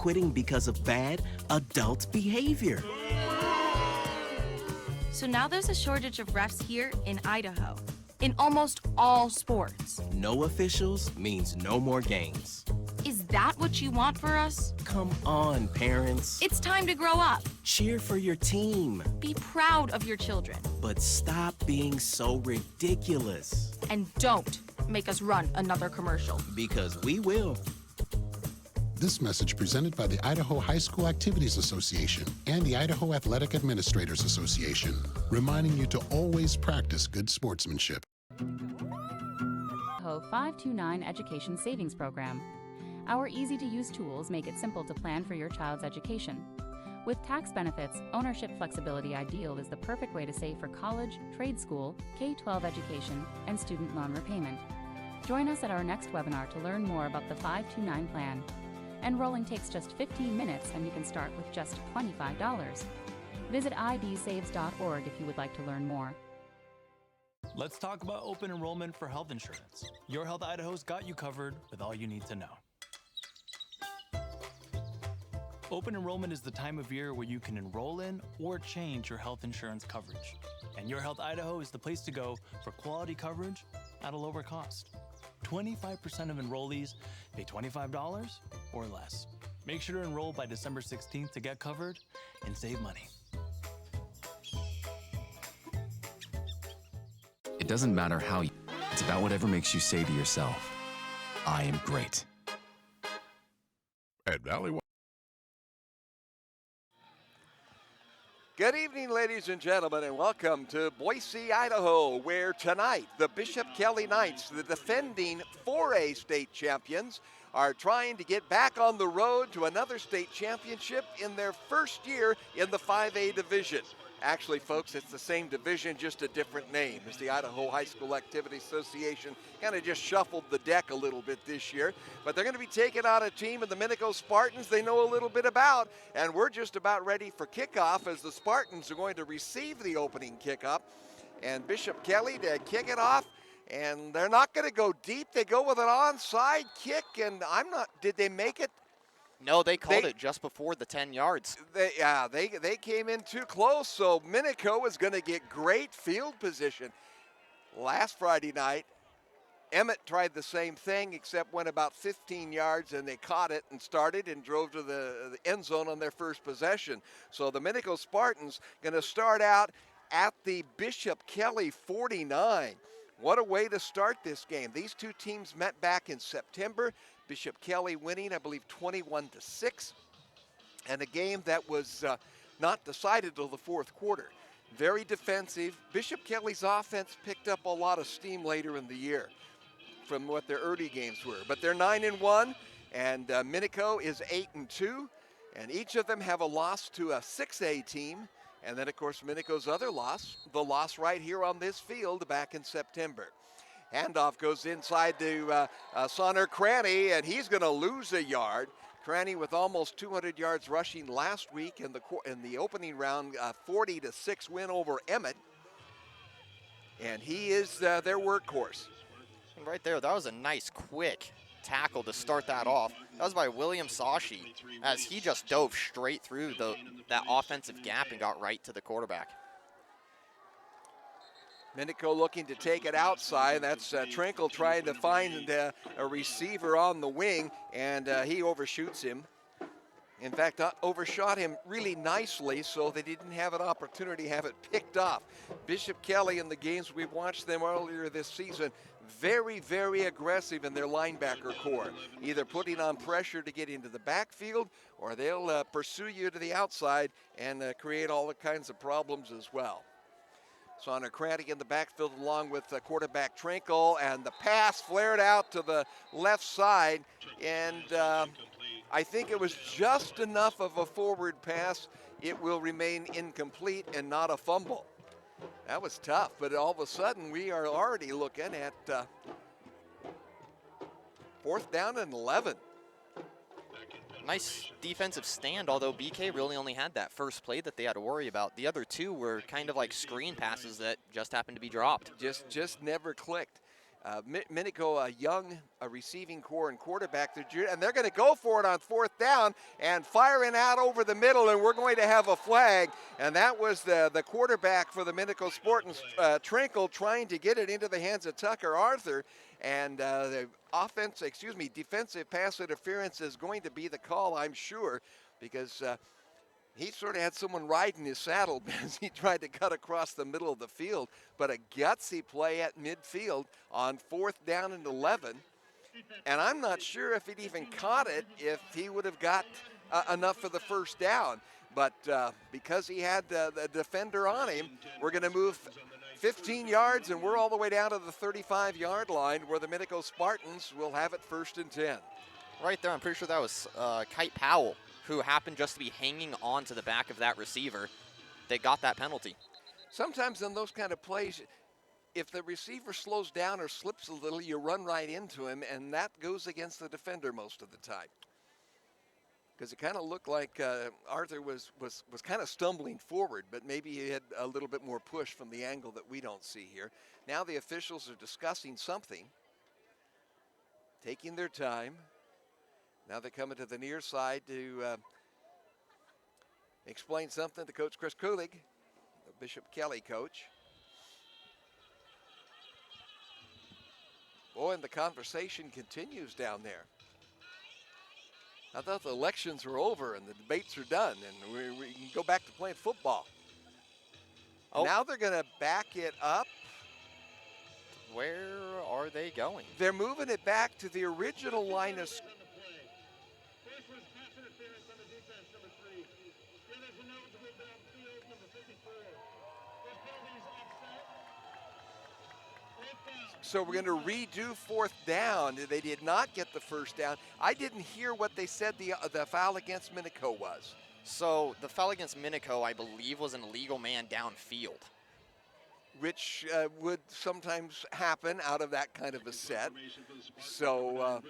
quitting because of bad adult behavior. So now there's a shortage of refs here in Idaho, in almost all sports. No officials means no more games. Is that what you want for us? Come on, parents. It's time to grow up. Cheer for your team. Be proud of your children. But stop being so ridiculous. And don't make us run another commercial. Because we will. This message presented by the Idaho High School Activities Association and the Idaho Athletic Administrators Association, reminding you to always practice good sportsmanship. Idaho 529 Education Savings Program. Our easy-to-use tools make it simple to plan for your child's education. With tax benefits, ownership flexibility ideal is the perfect way to save for college, trade school, K-12 education, and student loan repayment. Join us at our next webinar to learn more about the 529 plan. Enrolling takes just 15 minutes and you can start with just $25. Visit idsaves.org if you would like to learn more. Let's talk about open enrollment for health insurance. Your Health Idaho's got you covered with all you need to know. Open enrollment is the time of year where you can enroll in or change your health insurance coverage. And Your Health Idaho is the place to go for quality coverage at a lower cost. 25% of enrollees pay $25 or less. Make sure to enroll by December 16th to get covered and save money. It doesn't matter how you... It's about whatever makes you say to yourself, I am great. At Valley. Good evening, ladies and gentlemen, and welcome to Boise, Idaho, where tonight the Bishop Kelly Knights, the defending 4A state champions, are trying to get back on the road to another state championship in their first year in the 5A division. Actually, folks, it's the same division, just a different name, as the Idaho High School Activity Association kind of just shuffled the deck a little bit this year. But they're going to be taking on a team of the Minico Spartans they know a little bit about, and we're just about ready for kickoff as the Spartans are going to receive the opening kickoff. And Bishop Kelly to kick it off, and they're not going to go deep. They go with an onside kick, and did they make it? No, they called it just before the 10 yards. They came in too close, so Minico is going to get great field position. Last Friday night, Emmett tried the same thing, except went about 15 yards, and they caught it and started and drove to the end zone on their first possession. So the Minico Spartans going to start out at the Bishop Kelly 49. What a way to start this game. These two teams met back in September. Bishop Kelly winning, I believe, 21-6. And a game that was not decided till the fourth quarter. Very defensive. Bishop Kelly's offense picked up a lot of steam later in the year from what their early games were. But they're 9-1, and Minico is 8-2. And each of them have a loss to a 6A team. And then, of course, Minico's other loss, the loss right here on this field back in September. Handoff goes inside to Sonner Cranny, and he's going to lose a yard. Cranny with almost 200 yards rushing last week in the opening round, 40-6 win over Emmett. And he is their workhorse. And right there, that was a nice, quick tackle to start that off. That was by William Sashi, as he just dove straight through that offensive gap and got right to the quarterback. Minico looking to take it outside. That's Trinkle trying to find a receiver on the wing, and he overshoots him. In fact, overshot him really nicely, so they didn't have an opportunity to have it picked off. Bishop Kelly, in the games we've watched them earlier this season, very, very aggressive in their linebacker core, either putting on pressure to get into the backfield, or they'll pursue you to the outside and create all the kinds of problems as well. Sonner Cranny in the backfield along with quarterback Trinkle, and the pass flared out to the left side, and I think it was just enough of a forward pass. It will remain incomplete and not a fumble. That was tough, but all of a sudden we are already looking at 4th down and 11. Nice defensive stand, although BK really only had that first play that they had to worry about. The other two were kind of like screen passes that just happened to be dropped. Just never clicked. Minico, a young receiving core and quarterback, and they're going to go for it on 4th down and firing out over the middle, and we're going to have a flag. And that was the quarterback for the Minico Spartans, Trinkle, trying to get it into the hands of Tucker Arthur. And the defensive pass interference is going to be the call, I'm sure, because he sort of had someone riding his saddle as he tried to cut across the middle of the field. But a gutsy play at midfield on 4th down and 11. And I'm not sure if he'd even caught it if he would have got enough for the 1st down. But because he had the defender on him, we're going to move 15 yards, and we're all the way down to the 35-yard line where the Minico Spartans will have it 1st and 10. Right there, I'm pretty sure that was Kite Powell, who happened just to be hanging on to the back of that receiver. They got that penalty. Sometimes in those kind of plays, if the receiver slows down or slips a little, you run right into him, and that goes against the defender most of the time. Because it kind of looked like Arthur was kind of stumbling forward, but maybe he had a little bit more push from the angle that we don't see here. Now the officials are discussing something, taking their time. Now they're coming to the near side to explain something to Coach Chris Kulig, the Bishop Kelly coach. Boy, and the conversation continues down there. I thought the elections were over and the debates are done and we can go back to playing football. Oh. Now they're going to back it up. Where are they going? They're moving it back to the original line of scrimmage. So we're going to redo 4th down. They did not get the 1st down. I didn't hear what they said the foul against Minico was. So the foul against Minico, I believe, was an illegal man downfield. Which would sometimes happen out of that kind of a set. So,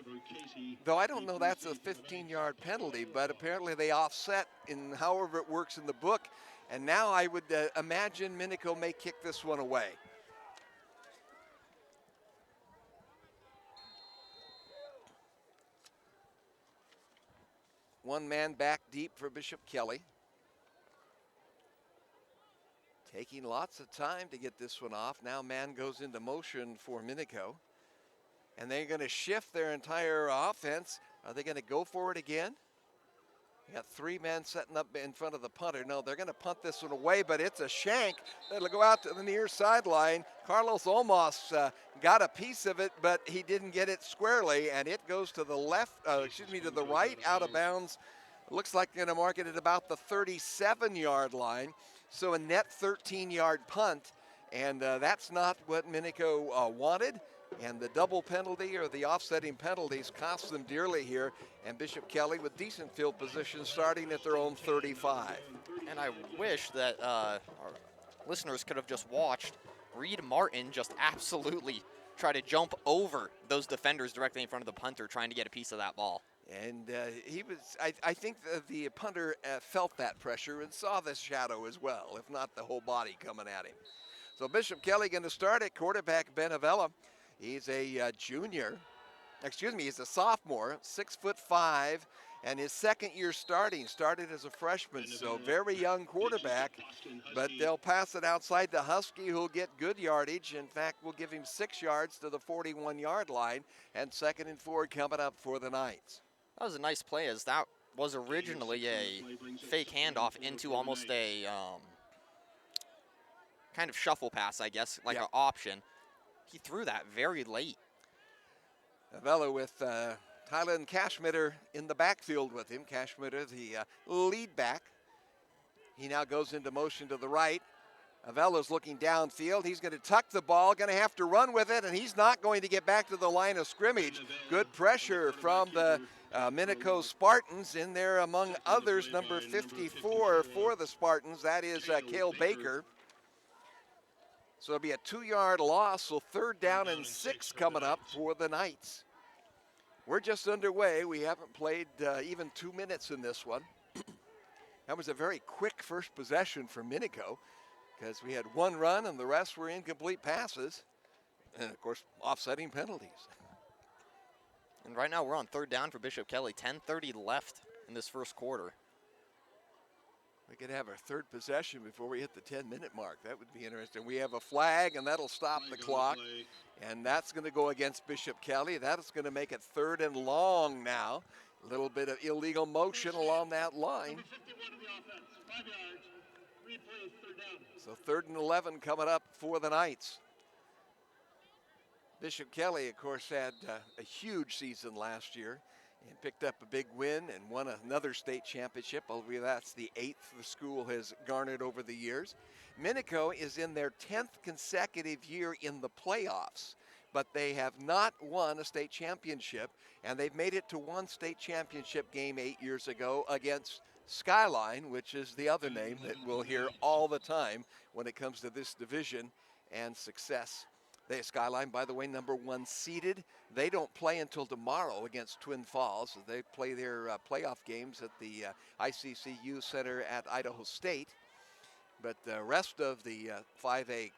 though I don't know that's a 15-yard penalty, but apparently they offset in however it works in the book. And now I would imagine Minico may kick this one away. One man back deep for Bishop Kelly. Taking lots of time to get this one off. Now man goes into motion for Minico. And they're going to shift their entire offense. Are they going to go for it again? You got 3 men setting up in front of the punter. No, they're going to punt this one away, but it's a shank. It'll go out to the near sideline. Carlos Olmos got a piece of it, but he didn't get it squarely, and it goes to the left, to the right, out of bounds. Looks like they're going to mark it at about the 37-yard line. So a net 13-yard punt, and that's not what Minico wanted. And the double penalty or the offsetting penalties cost them dearly here. And Bishop Kelly with decent field position starting at their own 35. And I wish that our listeners could have just watched Reed Martin just absolutely try to jump over those defenders directly in front of the punter trying to get a piece of that ball. And I think the punter felt that pressure and saw this shadow as well, if not the whole body coming at him. So Bishop Kelly going to start at quarterback Benavella. He's a he's a sophomore, 6'5", and his second year started as a freshman, so very young quarterback, but they'll pass it outside the Husky, who'll get good yardage. In fact, we'll give him 6 yards to the 41-yard line, and 2nd and 4 coming up for the Knights. That was a nice play, as that was originally a fake handoff into almost a kind of shuffle pass, I guess, like an option. He threw that very late. Avella with Tylen Cashmitter in the backfield with him. Cashmitter, the lead back. He now goes into motion to the right. Avella's looking downfield. He's going to tuck the ball, going to have to run with it, and he's not going to get back to the line of scrimmage. Good pressure from the Minico Spartans. In there, among others, number 54 for the Spartans. That is Cale Baker. So it'll be a 2-yard loss, so 3rd down and 6 coming up for the Knights. We're just underway. We haven't played even 2 minutes in this one. That was a very quick first possession for Minico because we had 1 run and the rest were incomplete passes. And, of course, offsetting penalties. And right now we're on third down for Bishop Kelly. 10:30 left in this first quarter. We could have our third possession before we hit the 10-minute mark. That would be interesting. We have a flag, and that'll stop the clock. And that's going to go against Bishop Kelly. That is going to make it 3rd and long now. A little bit of illegal motion along that line. So 3rd and 11 coming up for the Knights. Bishop Kelly, of course, had a huge season last year and picked up a big win and won another state championship. That's the 8th the school has garnered over the years. Minico is in their 10th consecutive year in the playoffs, but they have not won a state championship, and they've made it to one state championship game 8 years ago against Skyline, which is the other name that we'll hear all the time when it comes to this division and success. Skyline, by the way, #1 seeded. They don't play until tomorrow against Twin Falls. They play their playoff games at the ICCU Center at Idaho State. But the rest of the 5A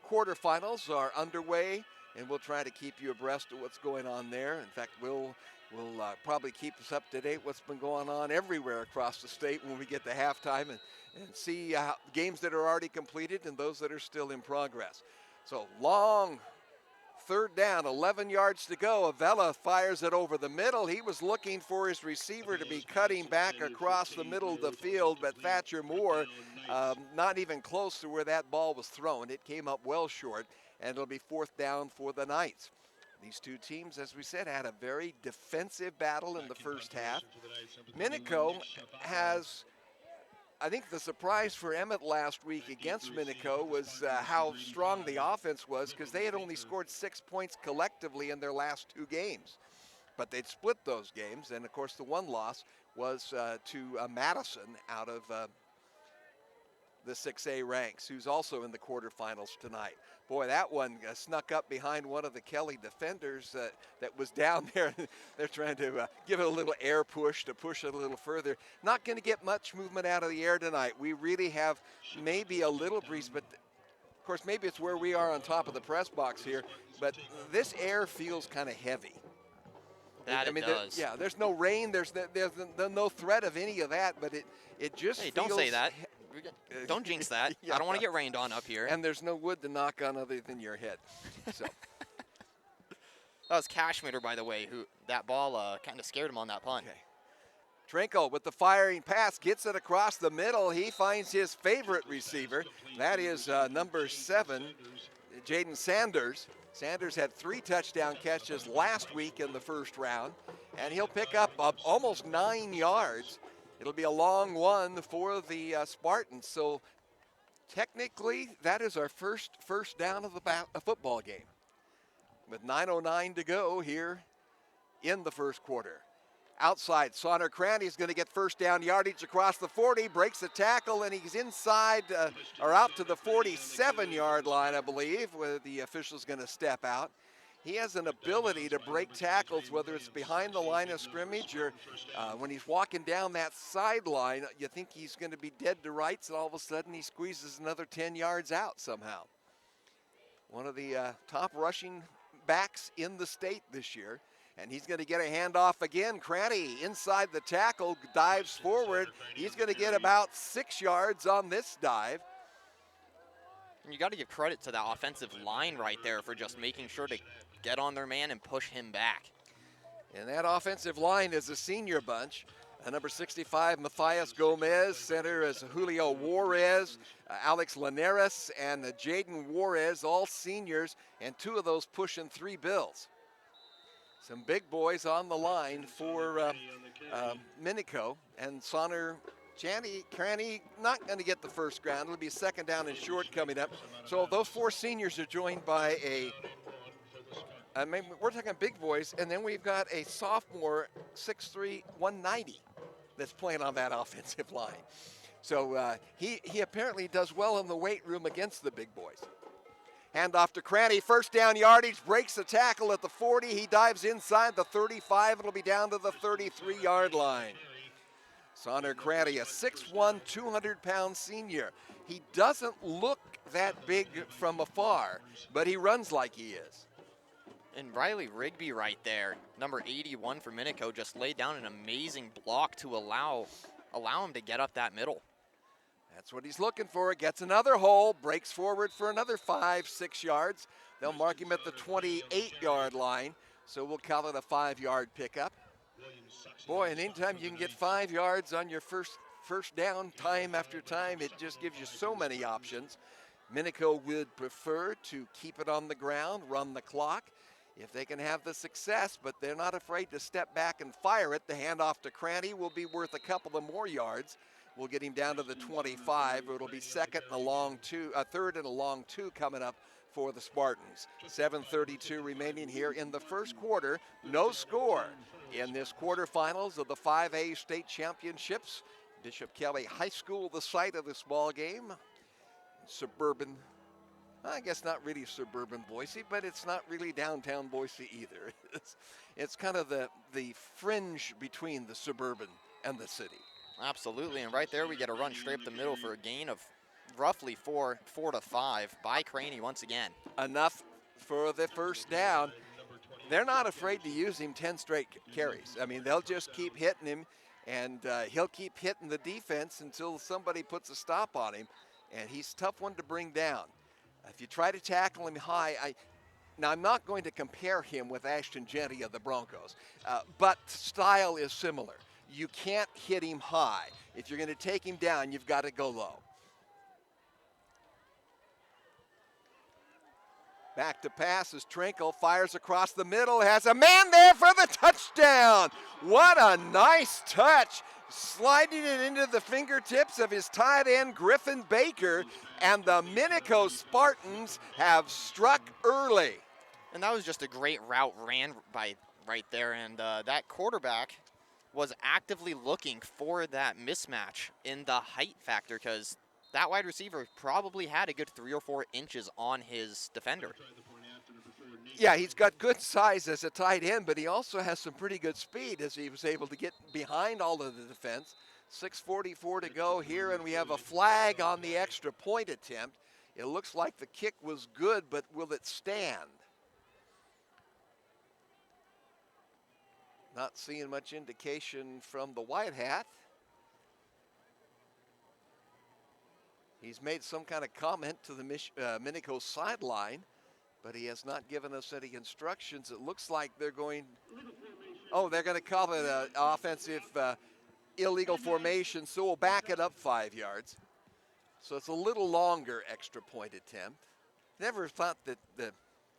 quarterfinals are underway, and we'll try to keep you abreast of what's going on there. In fact, we'll probably keep us up to date what's been going on everywhere across the state when we get to halftime and see games that are already completed and those that are still in progress. So long 3rd down, 11 yards to go. Avella fires it over the middle. He was looking for his receiver to be cutting back across the middle of the field, but Thatcher Moore not even close to where that ball was thrown. It came up well short, and it'll be 4th down for the Knights. These two teams, as we said, had a very defensive battle in the first half. Minico has, I think the surprise for Emmett last week against Minico was how strong the offense was, because they had only scored 6 points collectively in their last 2 games. But they'd split those games, and of course the one loss was to Madison out of the 6A ranks, who's also in the quarterfinals tonight. Boy, that one snuck up behind one of the Kelly defenders that was down there. They're trying to give it a little air push to push it a little further. Not going to get much movement out of the air tonight. We really have maybe a little breeze, but of course maybe it's where we are on top of the press box here, but this air feels kind of heavy. That it does. There's no rain, there's no threat of any of that, but it just feels... Don't say that. Don't jinx that. I don't want to get rained on up here. And there's no wood to knock on other than your head. So that was Cashmeter, by the way, who that ball kind of scared him on that punt. Okay. Trinkle with the firing pass, gets it across the middle. He finds his favorite receiver. That is number 7, Jaden Sanders. Sanders had 3 touchdown catches last week in the first round, and he'll pick up almost 9 yards. It'll be a long one for the Spartans. So technically, that is our first down of the football game, with 9:09 to go here in the first quarter. Outside, Sonner Cranny is going to get first down yardage across the 40, breaks the tackle, and he's inside or out to the 47-yard line, I believe, where the official's going to step out. He has an ability to break tackles, whether it's behind the line of scrimmage or when he's walking down that sideline. You think he's going to be dead to rights, and all of a sudden he squeezes another 10 yards out somehow. One of the top rushing backs in the state this year. And he's going to get a handoff again. Cranny inside the tackle, dives forward. He's going to get about 6 yards on this dive. And you got to give credit to that offensive line right there for just making sure to get on their man and push him back. And that offensive line is a senior bunch. Number 65, Matthias Gomez. Center is Julio Juarez, Alex Linares, and Jaden Juarez, all seniors, and 2 of those pushing 3 bills. Some big boys on the line for Minico, and Sonner Cranny not going to get the first ground. It'll be 2nd down and short coming up. So those 4 seniors are joined by we're talking big boys, and then we've got a sophomore, 6'3", 190, that's playing on that offensive line. So he apparently does well in the weight room against the big boys. Handoff to Cranny, first down yardage, breaks the tackle at the 40. He dives inside the 35. It'll be down to the 33-yard line. Sonner Cranny, a 6'1", 200-pound senior. He doesn't look that big from afar, but he runs like he is. And Riley Rigby right there, number 81 for Minico, just laid down an amazing block to allow him to get up that middle. That's what he's looking for. Gets another hole, breaks forward for another 5-6 yards. They'll mark him at the 28-yard line, so we'll call it a 5-yard pickup. Boy, and anytime you can get 5 yards on your first down time after time, it just gives you so many options. Minico would prefer to keep it on the ground, run the clock, if they can have the success, but they're not afraid to step back and fire it. The handoff to Cranny will be worth a couple of more yards. We'll get him down to the 25. It'll be third and a long two coming up for the Spartans. 7:32 remaining here in the first quarter. No score in this quarterfinals of the 5A state championships. Bishop Kelly High School, the site of this ball game. Suburban, I guess not really suburban Boise, but it's not really downtown Boise either. It's kind of the fringe between the suburban and the city. Absolutely, and right there we get a run straight up the middle for a gain of roughly 4 to 5 by Craney once again. Enough for the first down. They're not afraid to use him 10 straight carries. I mean, they'll just keep hitting him, and he'll keep hitting the defense until somebody puts a stop on him, and he's a tough one to bring down. If you try to tackle him high, now I'm not going to compare him with Ashton Genty of the Broncos, but style is similar. You can't hit him high. If you're going to take him down, you've got to go low. Back to pass as Trinkle fires across the middle, has a man there for the touchdown. What a nice touch. Sliding it into the fingertips of his tight end, Griffin Baker, and the Minico Spartans have struck early. And that was just a great route ran by right there, and that quarterback was actively looking for that mismatch in the height factor, because that wide receiver probably had a good 3 or 4 inches on his defender. Yeah, he's got good size as a tight end, but he also has some pretty good speed as he was able to get behind all of the defense. 6:44 to go here, and we have a flag on the extra point attempt. It looks like the kick was good, but will it stand? Not seeing much indication from the white hat. He's made some kind of comment to the Minico sideline, but he has not given us any instructions. It looks like they're going to call it an offensive illegal formation, so we'll back it up 5 yards. So it's a little longer extra point attempt. Never thought that the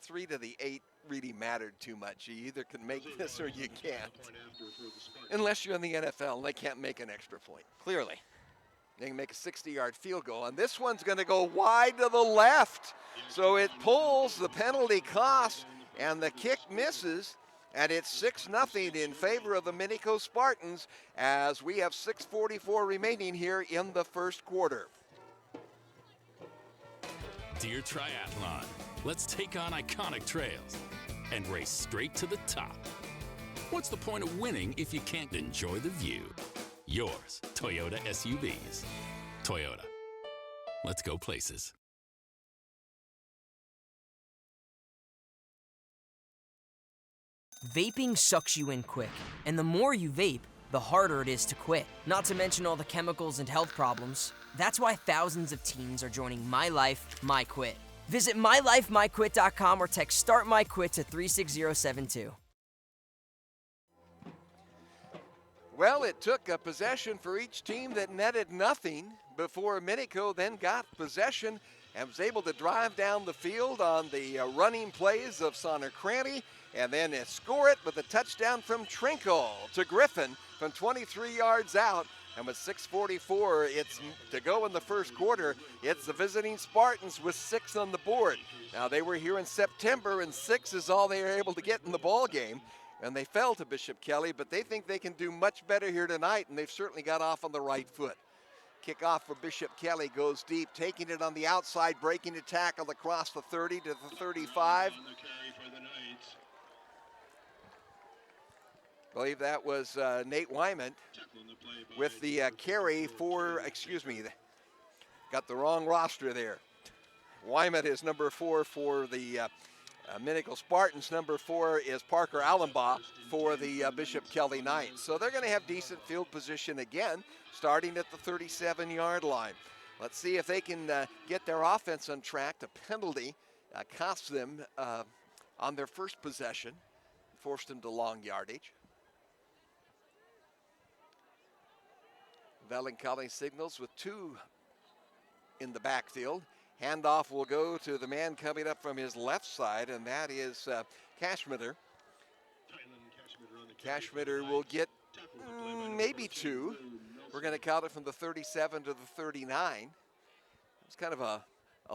3 to the 8 really mattered too much. You either can make this or you can't. Unless you're in the NFL and they can't make an extra point. Clearly. They can make a 60-yard field goal, and this one's going to go wide to the left. So it pulls, the penalty cost, and the kick misses, and it's 6-0 in favor of the Minico Spartans as we have 6:44 remaining here in the first quarter. Dear Triathlon, let's take on iconic trails and race straight to the top. What's the point of winning if you can't enjoy the view? Yours, Toyota SUVs. Toyota. Let's go places. Vaping sucks you in quick, and the more you vape, the harder it is to quit. Not to mention all the chemicals and health problems. That's why thousands of teens are joining My Life, My Quit. Visit mylifemyquit.com or text Start My Quit to 36072. Well, it took a possession for each team that netted nothing before Minico then got possession and was able to drive down the field on the running plays of Sonner Cranny and then score it with a touchdown from Trinkle to Griffin from 23 yards out. And with 6:44 it's to go in the first quarter, it's the visiting Spartans with 6 on the board. Now, they were here in September, and 6 is all they were able to get in the ball game. And they fell to Bishop Kelly, but they think they can do much better here tonight, and they've certainly got off on the right foot. Kickoff for Bishop Kelly goes deep, taking it on the outside, breaking a tackle across the 30 to the 35. I believe that was Nate Wyman with the carry for, got the wrong roster there. Wyman is number 4 for the Minico Spartans. Number 4 is Parker Allenbaugh for the Bishop Kelly Knights. So they're going to have decent field position again, starting at the 37-yard line. Let's see if they can get their offense on track. The penalty cost them on their first possession, forced them to long yardage. Valencolli signals with 2 in the backfield. Handoff will go to the man coming up from his left side, and that is Cashmitter. Cashmitter will get maybe 2. We're going to count it from the 37 to the 39. It's kind of a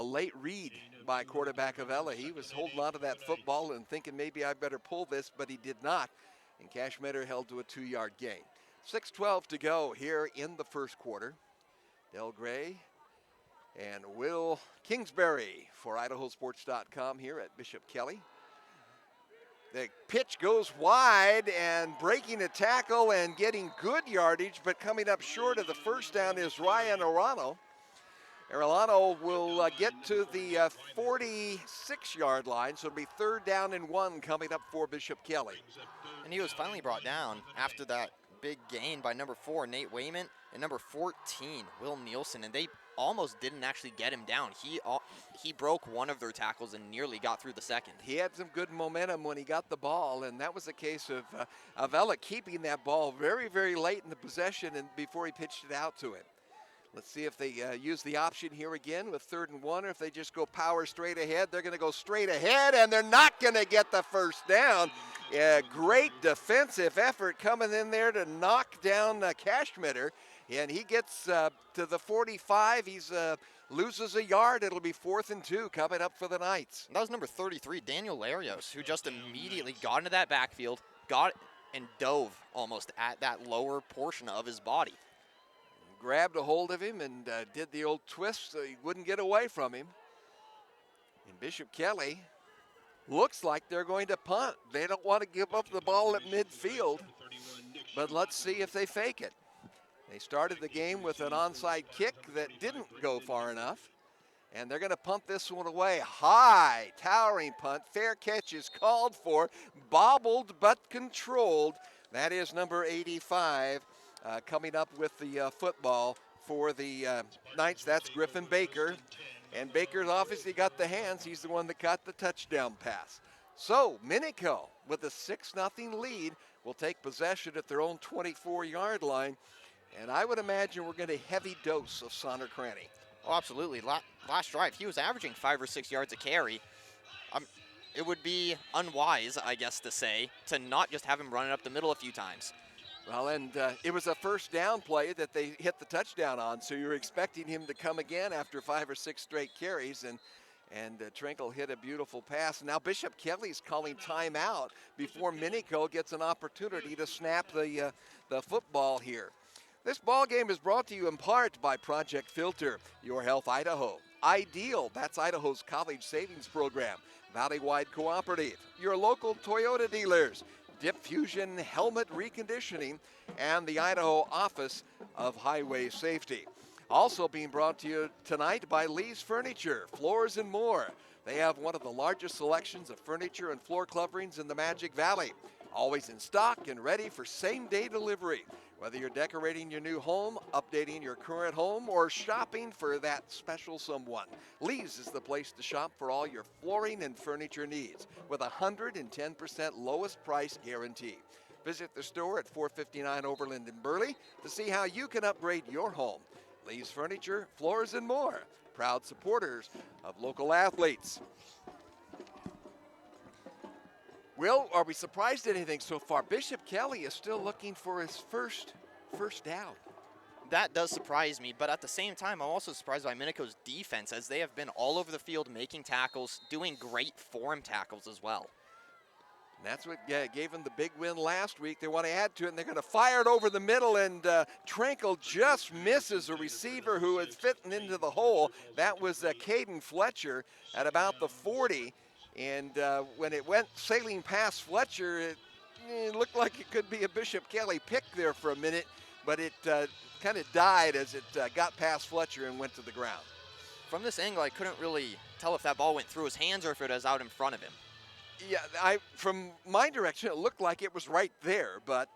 late read by quarterback Avella. He was holding on to that football and thinking maybe I better pull this, but he did not. And Cashmitter held to a 2-yard gain. 6:12 to go here in the first quarter. Del Gray and Will Kingsbury for IdahoSports.com here at Bishop Kelly. The pitch goes wide, and breaking a tackle and getting good yardage, but coming up short of the first down is Ryan Arano. Arellano will get to the 46-yard line, so it'll be 3rd down and 1 coming up for Bishop Kelly. And he was finally brought down after that big gain by number 4, Nate Wayman, and number 14, Will Nielsen, and they almost didn't actually get him down. He broke one of their tackles and nearly got through the second. He had some good momentum when he got the ball, and that was a case of Avella keeping that ball very, very late in the possession and before he pitched it out to him. Let's see if they use the option here again with 3rd and 1, or if they just go power straight ahead. They're going to go straight ahead, and they're not going to get the first down. Great defensive effort coming in there to knock down Cashmitter, and he gets to the 45. He loses a yard. It'll be 4th and 2 coming up for the Knights. That was number 33, Daniel Larios, who just immediately got into that backfield, got and dove almost at that lower portion of his body. Grabbed a hold of him and did the old twist so he wouldn't get away from him. And Bishop Kelly looks like they're going to punt. They don't want to give up the ball at midfield, but let's see if they fake it. They started the game with an onside kick that didn't go far enough, and they're going to punt this one away. High, towering punt. Fair catch is called for, bobbled but controlled. That is number 85. Coming up with the football for the Knights, that's Griffin Baker. And Baker's obviously got the hands. He's the one that got the touchdown pass. So Minico, with a 6-0 lead, will take possession at their own 24-yard line. And I would imagine we're getting a heavy dose of Sonner Cranny. Oh, absolutely. Last drive, he was averaging 5 or 6 yards a carry. It would be unwise, I guess to say, to not just have him running up the middle a few times. Well, and it was a first down play that they hit the touchdown on, so you're expecting him to come again after 5 or 6 straight carries, and Trinkle hit a beautiful pass. Now Bishop Kelly's calling timeout before Minico gets an opportunity to snap the football here. This ball game is brought to you in part by Project Filter, Your Health Idaho, Ideal, that's Idaho's college savings program, Valley-Wide Cooperative, your local Toyota dealers, Dip Fusion Helmet Reconditioning, and the Idaho Office of Highway Safety. Also being brought to you tonight by Lee's Furniture, Floors and More. They have one of the largest selections of furniture and floor coverings in the Magic Valley. Always in stock and ready for same-day delivery. Whether you're decorating your new home, updating your current home, or shopping for that special someone, Lee's is the place to shop for all your flooring and furniture needs with 110% lowest price guarantee. Visit the store at 459 Overland in Burley to see how you can upgrade your home. Lee's Furniture, Floors and More, proud supporters of local athletes. Will, are we surprised at anything so far? Bishop Kelly is still looking for his first down. That does surprise me, but at the same time, I'm also surprised by Minico's defense, as they have been all over the field making tackles, doing great form tackles as well. And that's what gave them the big win last week. They want to add to it, and they're going to fire it over the middle, and Trinkle just misses a receiver who is fitting into the hole. That was Caden Fletcher at about the 40. And when it went sailing past Fletcher, it looked like it could be a Bishop Kelly pick there for a minute, but it kind of died as it got past Fletcher and went to the ground. from this angle, I couldn't really tell if that ball went through his hands or if it was out in front of him. Yeah, from my direction, it looked like it was right there, but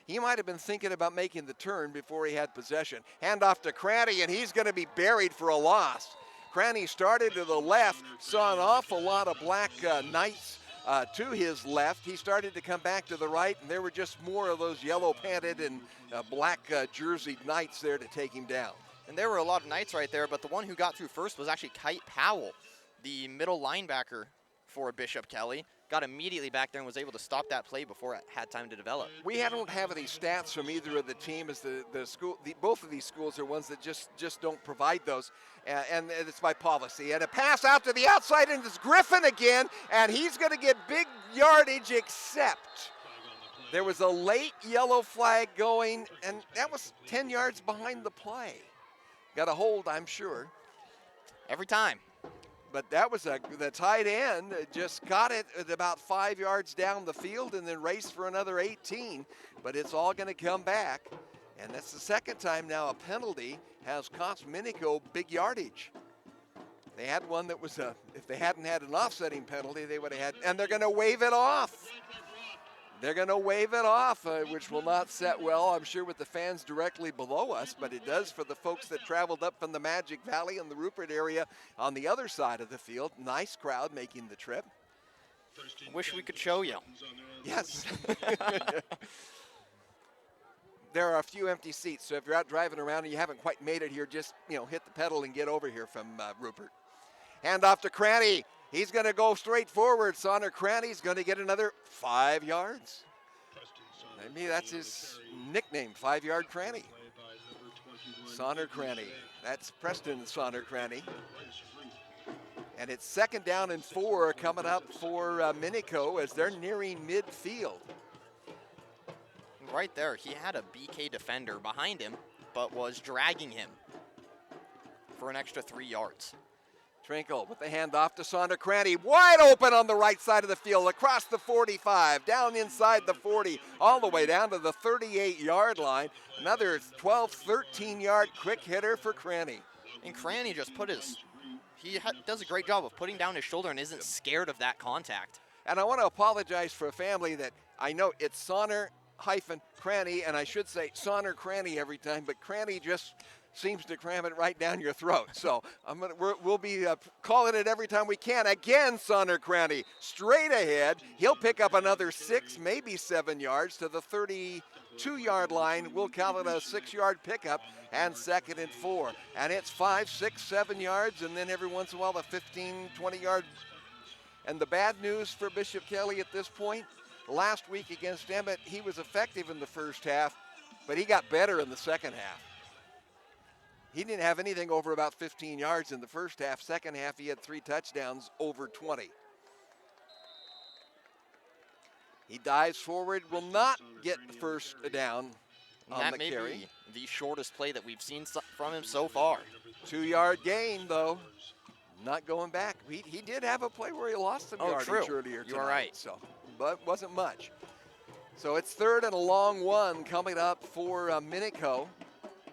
he might have been thinking about making the turn before he had possession. Hand off to Cranny, and he's going to be buried for a loss. Cranny started to the left, saw an awful lot of black Knights to his left. He started to come back to the right, and there were just more of those yellow panted and black jerseyed Knights there to take him down. And there were a lot of Knights right there, but the one who got through first was actually Kite Powell, the middle linebacker for Bishop Kelly. Got immediately back there and was able to stop that play before it had time to develop. We don't have any stats from either of the team, as both of these schools are ones that just don't provide those, and it's by policy. And a pass out to the outside, and it's Griffin again, and he's going to get big yardage, except there was a late yellow flag going, and that was 10 yards behind the play. Got a hold, I'm sure. Every time. But that was the tight end just got it at about 5 yards down the field and then raced for another 18. But it's all going to come back. And that's the second time now a penalty has cost Minico big yardage. They had one that was if they hadn't had an offsetting penalty, they would have had, and they're going to wave it off. They're going to wave it off, which will not set well, I'm sure, with the fans directly below us, but it does for the folks that traveled up from the Magic Valley and the Rupert area on the other side of the field. Nice crowd making the trip. Wish we could show you. Yes. There are a few empty seats, so if you're out driving around and you haven't quite made it here, just hit the pedal and get over here from Rupert. Hand off to Cranny. He's going to go straight forward. Sonner Cranny's going to get another 5 yards. Maybe that's his nickname, 5-yard Cranny. Sonner Cranny. That's Preston Sonner Cranny. And it's 2nd down and 4 coming up for Minico as they're nearing midfield. Right there, he had a BK defender behind him, but was dragging him for an extra 3 yards. Trinkle with the handoff to Sonner Cranny, wide open on the right side of the field, across the 45, down inside the 40, all the way down to the 38-yard line. Another 12, 13-yard quick hitter for Cranny. And Cranny just does a great job of putting down his shoulder and isn't scared of that contact. And I want to apologize for a family that I know it's Sonner-Cranny, and I should say Sonner Cranny every time, but Cranny just seems to cram it right down your throat. So we'll be calling it every time we can. Again, Sonner Cranny straight ahead. He'll pick up another 6, maybe 7 yards to the 32-yard line. We'll count it a 6-yard pickup and 2nd and 4. And it's 5, 6, 7 yards, and then every once in a while a 15, 20-yard. And the bad news for Bishop Kelly at this point, last week against Emmett, he was effective in the first half, but he got better in the second half. He didn't have anything over about 15 yards in the first half. Second half, he had 3 touchdowns over 20. He dives forward, will not get the first down on the carry. That may be the shortest play that we've seen from him so far. 2-yard gain, though. Not going back. He did have a play where he lost some yardage earlier tonight. You are right. So, but wasn't much. So it's 3rd and a long one coming up for Minico.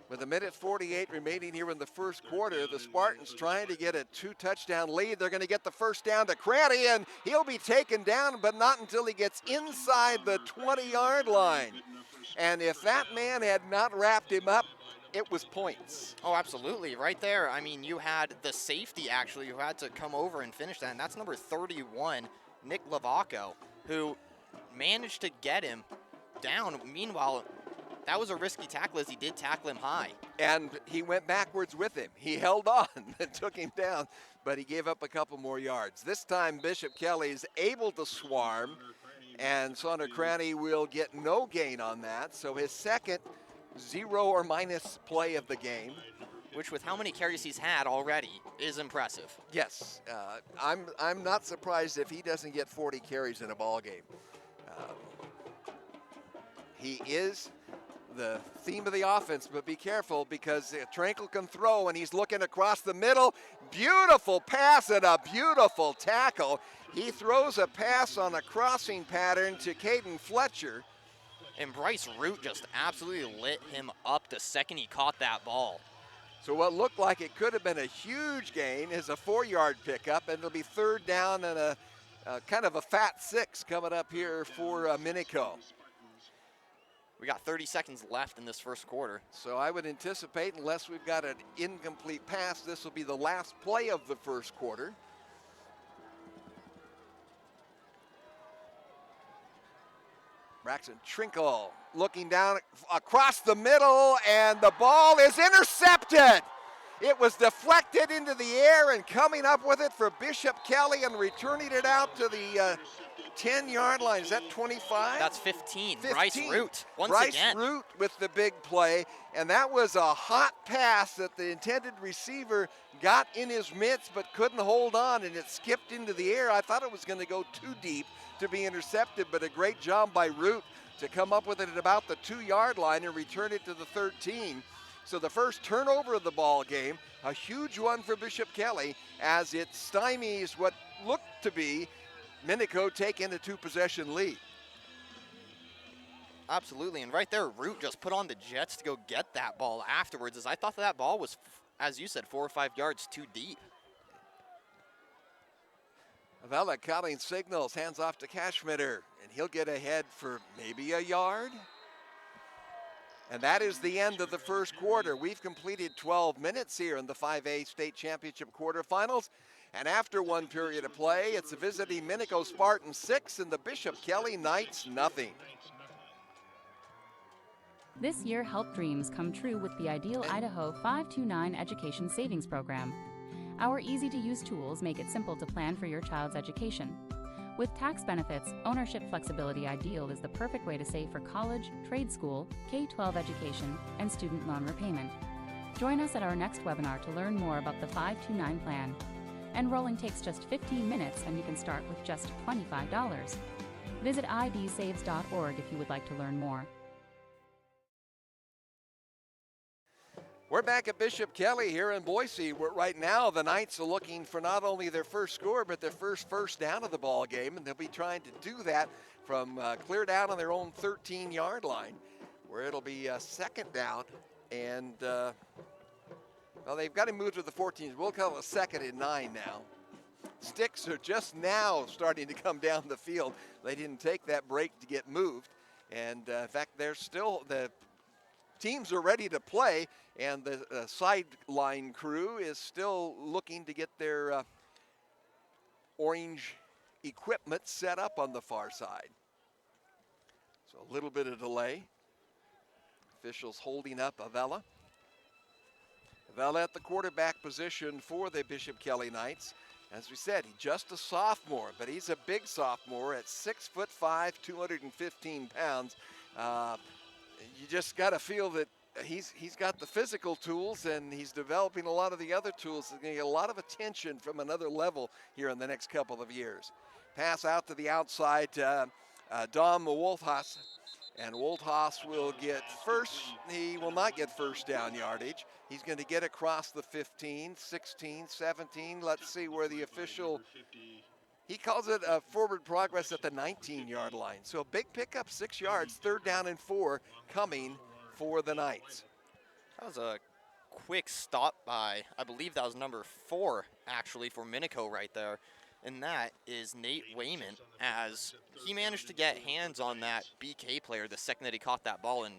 With 1:48 remaining here in the first quarter, the Spartans trying to get a 2-touchdown lead. They're going to get the first down to Cranny, and he'll be taken down, but not until he gets inside the 20-yard line. And if that man had not wrapped him up, it was points. Oh, absolutely. Right there, I mean, you had the safety, actually, who had to come over and finish that, and that's number 31, Nick Lavaco, who managed to get him down. Meanwhile, that was a risky tackle as he did tackle him high. And he went backwards with him. He held on and took him down, but he gave up a couple more yards. This time, Bishop Kelly is able to swarm, and Sonner Cranny will get no gain on that. So his second 0 or minus play of the game. Which, with how many carries he's had already, is impressive. Yes, I'm not surprised if he doesn't get 40 carries in a ball game. He is the theme of the offense, but be careful because Trankel can throw and he's looking across the middle. Beautiful pass and a beautiful tackle. He throws a pass on a crossing pattern to Caden Fletcher. And Bryce Root just absolutely lit him up the second he caught that ball. So what looked like it could have been a huge gain is a 4-yard pickup, and it'll be 3rd down and a kind of a fat 6 coming up here for Minico. We got 30 seconds left in this first quarter. So I would anticipate, unless we've got an incomplete pass, this will be the last play of the first quarter. Braxton Trinkle looking down across the middle, and the ball is intercepted. It was deflected into the air, and coming up with it for Bishop Kelly and returning it out to the 10-yard line. Is that 25? That's 15. Bryce Root once Bryce again. Root with the big play, and that was a hot pass that the intended receiver got in his mitts but couldn't hold on, and it skipped into the air. I thought it was going to go too deep to be intercepted, but a great job by Root to come up with it at about the 2-yard line and return it to the 13. So the first turnover of the ball game, a huge one for Bishop Kelly, as it stymies what looked to be Minico taking a 2-possession lead. Absolutely, and right there, Root just put on the jets to go get that ball afterwards, as I thought that ball was, as you said, 4 or 5 yards too deep. Avella counting signals, hands off to Cashmitter, and he'll get ahead for maybe a yard. And that is the end of the first quarter. We've completed 12 minutes here in the 5A State Championship quarterfinals. And after one period of play, it's the visiting Minico Spartans 6 and the Bishop Kelly Knights nothing. This year, help dreams come true with the Ideal Idaho 529 Education Savings Program. Our easy-to-use tools make it simple to plan for your child's education. With tax benefits, ownership flexibility, Ideal is the perfect way to save for college, trade school, K-12 education, and student loan repayment. Join us at our next webinar to learn more about the 529 plan. Enrolling takes just 15 minutes, and you can start with just $25. Visit idsaves.org if you would like to learn more. We're back at Bishop Kelly here in Boise, where right now the Knights are looking for not only their first score, but their first down of the ball game, and they'll be trying to do that from clear down on their own 13-yard line, where it'll be second down, and well, they've got to move to the 14s. We'll call it 2nd and 9 now. Sticks are just now starting to come down the field. They didn't take that break to get moved, and in fact, they're still the teams are ready to play, and the sideline crew is still looking to get their orange equipment set up on the far side. So a little bit of delay. Officials holding up Avella. Avella at the quarterback position for the Bishop Kelly Knights. As we said, he's just a sophomore, but he's a big sophomore at 6'5", 215 pounds. You just got to feel that he's got the physical tools, and he's developing a lot of the other tools. He's going to get a lot of attention from another level here in the next couple of years. Pass out to the outside, Dom Wolfhaus, and Wolfhaus will get first. He will not get first down yardage. He's going to get across the 15, 16, 17. Let's see where the official. He calls it a forward progress at the 19-yard line. So a big pickup, 6 yards, 3rd down and 4 coming for the Knights. That was a quick stop by, I believe that was number 4 actually for Minico right there. And that is Nate Wayman, as he managed to get hands on that BK player the second that he caught that ball and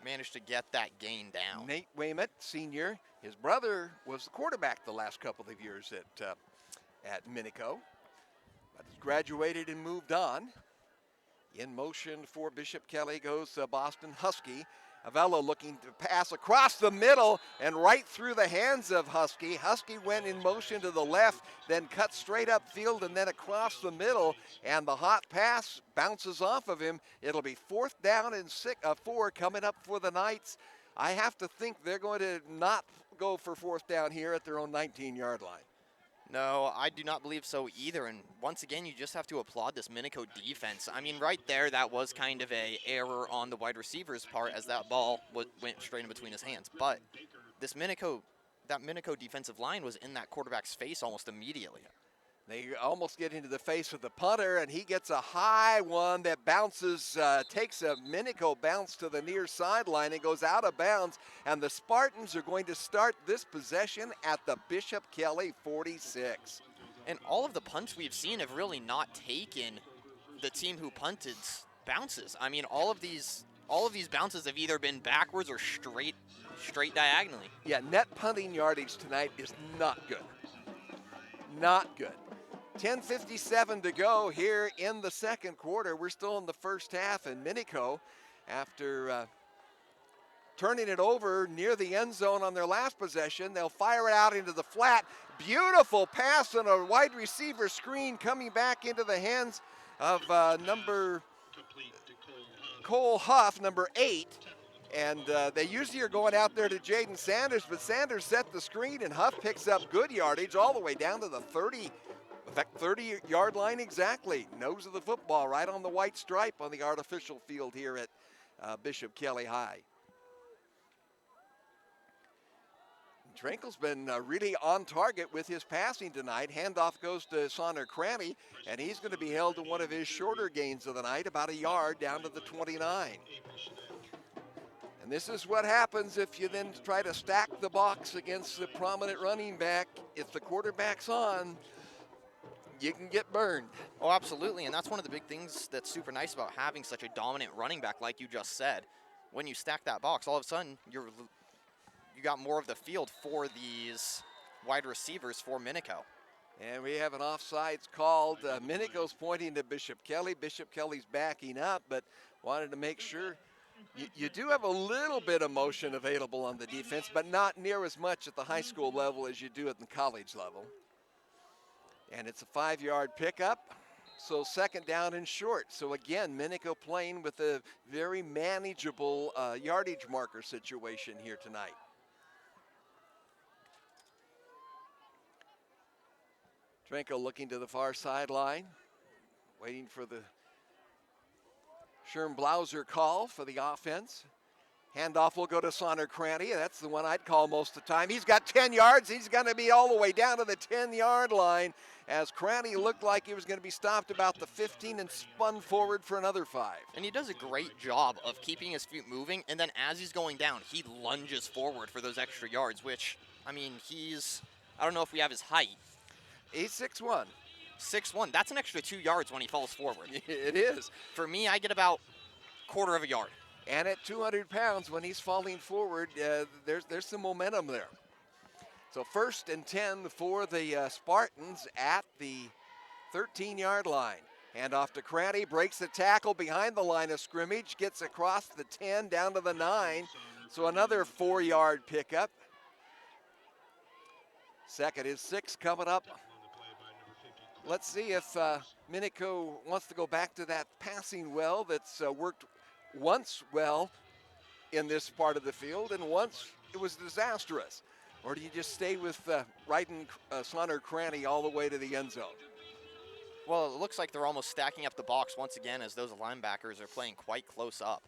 managed to get that gain down. Nate Wayman, senior. His brother was the quarterback the last couple of years at Minico. But he's graduated and moved on. In motion for Bishop Kelly goes Boston Husky. Avella looking to pass across the middle and right through the hands of Husky. Husky went in motion to the left, then cut straight upfield and then across the middle, and the hot pass bounces off of him. It'll be 4th down and 4 coming up for the Knights. I have to think they're going to not go for 4th down here at their own 19-yard line. No, I do not believe so either. And once again, you just have to applaud this Minico defense. I mean, right there, that was kind of a error on the wide receiver's part, as that ball went straight in between his hands. But this Minico defensive line was in that quarterback's face almost immediately. They almost get into the face of the punter, and he gets a high one that bounces, takes a Minico bounce to the near sideline and goes out of bounds. And the Spartans are going to start this possession at the Bishop Kelly 46. And all of the punts we've seen have really not taken the team who punted bounces. I mean, all of these bounces have either been backwards or straight diagonally. Yeah, net punting yardage tonight is not good. Not good. 10:57 to go here in the second quarter. We're still in the first half, and Minico, after turning it over near the end zone on their last possession, they'll fire it out into the flat. Beautiful pass on a wide receiver screen coming back into the hands of Cole Huff, number 8. And they usually are going out there to Jaden Sanders, but Sanders set the screen, and Huff picks up good yardage all the way down to the 30-yard line exactly. Nose of the football right on the white stripe on the artificial field here at Bishop Kelly High. Trankel's been really on target with his passing tonight. Handoff goes to Sonner Cranny, and he's going to be held to one of his shorter gains of the night, about a yard down to the 29. And this is what happens if you then try to stack the box against the prominent running back. If the quarterback's on, you can get burned. Oh, absolutely, and that's one of the big things that's super nice about having such a dominant running back like you just said. When you stack that box, all of a sudden, you got more of the field for these wide receivers for Minico. And we have an offsides called. Minico's pointing to Bishop Kelly. Bishop Kelly's backing up, but wanted to make sure. You do have a little bit of motion available on the defense, but not near as much at the high school level as you do at the college level. And it's a 5-yard pickup, so second down and short. So again, Minico playing with a very manageable yardage marker situation here tonight. Trenko looking to the far sideline, waiting for the Scherm-Blauser call for the offense. Handoff will go to Sonner Cranny. That's the one I'd call most of the time. He's got 10 yards. He's going to be all the way down to the 10-yard line as Cranny looked like he was going to be stopped about the 15 and spun forward for another 5. And he does a great job of keeping his feet moving, and then as he's going down, he lunges forward for those extra yards, which, I mean, I don't know if we have his height. He's 6'1". 6'1". That's an extra 2 yards when he falls forward. It is. For me, I get about quarter of a yard. And at 200 pounds, when he's falling forward, there's some momentum there. So 1st and 10 for the Spartans at the 13-yard line. Handoff to Cranny, breaks the tackle behind the line of scrimmage, gets across the 10 down to the 9. So another 4-yard pickup. 2nd and 6 coming up. Let's see if Minico wants to go back to that passing well that's worked once well in this part of the field and once it was disastrous. Or do you just stay with riding Sonner Cranny all the way to the end zone? Well, it looks like they're almost stacking up the box once again as those linebackers are playing quite close up.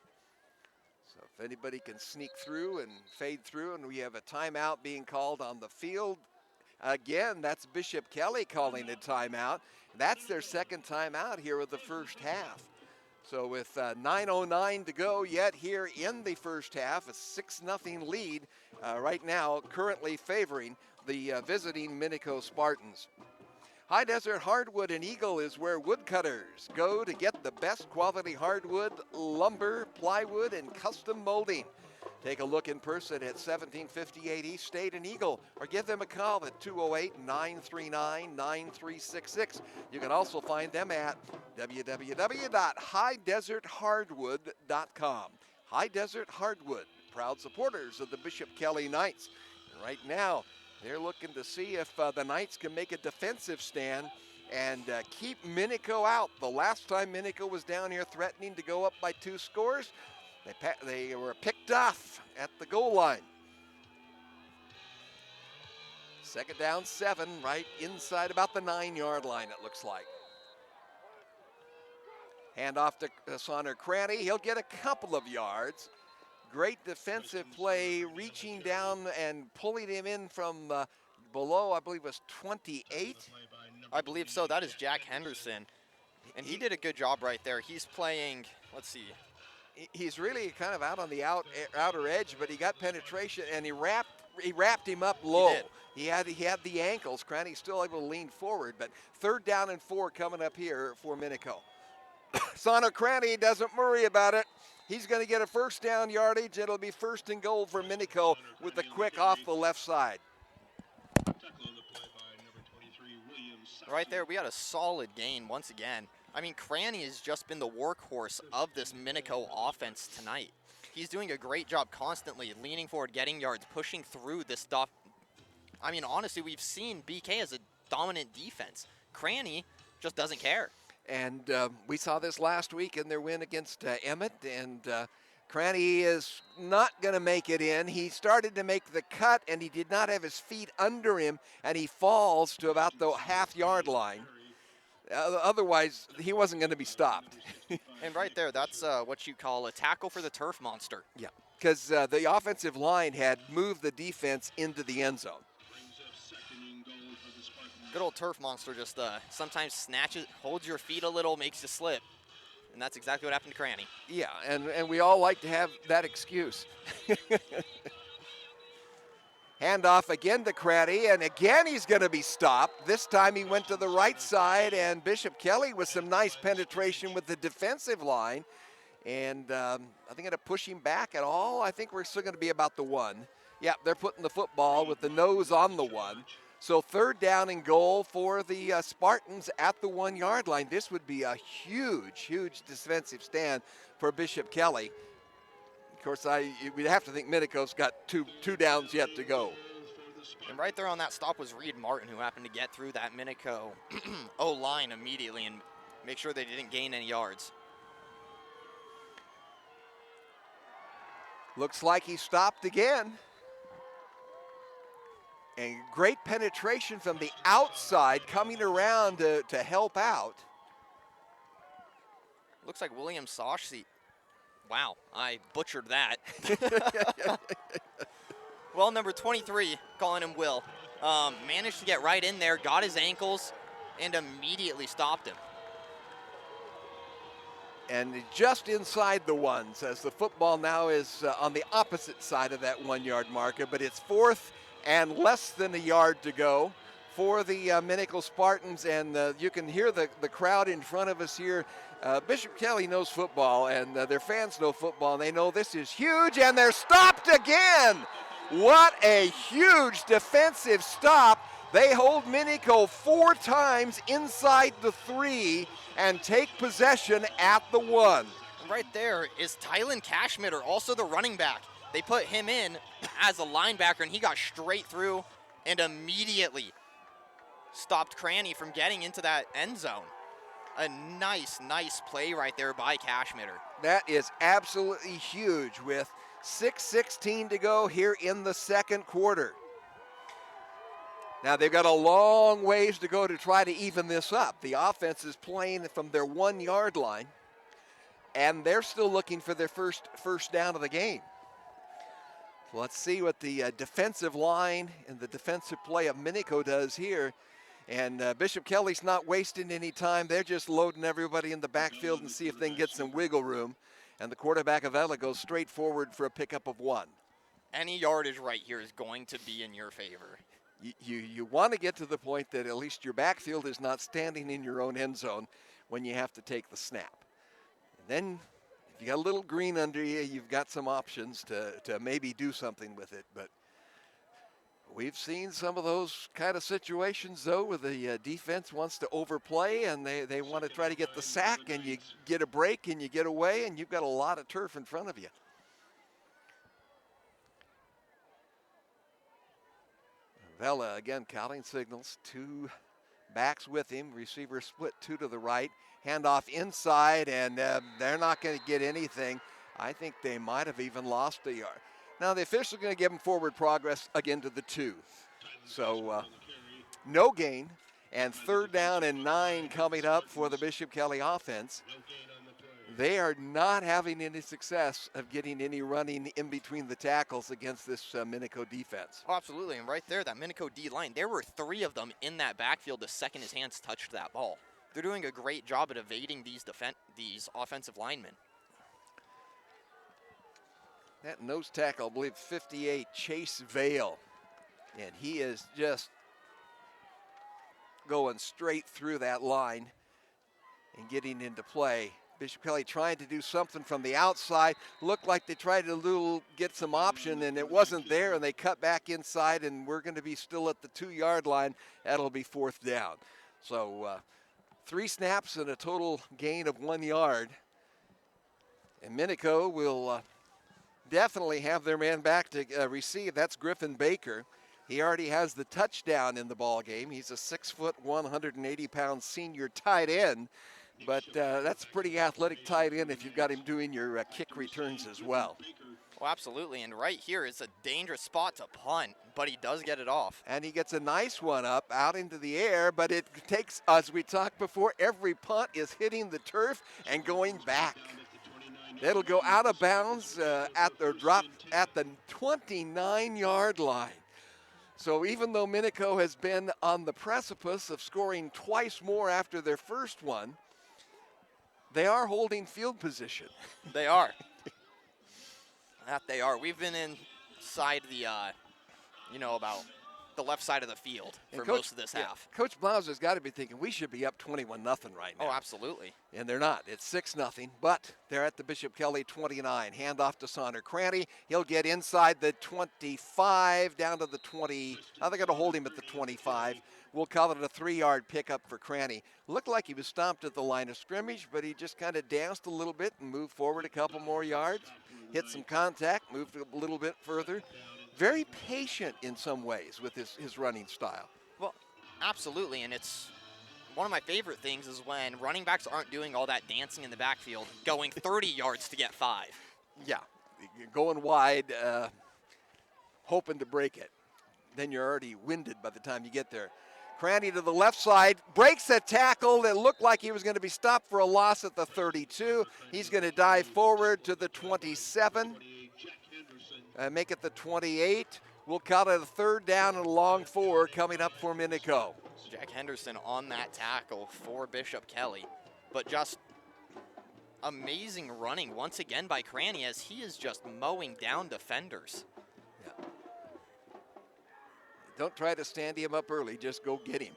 So if anybody can sneak through and fade through, and we have a timeout being called on the field. Again, that's Bishop Kelly calling a timeout. That's their second timeout here of the first half. So with 9:09 to go yet here in the first half, a 6-0 lead right now, currently favoring the visiting Minico Spartans. High Desert Hardwood and Eagle is where woodcutters go to get the best quality hardwood, lumber, plywood, and custom molding. Take a look in person at 1758 East State and Eagle, or give them a call at 208-939-9366. You can also find them at www.highdeserthardwood.com. High Desert Hardwood, proud supporters of the Bishop Kelly Knights. And right now, they're looking to see if the Knights can make a defensive stand and keep Minico out. The last time Minico was down here threatening to go up by 2 scores, they were picked off at the goal line. 2nd down 7, right inside about the 9-yard line, it looks like. Handoff to Sonner Cranny. He'll get a couple of yards. Great defensive play, reaching down and pulling him in from below, I believe it was 28. I believe so. That is Jack Henderson. And he did a good job right there. He's playing, let's see. He's really kind of out on the outer edge, but he got penetration, and he wrapped him up low. He had the ankles. Cranny's still able to lean forward, but 3rd down and 4 coming up here for Minico. Sonner Cranny doesn't worry about it. He's going to get a 1st down yardage. It'll be 1st and goal for Minico with the quick off the left side. Right there, we had a solid gain once again. I mean, Cranny has just been the workhorse of this Minico offense tonight. He's doing a great job constantly, leaning forward, getting yards, pushing through this stuff. I mean, honestly, we've seen BK as a dominant defense. Cranny just doesn't care. And we saw this last week in their win against Emmett, and Cranny is not going to make it in. He started to make the cut, and he did not have his feet under him, and he falls to about the half-yard line. Otherwise, he wasn't going to be stopped. And right there, that's what you call a tackle for the turf monster. Yeah, because the offensive line had moved the defense into the end zone. Good old turf monster just sometimes snatches, holds your feet a little, makes you slip. And that's exactly what happened to Cranny. Yeah, and we all like to have that excuse. Handoff again to Cranny, and again he's going to be stopped. This time he went to the right side, and Bishop Kelly with some nice penetration with the defensive line. And I think going to push him back at all. I think we're still going to be about the 1. Yeah, they're putting the football with the nose on the 1. So 3rd down and goal for the Spartans at the 1-yard line. This would be a huge, huge defensive stand for Bishop Kelly. Of course, we'd have to think Minico's got two downs yet to go. And right there on that stop was Reed Martin, who happened to get through that Minico O-line immediately and make sure they didn't gain any yards. Looks like he stopped again. And great penetration from the outside coming around to help out. Looks like William Soshie. Wow, I butchered that. Well, number 23, calling him Will, managed to get right in there, got his ankles, and immediately stopped him. And just inside the 1s, as the football now is on the opposite side of that 1-yard marker, but it's 4th and less than a yard to go for the Minico Spartans, and you can hear the crowd in front of us here. Bishop Kelly knows football, and their fans know football, and they know this is huge, and they're stopped again. What a huge defensive stop. They hold Minico 4 times inside the 3 and take possession at the 1. Right there is Tylen Cashmitter, also the running back. They put him in as a linebacker, and he got straight through and immediately stopped Cranny from getting into that end zone. A nice, nice play right there by Cashmitter. That is absolutely huge with 6:16 to go here in the 2nd quarter. Now they've got a long ways to go to try to even this up. The offense is playing from their 1-yard line, and they're still looking for their first down of the game. So let's see what the defensive line and the defensive play of Minico does here. And Bishop Kelly's not wasting any time. They're just loading everybody in the backfield and see if they can get some wiggle room. And the quarterback of Ella goes straight forward for a pickup of 1. Any yardage right here is going to be in your favor. You want to get to the point that at least your backfield is not standing in your own end zone when you have to take the snap. And then if you got a little green under you, you've got some options to maybe do something with it. But we've seen some of those kind of situations, though, where the defense wants to overplay and they want to try to get the sack, and you get a break and you get away, and you've got a lot of turf in front of you. Vela, again, counting signals. 2 backs with him. Receiver split 2 to the right. Handoff inside, and they're not going to get anything. I think they might have even lost a yard. Now the official going to give them forward progress again to the 2. So no gain, and 3rd down and 9 coming up for the Bishop Kelly offense. they are not having any success of getting any running in between the tackles against this Minico defense. Oh, absolutely, and right there, that Minico D-line, there were 3 of them in that backfield the second his hands touched that ball. They're doing a great job at evading these offensive linemen. That nose tackle, I believe 58, Chase Vale, and he is just going straight through that line and getting into play. Bishop Kelly trying to do something from the outside. Looked like they tried to get some option, and it wasn't there, and they cut back inside, and we're going to be still at the 2-yard line. That'll be 4th down. So 3 snaps and a total gain of 1 yard. And Minico will definitely have their man back to receive. That's Griffin Baker. He already has the touchdown in the ball game. He's a 6', 180-pound senior tight end. But that's a pretty athletic tight end if you've got him doing your kick returns as well. Oh, absolutely, and right here is a dangerous spot to punt, but he does get it off. And he gets a nice one up out into the air, but it takes, as we talked before, every punt is hitting the turf and going back. It'll go out of bounds drop at the 29-yard line. So even though Minico has been on the precipice of scoring twice more after their first one, they are holding field position. They are. That they are. We've been inside the, about the left side of the field for most of this half. Coach Blaus has got to be thinking we should be up 21-0 right now. Oh, absolutely. And they're not. It's 6-0, but they're at the Bishop Kelly 29. Handoff to Saunders Cranny. He'll get inside the 25 down to the 20. Now they're going to hold him at the 25. We'll call it a 3-yard pickup for Cranny. Looked like he was stomped at the line of scrimmage, but he just kind of danced a little bit and moved forward a couple more yards, hit some contact, moved a little bit further. Very patient in some ways with his running style. Well, absolutely, and it's one of my favorite things is when running backs aren't doing all that dancing in the backfield, going 30 yards to get 5. Yeah, going wide, hoping to break it. Then you're already winded by the time you get there. Cranny to the left side, breaks a tackle that looked like he was going to be stopped for a loss at the 32. He's going to dive forward to the 27. Make it the 28. We'll call it a 3rd down and a long 4 coming up for Minico. Jack Henderson on that tackle for Bishop Kelly. But just amazing running once again by Cranny as he is just mowing down defenders. Yeah. Don't try to stand him up early, just go get him.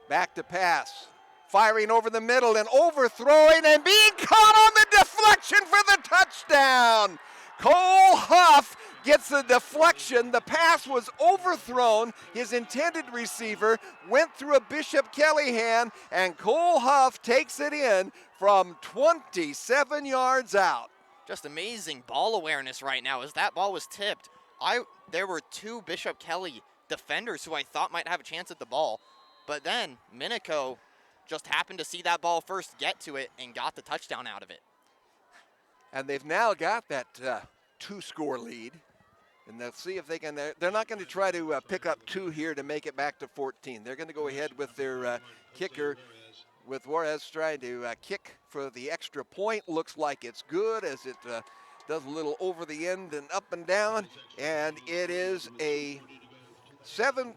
Back to pass. Firing over the middle and overthrowing and being caught on the deflection for the touchdown. Cole Huff gets the deflection. The pass was overthrown. His intended receiver went through a Bishop Kelly hand, and Cole Huff takes it in from 27 yards out. Just amazing ball awareness right now as that ball was tipped. There were 2 Bishop Kelly defenders who I thought might have a chance at the ball, but then Minico just happened to see that ball first, get to it, and got the touchdown out of it. And they've now got that 2-score lead. And they'll see if they can. They're not going to try to pick up 2 here to make it back to 14. They're going to go ahead with their kicker, with Juarez trying to kick for the extra point. Looks like it's good as it does a little over the end and up and down. And it is a 7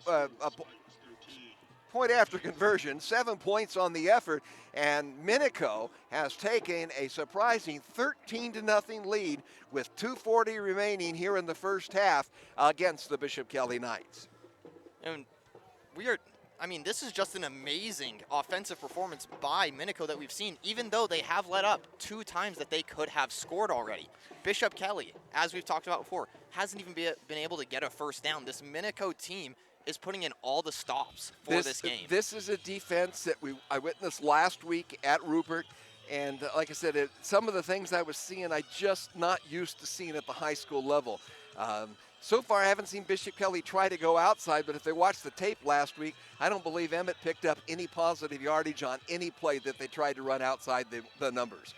point after conversion, 7 points on the effort, and Minico has taken a surprising 13-0 lead with 2:40 remaining here in the first half against the Bishop Kelly Knights. And this is just an amazing offensive performance by Minico that we've seen, even though they have let up 2 times that they could have scored already. Bishop Kelly, as we've talked about before, hasn't even been able to get a first down. This Minico team is putting in all the stops for this game. This is a defense that I witnessed last week at Rupert, and like I said, some of the things I was seeing, I just not used to seeing at the high school level. So far, I haven't seen Bishop Kelly try to go outside, but if they watched the tape last week, I don't believe Emmett picked up any positive yardage on any play that they tried to run outside the numbers.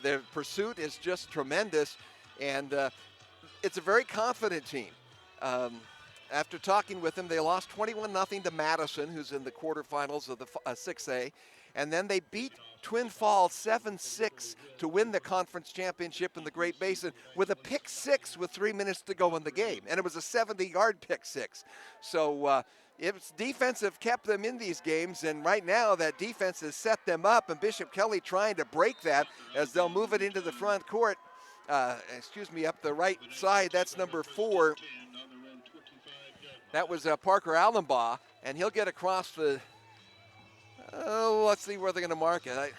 Their pursuit is just tremendous, and it's a very confident team. After talking with them, they lost 21-0 to Madison, who's in the quarterfinals of the 6A, and then they beat Twin Falls 7-6 to win the conference championship in the Great Basin with a pick six with 3 minutes to go in the game. And it was a 70-yard pick six. So its defensive kept them in these games, and right now that defense has set them up, and Bishop Kelly trying to break that as they'll move it into the front court. Up the right side, that's number 4. That was Parker Allenbaugh, and he'll get across the, let's see where they're going to mark it.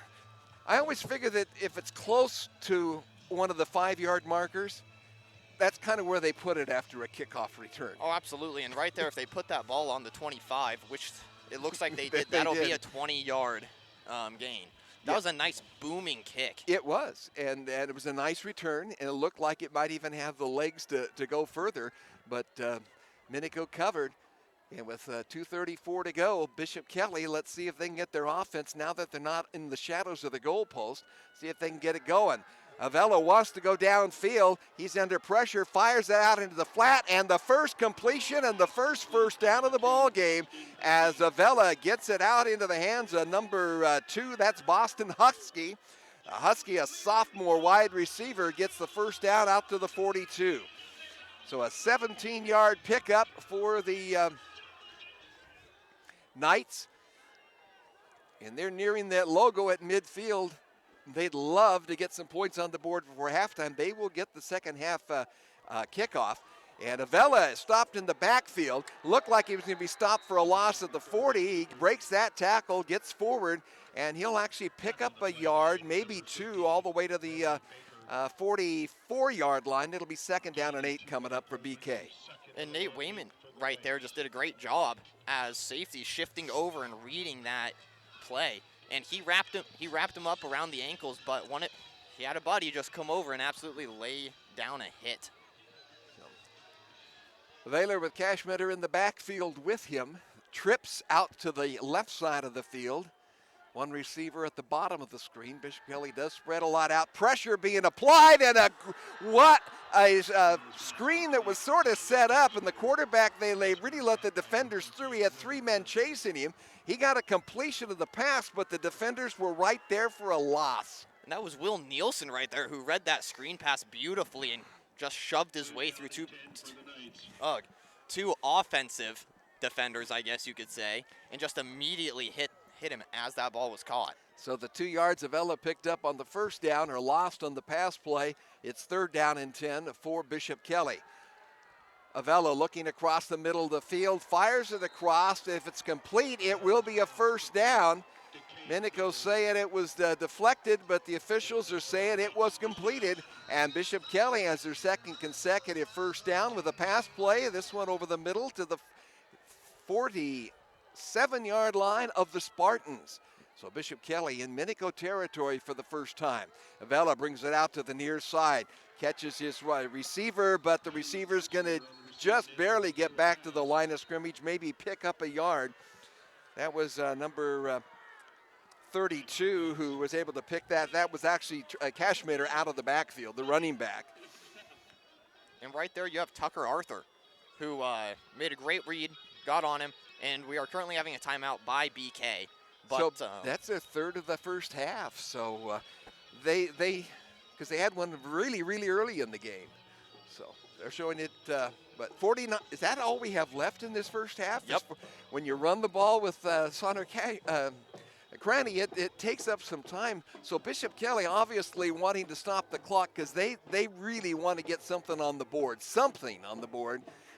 I always figure that if it's close to one of the 5-yard markers, that's kind of where they put it after a kickoff return. Oh, absolutely, and right there, if they put that ball on the 25, which it looks like they did, that'll be a 20-yard gain. That was a nice booming kick. It was, and it was a nice return, and it looked like it might even have the legs to go further, but Minico covered, and with 2:34 to go, Bishop Kelly, let's see if they can get their offense now that they're not in the shadows of the goalpost, see if they can get it going. Avella wants to go downfield. He's under pressure, fires it out into the flat, and the first completion and the first down of the ball game as Avella gets it out into the hands of number 2. That's Boston Husky. Husky, a sophomore wide receiver, gets the first down out to the 42. So a 17-yard pickup for the Knights. And they're nearing that logo at midfield. They'd love to get some points on the board before halftime. They will get the second half kickoff. And Avella stopped in the backfield. Looked like he was going to be stopped for a loss at the 40. He breaks that tackle, gets forward, and he'll actually pick up a yard, maybe 2, all the way to the 44-yard line. It'll be 2nd down and 8 coming up for BK. And Nate Wayman right there just did a great job as safety, shifting over and reading that play. And he wrapped him up around the ankles, but he had a buddy just come over and absolutely lay down a hit. Vaylor with Cashmetter in the backfield with him, trips out to the left side of the field. One receiver at the bottom of the screen. Bishop Kelly does spread a lot out. Pressure being applied, and a screen that was sort of set up, and the quarterback, they really let the defenders through. He had 3 men chasing him. He got a completion of the pass, but the defenders were right there for a loss. And that was Will Nielsen right there who read that screen pass beautifully and just shoved his way through two offensive defenders, I guess you could say, and just immediately hit him as that ball was caught. So the 2 yards Avella picked up on the first down are lost on the pass play. It's 3rd down and 10 for Bishop Kelly. Avella looking across the middle of the field, fires it across. If it's complete, it will be a 1st down. Minico saying it was deflected, but the officials are saying it was completed. And Bishop Kelly has their 2nd consecutive 1st down with a pass play. This one over the middle to the 47-yard line of the Spartans. So Bishop Kelly in Minico territory for the first time. Avella brings it out to the near side. Catches his receiver, but the receiver's going to just barely get back to the line of scrimmage, maybe pick up a yard. That was number 32 who was able to pick that. That was actually Cashmeter out of the backfield, the running back. And right there you have Tucker Arthur, who made a great read, got on him, and we are currently having a timeout by BK. But, so that's a third of the first half. So because they had one really, really early in the game. So they're showing it, but 49, is that all we have left in this first half? Yep. When you run the ball with Sonner Cranny, it takes up some time. So Bishop Kelly obviously wanting to stop the clock because they really want to get something on the board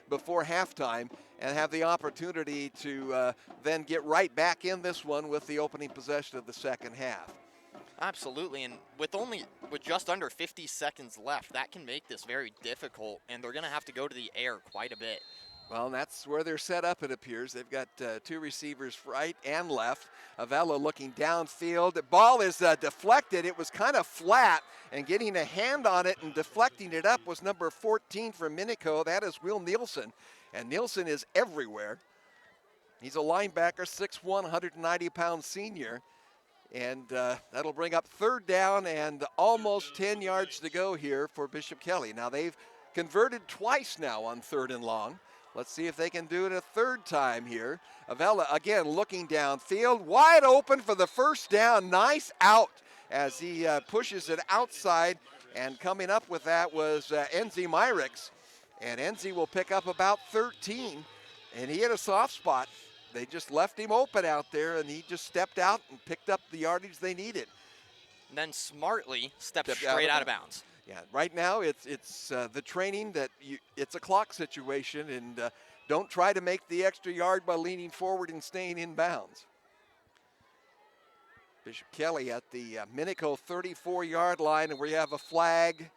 before halftime and have the opportunity to then get right back in this one with the opening possession of the second half. Absolutely, and with just under 50 seconds left, that can make this very difficult, and they're going to have to go to the air quite a bit. Well, that's where they're set up, it appears. They've got 2 receivers right and left. Avella looking downfield. The ball is deflected. It was kind of flat, and getting a hand on it and deflecting it up was number 14 for Minico. That is Will Nielsen, and Nielsen is everywhere. He's a linebacker, 6'1", 190-pound senior. And that'll bring up 3rd down and almost 10 yards to go here for Bishop Kelly. Now they've converted twice now on 3rd and long. Let's see if they can do it a third time here. Avella again looking downfield, wide open for the first down. Nice out as he pushes it outside, and coming up with that was Enzi Myricks. And Enzi will pick up about 13, and he had a soft spot. They just left him open out there, and he just stepped out and picked up the yardage they needed. And then smartly stepped straight out of bounds. Yeah, right now it's the training that it's a clock situation, and don't try to make the extra yard by leaning forward and staying in bounds. Bishop Kelly at the Minico 34-yard line, and we have a flag,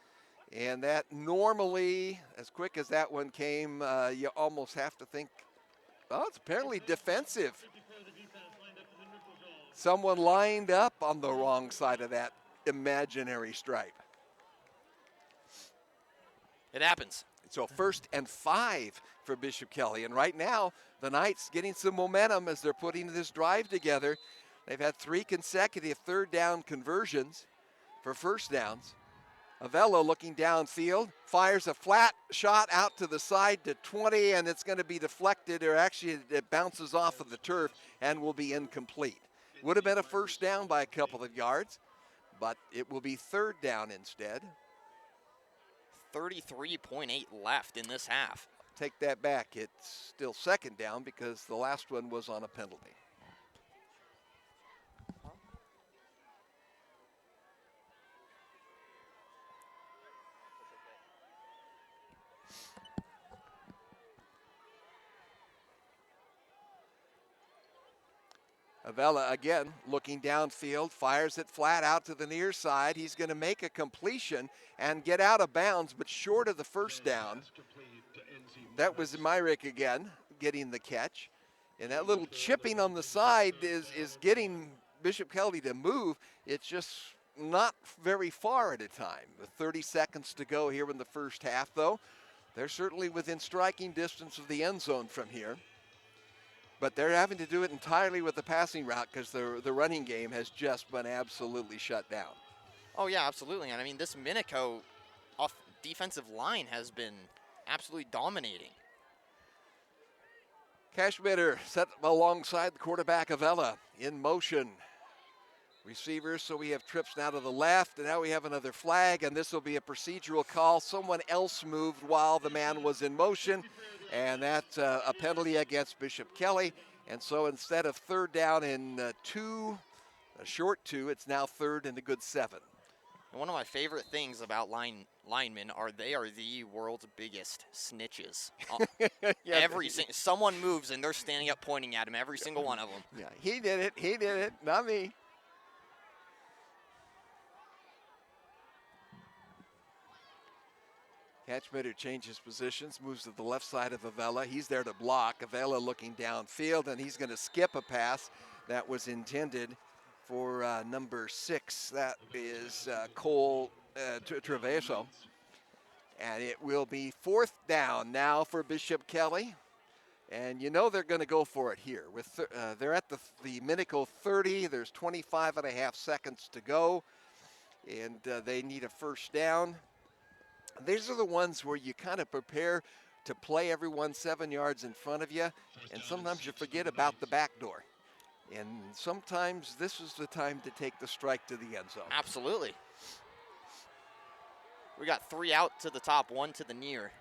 and that normally, as quick as that one came, you almost have to think, oh, it's apparently defensive. Someone lined up on the wrong side of that imaginary stripe. It happens. So 1st and 5 for Bishop Kelly. And right now, the Knights getting some momentum as they're putting this drive together. They've had 3 consecutive third down conversions for first downs. Avella looking downfield, fires a flat shot out to the side to 20, and it's going to be deflected, or actually it bounces off of the turf and will be incomplete. Would have been a first down by a couple of yards, but it will be third down instead. 33.8 left in this half. Take that back. It's still second down because the last one was on a penalty. Avella again looking downfield, fires it flat out to the near side. He's going to make a completion and get out of bounds, but short of the first down. That was Myrick again getting the catch. And that little chipping on the side is getting Bishop Kelly to move. It's just not very far at a time. With 30 seconds to go here in the first half, though. They're certainly within striking distance of the end zone from here. But they're having to do it entirely with the passing route because the running game has just been absolutely shut down. Oh, yeah, absolutely. And I mean, this Minico defensive line has been absolutely dominating. Cashmitter set alongside the quarterback Avella in motion. Receivers, so we have trips now to the left, and now we have another flag, and this will be a procedural call. Someone else moved while the man was in motion, and that's a penalty against Bishop Kelly. And so instead of third down in a short 2, it's now third and a good 7. And one of my favorite things about linemen are they are the world's biggest snitches. Yeah, someone moves and they're standing up pointing at him, every single one of them. Yeah, he did it, not me. Catchmitter changes positions, moves to the left side of Avella. He's there to block. Avella looking downfield, and he's going to skip a pass that was intended for number 6. That is Cole Treveso. And it will be 4th down now for Bishop Kelly. And you know they're going to go for it here. They're at the Minico 30. There's 25 and a half seconds to go. And they need a first down. These are the ones where you kind of prepare to play everyone 7 yards in front of you, and sometimes you forget about the back door. And sometimes this is the time to take the strike to the end zone. Absolutely. We got 3 out to the top, 1 to the near.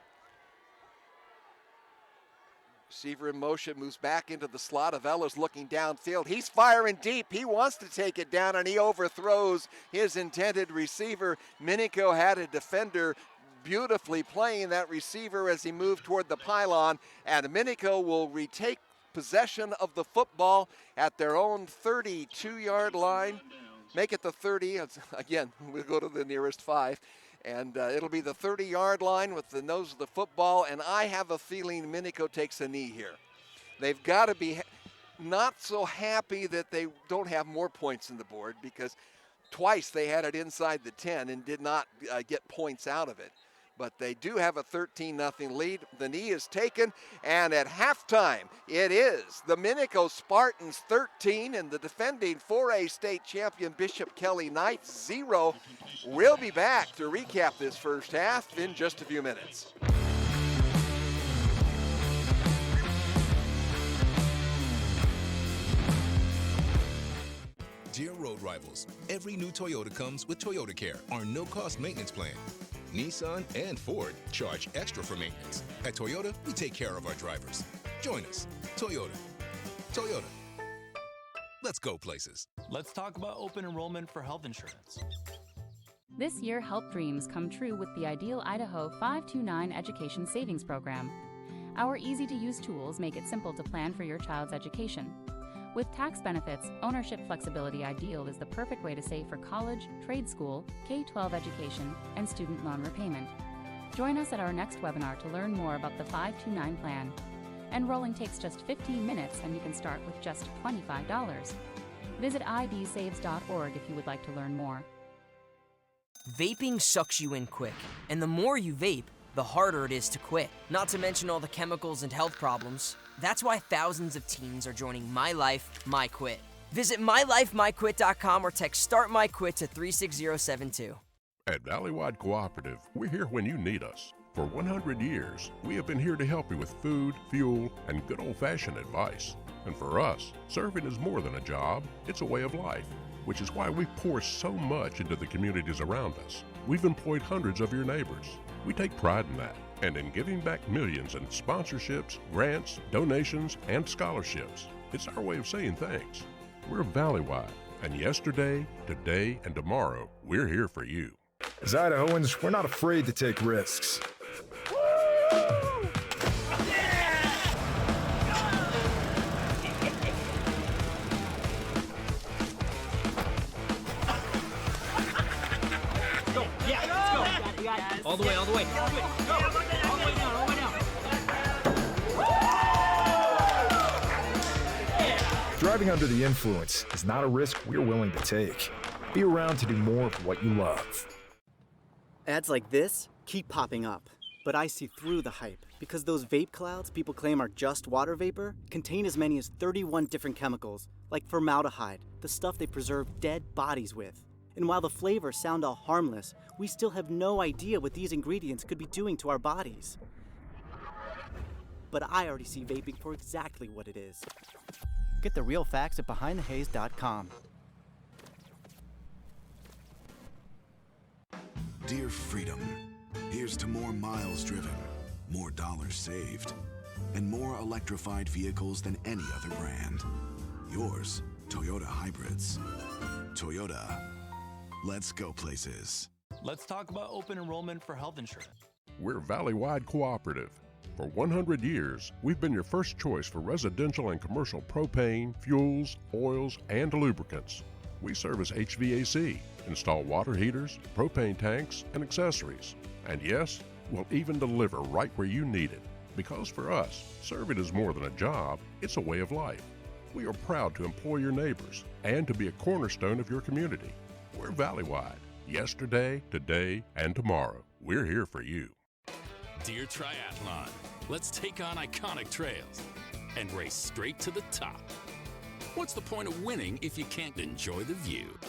Receiver in motion, moves back into the slot. Avella's looking downfield. He's firing deep. He wants to take it down, and he overthrows his intended receiver. Minico had a defender beautifully playing that receiver as he moved toward the pylon, and Minico will retake possession of the football at their own 32-yard line. Make it the 30. Again, we'll go to the nearest 5. And it'll be the 30-yard line with the nose of the football, and I have a feeling Minico takes a knee here. They've got to be not so happy that they don't have more points on the board, because twice they had it inside the 10 and did not get points out of it. But they do have a 13-0 lead. The knee is taken, and at halftime, it is the Minico Spartans 13 and the defending 4A state champion Bishop Kelly Knights 0. We'll be back to recap this first half in just a few minutes. arrivals. Every new Toyota comes with Toyota Care, our no-cost maintenance plan. Nissan and Ford charge extra for maintenance. At Toyota, we take care of our drivers. Join us. Toyota. Toyota. Let's go places. Let's talk about open enrollment for health insurance. This year, help dreams come true with the Ideal Idaho 529 Education Savings Program. Our easy-to-use tools make it simple to plan for your child's education. With tax benefits, ownership flexibility, Ideal is the perfect way to save for college, trade school, K-12 education, and student loan repayment. Join us at our next webinar to learn more about the 529 plan. Enrolling takes just 15 minutes and you can start with just $25. Visit idsaves.org if you would like to learn more. Vaping sucks you in quick, and the more you vape, the harder it is to quit. Not to mention all the chemicals and health problems. That's why thousands of teens are joining My Life, My Quit. Visit mylifemyquit.com or text Start My Quit to 36072. At Valleywide Cooperative, we're here when you need us. For 100 years, we have been here to help you with food, fuel, and good old-fashioned advice. And for us, serving is more than a job, it's a way of life, which is why we pour so much into the communities around us. We've employed hundreds of your neighbors. We take pride in that, and in giving back millions in sponsorships, grants, donations, and scholarships. It's our way of saying thanks. We're Valleywide, and yesterday, today, and tomorrow, we're here for you. As Idahoans, we're not afraid to take risks. All the way, all the way. Go. All the way down, all the way down. Driving under the influence is not a risk we're willing to take. Be around to do more of what you love. Ads like this keep popping up, but I see through the hype because those vape clouds people claim are just water vapor contain as many as 31 different chemicals, like formaldehyde, the stuff they preserve dead bodies with. And while the flavors sound all harmless, we still have no idea what these ingredients could be doing to our bodies. But I already see vaping for exactly what it is. Get the real facts at BehindTheHaze.com. Dear Freedom, here's to more miles driven, more dollars saved, and more electrified vehicles than any other brand. Yours, Toyota Hybrids. Toyota. Let's go places. Let's talk about open enrollment for health insurance. We're Valleywide Cooperative. For 100 years, we've been your first choice for residential and commercial propane, fuels, oils, and lubricants. We service HVAC, install water heaters, propane tanks, and accessories. And yes, we'll even deliver right where you need it. Because for us, serving is more than a job, it's a way of life. We are proud to employ your neighbors and to be a cornerstone of your community. We're Valleywide. Yesterday, today, and tomorrow. We're here for you. Dear Triathlon, let's take on iconic trails and race straight to the top. What's the point of winning if you can't enjoy the view?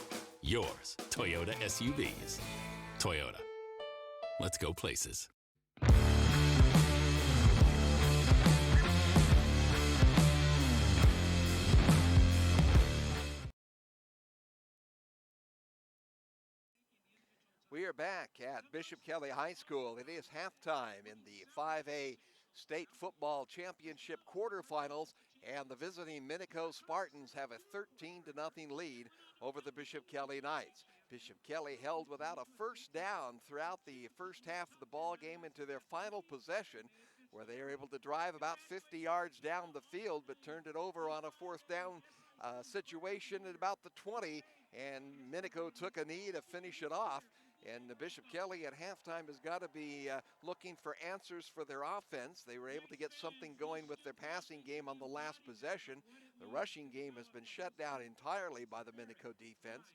Yours, Toyota SUVs. Toyota. Let's go places. We are back at Bishop Kelly High School. It is halftime in the 5A State Football Championship quarterfinals, and the visiting Minico Spartans have a 13-0 lead over the Bishop Kelly Knights. Bishop Kelly held without a first down throughout the first half of the ball game into their final possession, where they were able to drive about 50 yards down the field, but turned it over on a fourth down situation at about the 20, and Minico took a knee to finish it off. And the Bishop Kelly at halftime has got to be looking for answers for their offense. They were able to get something going with their passing game on the last possession. The rushing game has been shut down entirely by the Minico defense.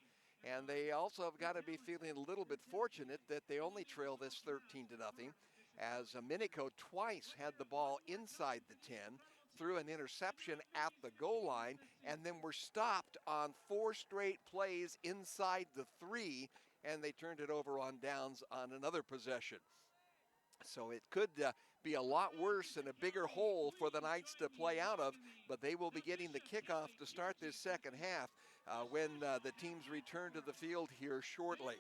And they also have got to be feeling a little bit fortunate that they only trail this 13-0, as Minico twice had the ball inside the 10, threw an interception at the goal line, and then were stopped on 4 straight plays inside the 3, and they turned it over on downs on another possession. So it could be a lot worse and a bigger hole for the Knights to play out of, but they will be getting the kickoff to start this second half. when the teams return to the field here shortly.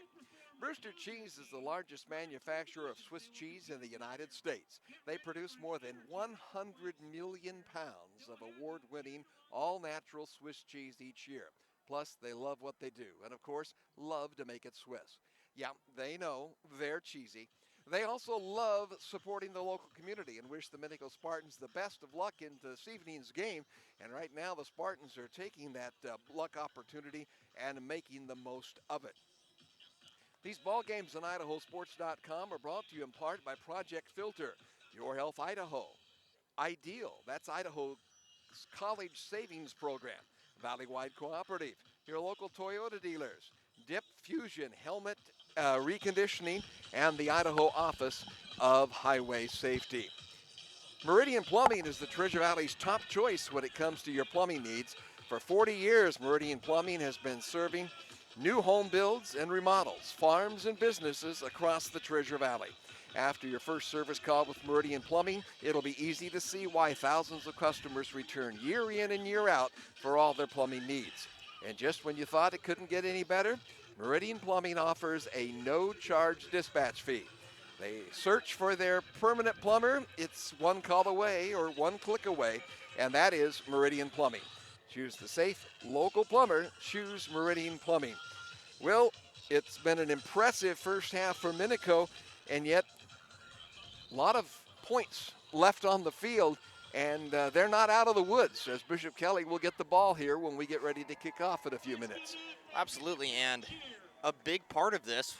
Brewster Cheese is the largest manufacturer of Swiss cheese in the United States. They produce more than 100 million pounds of award-winning, all-natural Swiss cheese each year. Plus, they love what they do, and of course, love to make it Swiss. Yeah, they know they're cheesy. They also love supporting the local community and wish the Minico Spartans the best of luck in this evening's game. And right now, the Spartans are taking that luck opportunity and making the most of it. These ball games on IdahoSports.com are brought to you in part by Project Filter, Your Health Idaho, Ideal, that's Idaho's College Savings Program, Valley-Wide Cooperative, your local Toyota dealers, Dip Fusion Helmet Reconditioning, and the Idaho Office of Highway Safety. Meridian Plumbing is the Treasure Valley's top choice when it comes to your plumbing needs. For 40 years, Meridian Plumbing has been serving new home builds and remodels, farms and businesses across the Treasure Valley. After your first service call with Meridian Plumbing, it'll be easy to see why thousands of customers return year in and year out for all their plumbing needs. And just when you thought it couldn't get any better, Meridian Plumbing offers a no-charge dispatch fee. They search for their permanent plumber. It's one call away or one click away, and that is Meridian Plumbing. Choose the safe, local plumber. Choose Meridian Plumbing. Well, it's been an impressive first half for Minico, and yet a lot of points left on the field, and they're not out of the woods, as Bishop Kelly will get the ball here when we get ready to kick off in a few minutes. Absolutely, and a big part of this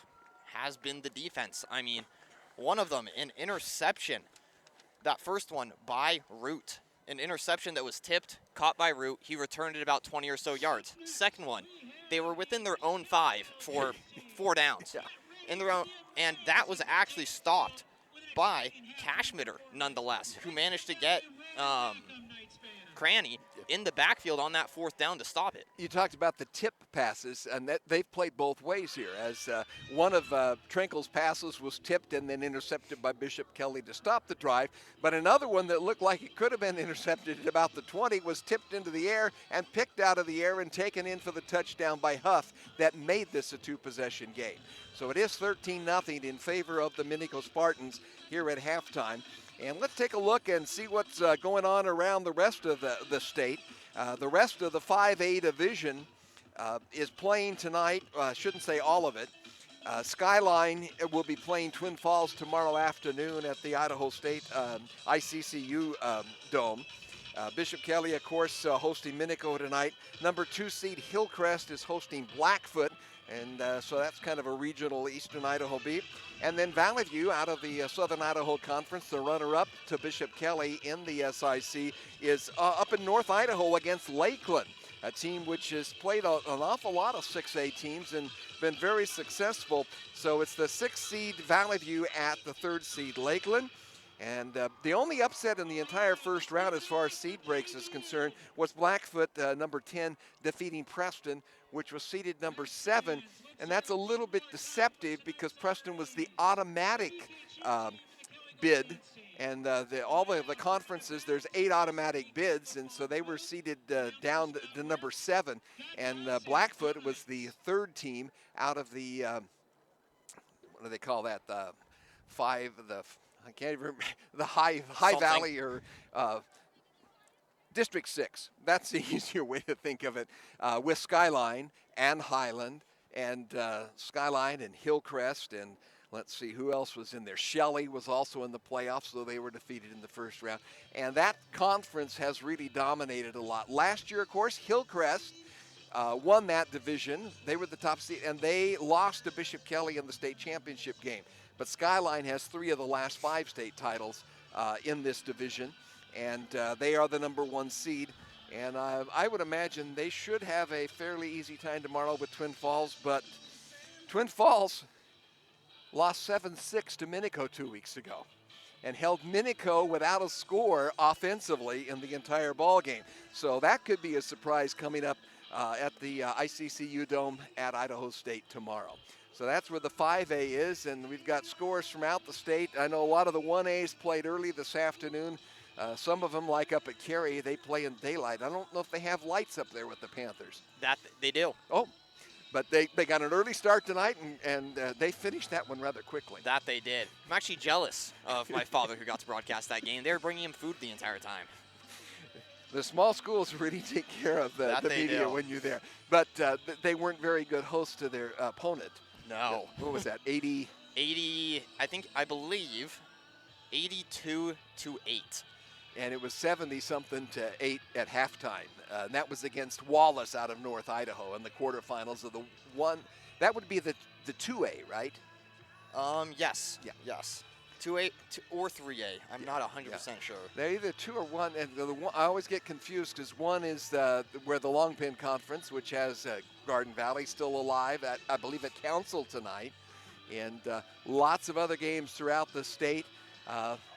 has been the defense. I mean, one of them, an interception. That first one by Root. An interception that was tipped, caught by Root. He returned it about 20 or so yards. Second one, they were within their own 5 for 4 downs. In their own, and that was actually stopped by Cashmitter, nonetheless, who managed to get Cranny in the backfield on that 4th down to stop it. You talked about the tip passes, and that they've played both ways here, as one of Trenkle's passes was tipped and then intercepted by Bishop Kelly to stop the drive, but another one that looked like it could have been intercepted at about the 20 was tipped into the air and picked out of the air and taken in for the touchdown by Huff that made this a 2-possession game. So it is 13-0 in favor of the Minico Spartans here at halftime. And let's take a look and see what's going on around the rest of the state. The rest of the 5A division is playing tonight. I shouldn't say all of it. Skyline will be playing Twin Falls tomorrow afternoon at the Idaho State ICCU Dome. Bishop Kelly, of course, hosting Minico tonight. Number 2 seed Hillcrest is hosting Blackfoot. And so that's kind of a regional Eastern Idaho beat. And then Valley View out of the Southern Idaho Conference, the runner-up to Bishop Kelly in the SIC, is up in North Idaho against Lakeland, a team which has played an awful lot of 6A teams and been very successful. So it's the 6th seed Valley View at the 3rd seed Lakeland. And the only upset in the entire first round as far as seed breaks is concerned was Blackfoot, number 10, defeating Preston, which was seeded number 7. And that's a little bit deceptive because Preston was the automatic bid. And all the conferences, there's 8 automatic bids, and so they were seeded down to number 7. And Blackfoot was the 3rd team out of the, what do they call that, I can't even remember, the High Valley or District 6. That's the easier way to think of it, with Skyline and Highland and Skyline and Hillcrest, and let's see who else was in there. Shelley was also in the playoffs, though they were defeated in the first round. And that conference has really dominated a lot. Last year, of course, Hillcrest won that division. They were the top seed, and they lost to Bishop Kelly in the state championship game. But Skyline has 3 of the last 5 state titles in this division, and they are the number 1 seed. And I would imagine they should have a fairly easy time tomorrow with Twin Falls, but Twin Falls lost 7-6 to Minico 2 weeks ago and held Minico without a score offensively in the entire ball game. So that could be a surprise coming up at the ICCU Dome at Idaho State tomorrow. So that's where the 5A is, and we've got scores from out the state. I know a lot of the 1As played early this afternoon. Some of them, like up at Cary, they play in daylight. I don't know if they have lights up there with the Panthers. That they do. Oh, but they got an early start tonight, and they finished that one rather quickly. That they did. I'm actually jealous of my father who got to broadcast that game. They were bringing him food the entire time. The small schools really take care of the media when you're there. But they weren't very good hosts to their opponent. No. What was that, 80? 80, I believe, 82-8. And it was 70-something to 8 at halftime. And that was against Wallace out of North Idaho in the quarterfinals of the one. That would be the 2A, right? Yes. Yeah. Yes. 2A or 3A. I'm not 100% sure. They're either 2 or 1. And I always get confused because one is where the Long Pin Conference, which has Garden Valley still alive, I believe at Council tonight. And lots of other games throughout the state.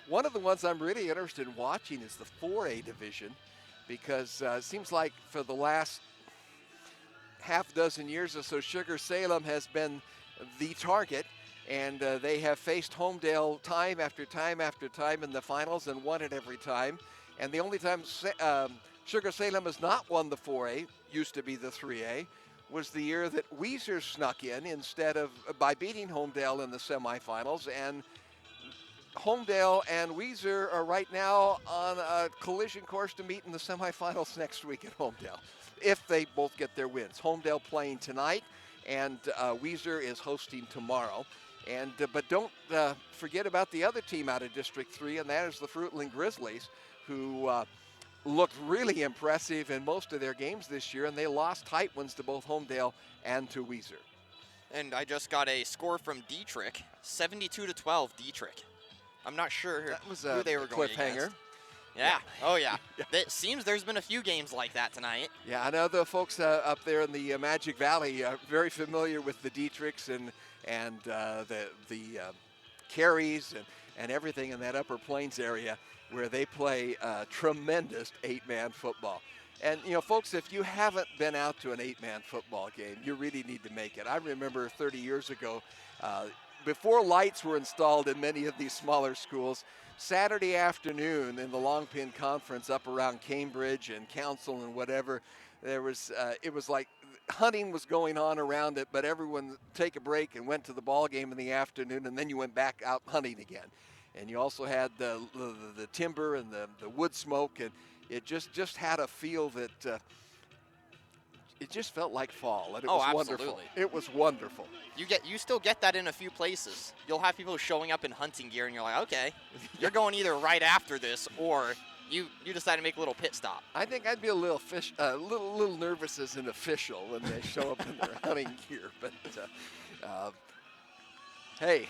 One of the ones I'm really interested in watching is the 4A division, because it seems like for the last half dozen years or so, Sugar Salem has been the target, and they have faced Homedale time after time after time in the finals and won it every time. And the only time Sugar Salem has not won the 4A, used to be the 3A, was the year that Weiser snuck in instead of by beating Homedale in the semifinals. And Homedale and Weiser are right now on a collision course to meet in the semifinals next week at Homedale, if they both get their wins. Homedale playing tonight, and Weiser is hosting tomorrow. And but don't forget about the other team out of District 3, and that is the Fruitland Grizzlies, who looked really impressive in most of their games this year, and they lost tight ones to both Homedale and to Weiser. And I just got a score from Dietrich, 72-12 Dietrich. I'm not sure who they were going cliffhanger. Against. Yeah. Oh, yeah. It seems there's been a few games like that tonight. Yeah, I know the folks up there in the Magic Valley are very familiar with the Dietrichs and the Carries and everything in that Upper Plains area, where they play tremendous 8-man football. And, you know, folks, if you haven't been out to an 8-man football game, you really need to make it. I remember 30 years ago, before lights were installed in many of these smaller schools, Saturday afternoon in the Long Pin Conference up around Cambridge and Council and whatever, there was it was like hunting was going on around it, but everyone take a break and went to the ball game in the afternoon, and then you went back out hunting again. And you also had the timber and the wood smoke, and it just had a feel that it just felt like fall, and it was wonderful. It was wonderful. You still get that in a few places. You'll have people showing up in hunting gear, and you're like, okay, you're going either right after this, or you decide to make a little pit stop. I think I'd be a little nervous as an official when they show up in their hunting gear, but hey,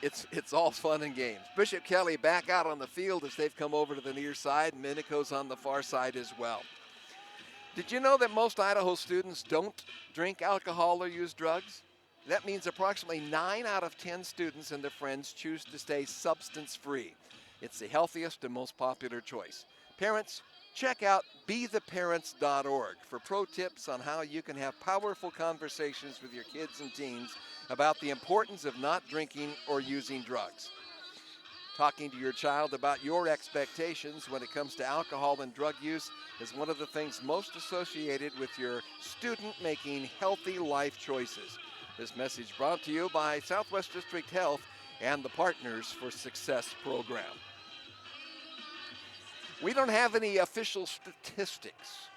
it's all fun and games. Bishop Kelly back out on the field as they've come over to the near side. Minico's on the far side as well. Did you know that most Idaho students don't drink alcohol or use drugs? That means approximately 9 out of 10 students and their friends choose to stay substance-free. It's the healthiest and most popular choice. Parents, check out betheparents.org for pro tips on how you can have powerful conversations with your kids and teens about the importance of not drinking or using drugs. Talking to your child about your expectations when it comes to alcohol and drug use is one of the things most associated with your student making healthy life choices. This message brought to you by Southwest District Health and the Partners for Success program. We don't have any official statistics,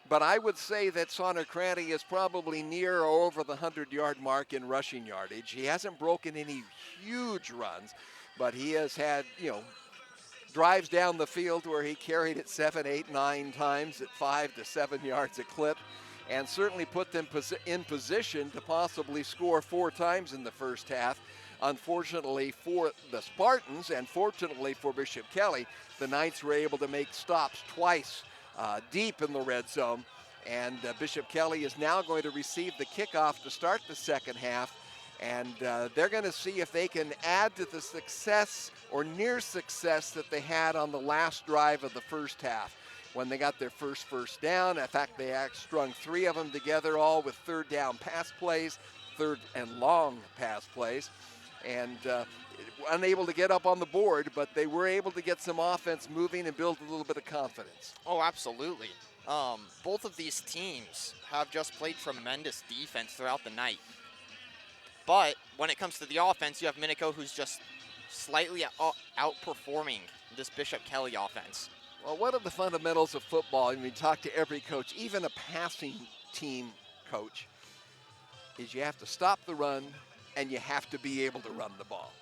but I would say that Sonner-Cranty is probably near or over the 100-yard mark in rushing yardage. He hasn't broken any huge runs, but he has had, drives down the field where he carried it 7, 8, 9 times at 5 to 7 yards a clip, and certainly put them in position to possibly score 4 times in the first half. Unfortunately for the Spartans, and fortunately for Bishop Kelly, the Knights were able to make stops twice deep in the red zone, and Bishop Kelly is now going to receive the kickoff to start the second half. And they're going to see if they can add to the success or near success that they had on the last drive of the first half when they got their first down. In fact, they strung 3 of them together, all with third down pass plays, third and long pass plays. and unable to get up on the board, but they were able to get some offense moving and build a little bit of confidence. Oh, absolutely. Both of these teams have just played tremendous defense throughout the night. But when it comes to the offense, you have Minico, who's just slightly outperforming this Bishop Kelly offense. Well, one of the fundamentals of football, and we talk to every coach, even a passing team coach, is you have to stop the run and you have to be able to run the ball.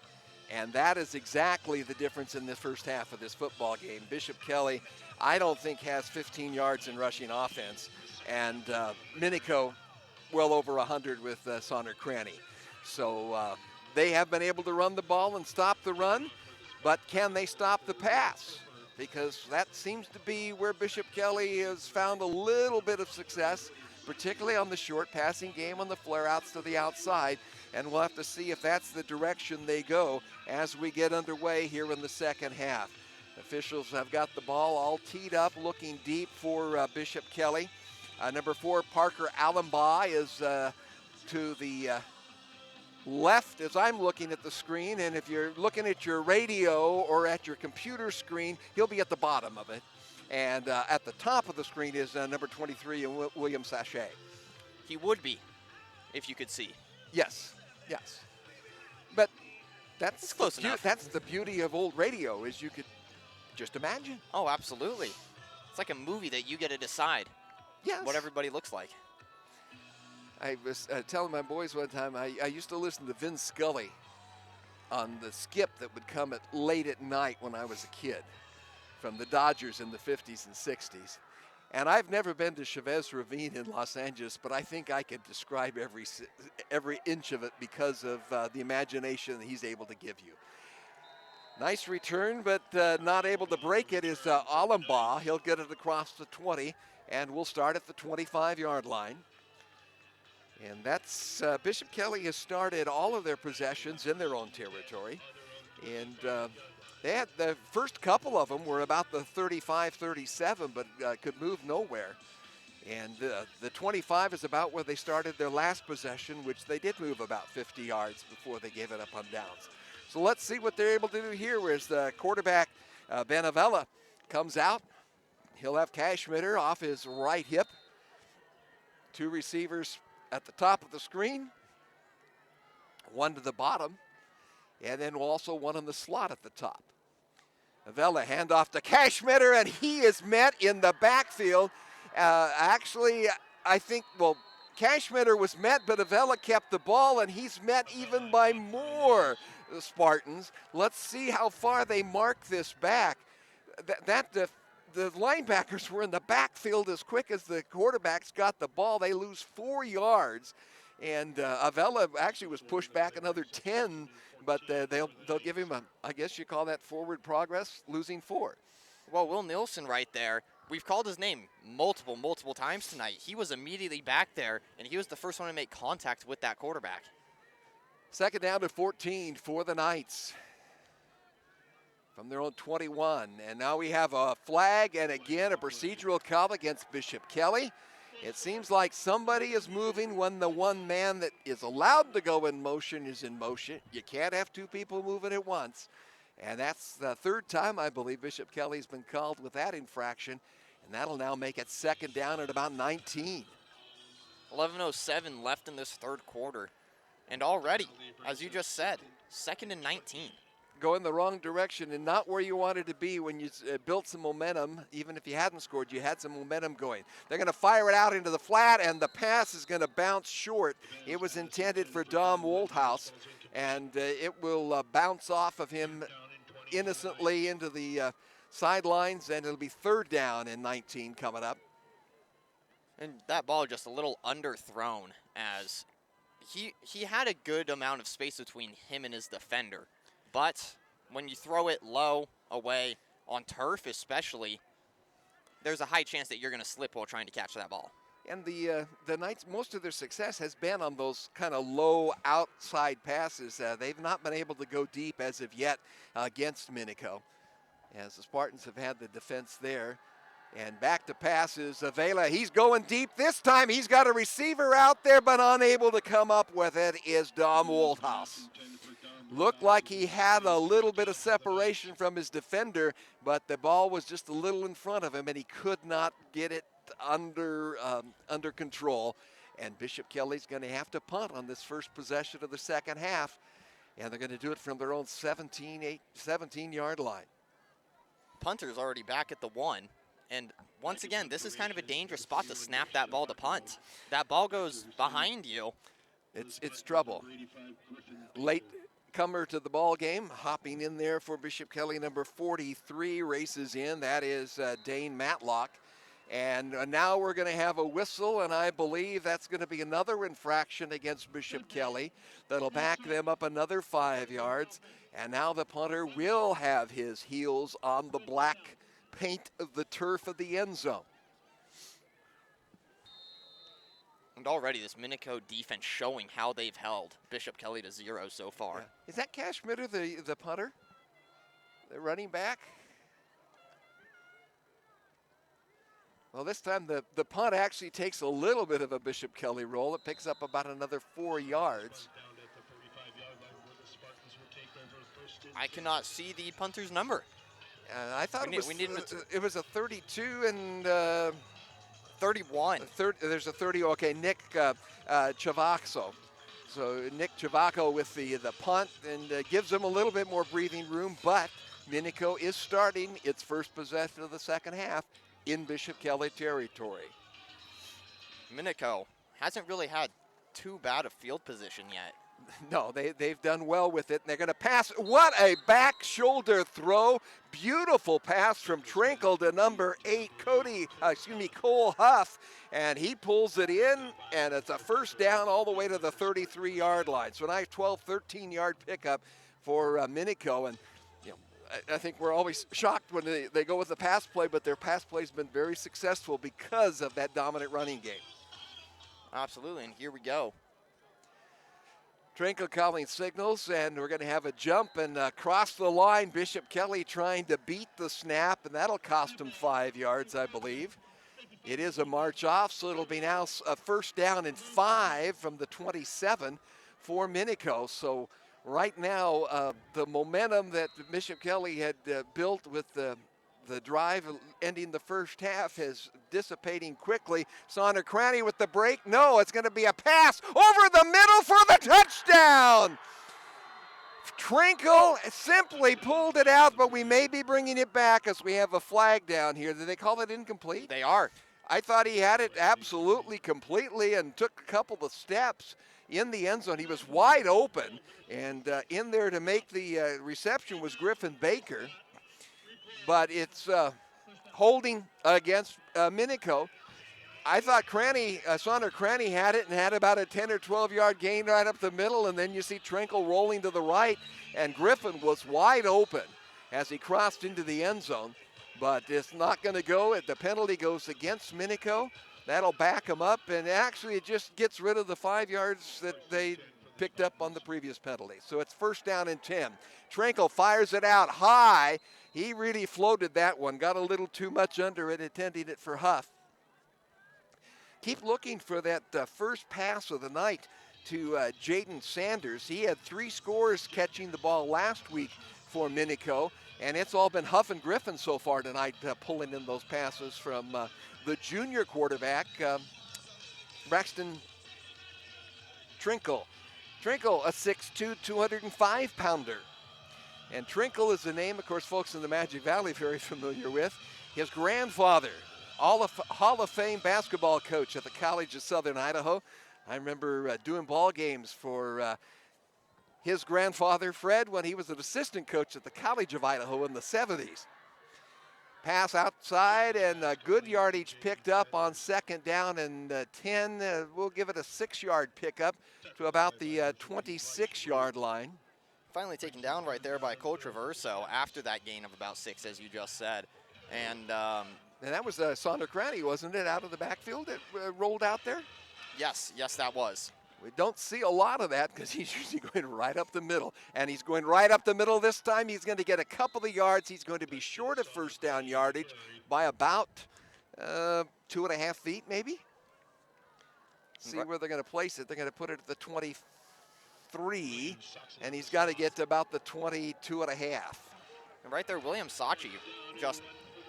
And that is exactly the difference in the first half of this football game. Bishop Kelly, I don't think, has 15 yards in rushing offense, and Minico well over 100 with Sonner Cranny. So they have been able to run the ball and stop the run, but can they stop the pass? Because that seems to be where Bishop Kelly has found a little bit of success, particularly on the short passing game, on the flare-outs to the outside, and we'll have to see if that's the direction they go as we get underway here in the second half. Officials have got the ball all teed up, looking deep for Bishop Kelly. Number 4, Parker Allenbaugh, is to the left as I'm looking at the screen, and if you're looking at your radio or at your computer screen, he'll be at the bottom of it. And at the top of the screen is number 23, William Sachet. He would be, if you could see. Yes, yes. But It's close enough. That's the beauty of old radio, is you could just imagine. Oh, absolutely. It's like a movie that you get to decide what everybody looks like. I was telling my boys one time, I used to listen to Vin Scully on the skip that would come late at night when I was a kid from the Dodgers in the 50s and 60s. And I've never been to Chavez Ravine in Los Angeles, but I think I could describe every inch of it because of the imagination that he's able to give you. Nice return, but not able to break it is Allenbaugh. He'll get it across the 20, and we'll start at the 25-yard line. And that's Bishop Kelly has started all of their possessions in their own territory. And they had the first couple of them were about the 35-37, but could move nowhere. And the 25 is about where they started their last possession, which they did move about 50 yards before they gave it up on downs. So let's see what they're able to do here, whereas the quarterback, Benavella, comes out. He'll have Cashmitter off his right hip. 2 receivers at the top of the screen, 1 to the bottom, and then also 1 in the slot at the top. Avella handoff to Cashmitter, and he is met in the backfield. Actually, I think, Cashmitter was met, but Avella kept the ball, and he's met even by more Spartans. Let's see how far they mark this back. The linebackers were in the backfield as quick as the quarterbacks got the ball. They lose 4 yards, and Avella actually was pushed back another 10, but they'll give him I guess you call that forward progress, losing 4. Well, Will Nielsen right there, we've called his name multiple times tonight. He was immediately back there, and he was the first one to make contact with that quarterback. Second down to 14 for the Knights from their own 21. And now we have a flag and again a procedural call against Bishop Kelly. It seems like somebody is moving when the one man that is allowed to go in motion is in motion. You can't have 2 people moving at once. And that's the 3rd time, I believe, Bishop Kelly's been called with that infraction. And that'll now make it second down at about 19. 11:07 left in this 3rd quarter. And already, as you just said, 2nd and 19. Go in the wrong direction and not where you wanted to be when you built some momentum. Even if you hadn't scored, you had some momentum going. They're going to fire it out into the flat, and the pass is going to bounce short. It was intended for Dom Woldhouse, and it will bounce off of him innocently into the sidelines, and it'll be 3rd down and 19 coming up. And that ball just a little underthrown, as he had a good amount of space between him and his defender. But when you throw it low, away, on turf especially, there's a high chance that you're going to slip while trying to catch that ball. And the Knights, most of their success has been on those kind of low outside passes. They've not been able to go deep as of yet against Minico, as the Spartans have had the defense there. And back to passes, Avella, he's going deep this time. He's got a receiver out there, but unable to come up with it is Dom Woldhouse. Looked like he had a little bit of separation from his defender, but the ball was just a little in front of him, and he could not get it under control. And Bishop Kelly's going to have to punt on this first possession of the second half, and they're going to do it from their own 17-yard line. Punter's already back at the 1. And once again, this is kind of a dangerous spot to snap that ball to punt. That ball goes behind you. It's trouble. Late comer to the ball game, hopping in there for Bishop Kelly, number 43, races in. That is Dane Matlock. And now we're going to have a whistle, and I believe that's going to be another infraction against Bishop Kelly. That'll back them up another 5 yards. And now the punter will have his heels on the black paint of the turf of the end zone. And already this Minico defense showing how they've held Bishop Kelly to 0 so far. Yeah. Is that Cash Mitter, the punter? The running back? Well, this time the punt actually takes a little bit of a Bishop Kelly roll. It picks up about another 4 yards. I cannot see the punter's number. I thought it was a 32 and 31. There's a 30. Okay, Nick Chavaco. So Nick Chavaco with the punt, and gives them a little bit more breathing room. But Minico is starting its first possession of the second half in Bishop Kelly territory. Minico hasn't really had too bad a field position yet. No, they've done well with it, and they're going to pass. What a back shoulder throw. Beautiful pass from Trinkle to number 8, Cole Huff, and he pulls it in, and it's a first down all the way to the 33-yard line. So a nice 12, 13-yard pickup for Minico, and I think we're always shocked when they go with the pass play, but their pass play's been very successful because of that dominant running game. Absolutely, and here we go. Trinkle calling signals, and we're going to have a jump and cross the line. Bishop Kelly trying to beat the snap, and that'll cost him 5 yards, I believe. It is a march off, so it'll be now a first down and 5 from the 27 for Minico. So right now, the momentum that Bishop Kelly had built with the drive ending the first half is dissipating quickly. Saunders Cranny with the break. No, it's going to be a pass over the middle for the touchdown. Trinkle simply pulled it out, but we may be bringing it back as we have a flag down here. Did they call it incomplete? They are. I thought he had it absolutely completely and took a couple of steps in the end zone. He was wide open, and in there to make the reception was Griffin Baker. But it's holding against Minico. I thought Saunders Cranny had it and had about a 10 or 12-yard gain right up the middle, and then you see Trinkle rolling to the right, and Griffin was wide open as he crossed into the end zone. But it's not going to go. The penalty goes against Minico. That'll back him up, and actually it just gets rid of the 5 yards that they picked up on the previous penalty. So it's first down and 10. Trinkle fires it out high. He really floated that one, got a little too much under it, intending it for Huff. Keep looking for that first pass of the night to Jaden Sanders. He had 3 scores catching the ball last week for Minico, and it's all been Huff and Griffin so far tonight, pulling in those passes from the junior quarterback, Braxton Trinkle. Trinkle, a 6'2", 205-pounder. And Trinkle is the name, of course, folks in the Magic Valley very familiar with. His grandfather, Hall of Fame basketball coach at the College of Southern Idaho. I remember doing ball games for his grandfather, Fred, when he was an assistant coach at the College of Idaho in the 70s. Pass outside, and a good yardage picked up on second down and 10. We'll give it a 6-yard pickup to about the 26-yard line. Finally taken down right there by Cole Traverso after that gain of about 6, as you just said. And that was Saunders Cranny, wasn't it, out of the backfield that rolled out there? Yes, that was. We don't see a lot of that because he's usually going right up the middle. And he's going right up the middle this time. He's going to get a couple of yards. He's going to be short of first down yardage by about 2.5 feet maybe. See where they're going to place it. They're going to put it at the 23, and he's got to get to about the 22 and a half. And right there, William Sachi just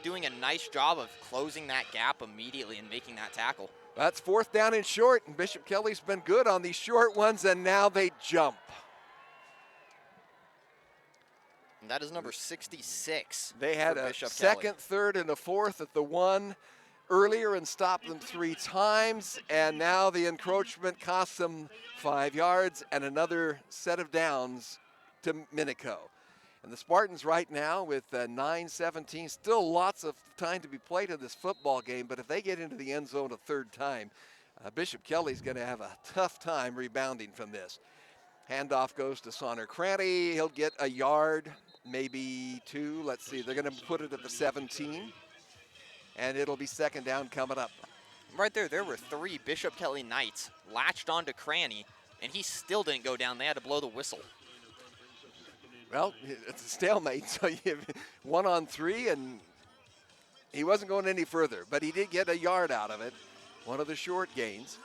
doing a nice job of closing that gap immediately and making that tackle. That's 4th down and short, and Bishop Kelly's been good on these short ones, and now they jump. And that is number 66. They had a second, third, and a fourth at the 1 earlier and stopped them 3 times, and now the encroachment costs them 5 yards and another set of downs to Minico. And the Spartans right now with 9:17, still lots of time to be played in this football game, but if they get into the end zone a 3rd time, Bishop Kelly's going to have a tough time rebounding from this. Handoff goes to Sonner Cranty. He'll get a yard, maybe 2. Let's see, they're going to put it at the 17, and it'll be 2nd down coming up. Right there were 3 Bishop Kelly Knights latched onto Cranny, and he still didn't go down. They had to blow the whistle. Well, it's a stalemate, so you have 1 on 3, and he wasn't going any further, but he did get a yard out of it, one of the short gains.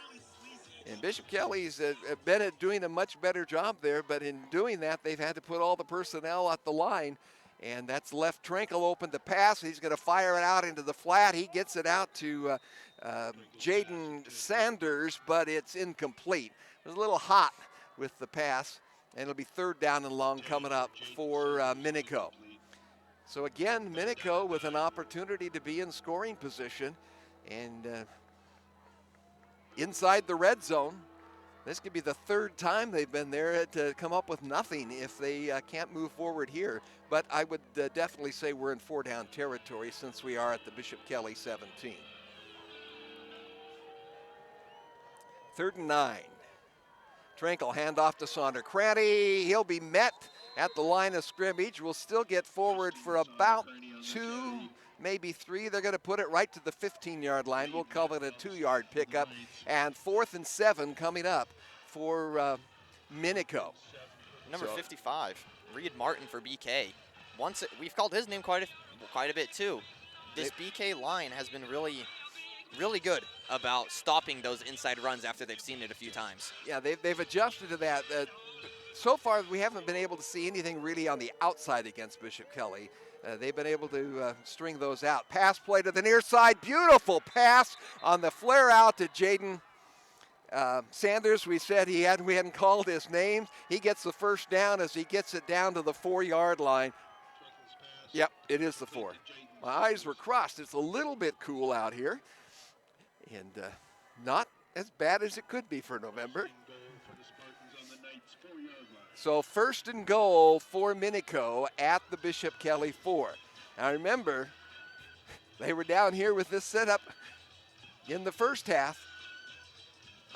And Bishop Kelly's been doing a much better job there, but in doing that, they've had to put all the personnel at the line, and that's left Trinkle open to pass. He's going to fire it out into the flat. He gets it out to Jaden Sanders, but it's incomplete. It was a little hot with the pass. And it'll be 3rd down and long coming up for Minico. So again, Minico with an opportunity to be in scoring position. And inside the red zone, this could be the 3rd time they've been there to come up with nothing if they can't move forward here. But I would definitely say we're in 4-down territory since we are at the Bishop Kelly 17. 3rd and 9. Trinkle handoff to Sonner Cranty. He'll be met at the line of scrimmage. We'll still get forward for about 2, maybe 3. They're going to put it right to the 15-yard line. We'll call it a 2-yard pickup. And 4th and 7 coming up for Minico. Number 55, Reed Martin for BK. We've called his name quite a bit too. This BK line has been really good about stopping those inside runs after they've seen it a few times. Yeah, they've adjusted to that. So far, we haven't been able to see anything really on the outside against Bishop Kelly. They've been able to string those out. Pass play to the near side. Beautiful pass on the flare out to Jaden Sanders. We said we hadn't called his name. He gets the 1st down as he gets it down to the 4-yard line. Yep, it is the 4. My eyes were crossed. It's a little bit cool out here. And not as bad as it could be for November. So 1st and goal for Minico at the Bishop Kelly 4. Now remember, they were down here with this setup in the first half.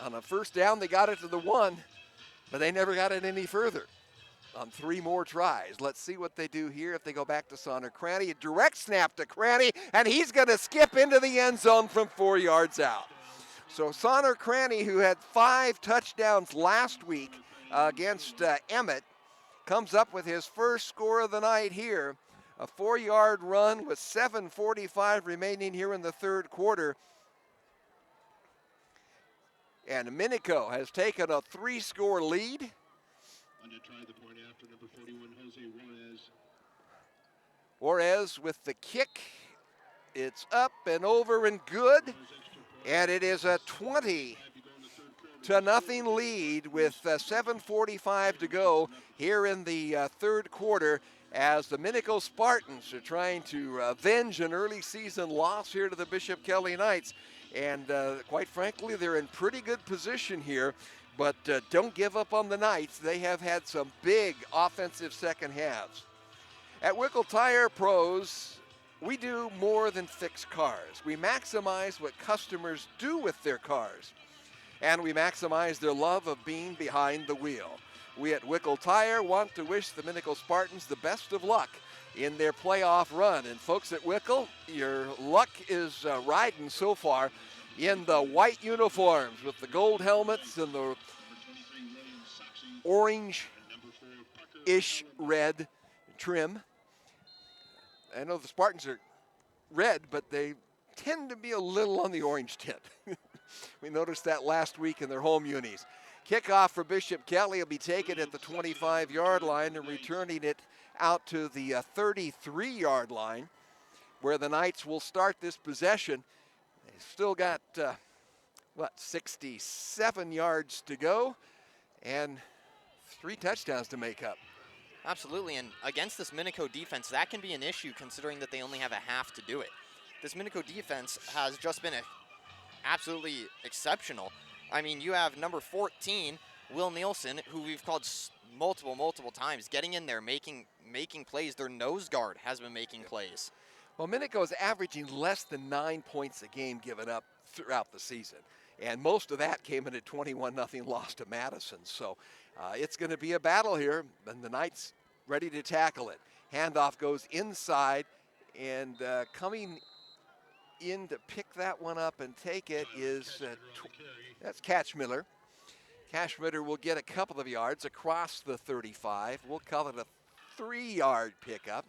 On a 1st down, they got it to the 1, but they never got it any further on 3 more tries. Let's see what they do here if they go back to Sonner Cranty. A direct snap to Cranty, and he's going to skip into the end zone from 4 yards out. So Sonner Cranty, who had 5 touchdowns last week against Emmett, comes up with his first score of the night here. A 4-yard run with 7:45 remaining here in the 3rd quarter. And Minico has taken a 3-score lead. Juarez with the kick. It's up and over and good. And it is a 20-0 lead with 7:45 to go here in the 3rd quarter as the Minico Spartans are trying to avenge an early season loss here to the Bishop Kelly Knights. And quite frankly, they're in pretty good position here. But don't give up on the Knights. They have had some big offensive second halves. At Wickle Tire Pros, we do more than fix cars. We maximize what customers do with their cars. And we maximize their love of being behind the wheel. We at Wickle Tire want to wish the Minico Spartans the best of luck in their playoff run. And folks at Wickle, your luck is riding so far in the white uniforms with the gold helmets and the orange-ish red trim. I know the Spartans are red, but they tend to be a little on the orange tint. We noticed that last week in their home unis. Kickoff for Bishop Kelly will be taken at the 25-yard line and returning it out to the 33-yard line, where the Knights will start this possession. They've still got, 67 yards to go and 3 touchdowns to make up. Absolutely, and against this Minico defense, that can be an issue considering that they only have a half to do it. This Minico defense has just been absolutely exceptional. I mean, you have number 14, Will Nielsen, who we've called multiple times, getting in there, making plays. Their nose guard has been making plays. Well, Minico is averaging less than 9 points a game given up throughout the season. And most of that came in a 21-0 loss to Madison. So it's going to be a battle here, and the Knights ready to tackle it. Handoff goes inside, and coming in to pick that one up and take it is that's Catchmiller. Catchmiller will get a couple of yards across the 35. We'll call it a 3-yard pickup.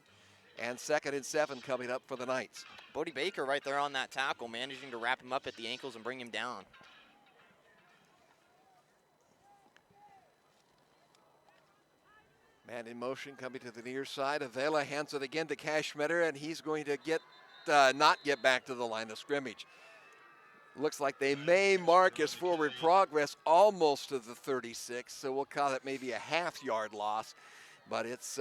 And 2nd and 7 coming up for the Knights. Bodie Baker right there on that tackle, managing to wrap him up at the ankles and bring him down. Man in motion coming to the near side. Avila hands it again to Cashmetter, and he's going to not get back to the line of scrimmage. Looks like they may mark his forward progress almost to the 36, so we'll call it maybe a half-yard loss. But it's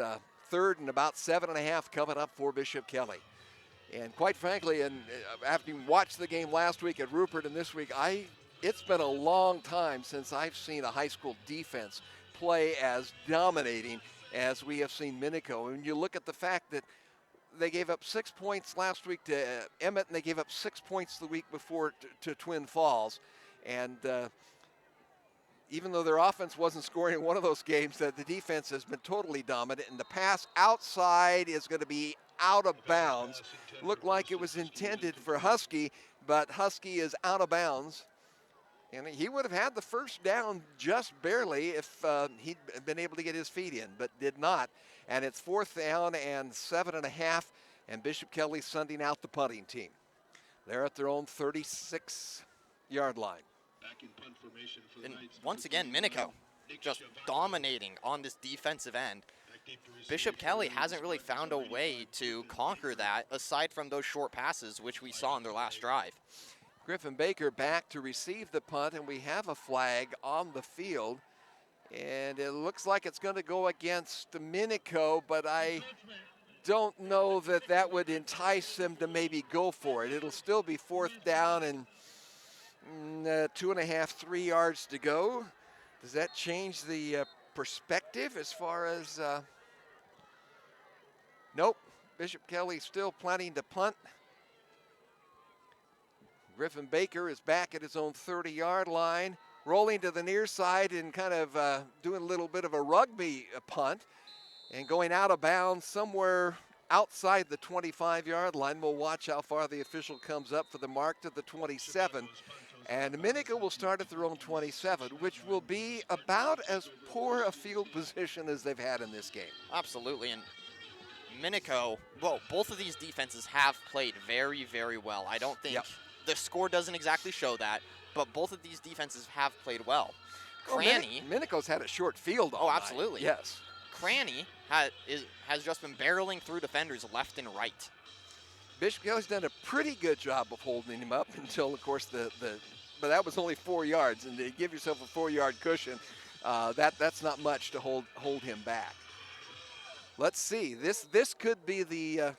3rd and about 7.5 coming up for Bishop Kelly. And quite frankly, and after you watched the game last week at Rupert and this week, it's been a long time since I've seen a high school defense play as dominating as we have seen Minico. And you look at the fact that they gave up 6 points last week to Emmett, and they gave up 6 points the week before to Twin Falls. And even though their offense wasn't scoring in one of those games, the defense has been totally dominant, and the pass outside is going to be out of bounds. Looked like it was intended for Husky, but Husky is out of bounds. And he would have had the first down just barely if he'd been able to get his feet in, but did not. And it's 4th down and 7.5, and Bishop Kelly sending out the punting team. They're at their own 36-yard line. And once again, Minico just dominating on this defensive end. Bishop Kelly hasn't really found a way to conquer that aside from those short passes, which we saw in their last drive. Griffin Baker back to receive the punt, and we have a flag on the field. And it looks like it's going to go against Minico, but I don't know that would entice them to maybe go for it. It'll still be 4th down and 2.5, 3 yards to go. Does that change the perspective as far as... Nope. Bishop Kelly still planning to punt. Griffin Baker is back at his own 30-yard line, rolling to the near side and kind of doing a little bit of a rugby punt and going out of bounds somewhere outside the 25-yard line. We'll watch how far the official comes up for the mark to the 27. And Minico will start at their own 27, which will be about as poor a field position as they've had in this game. Absolutely, and Minico, well, both of these defenses have played very, very well. I don't think the score doesn't exactly show that, but both of these defenses have played well. Cranny. Minico's had a short field all night. Absolutely. Yes. Cranny has just been barreling through defenders left and right. Bishop Kelly's done a pretty good job of holding him up until, of course, but that was only 4 yards, and to give yourself a 4-yard cushion, that's not much to hold him back. Let's see. This could be the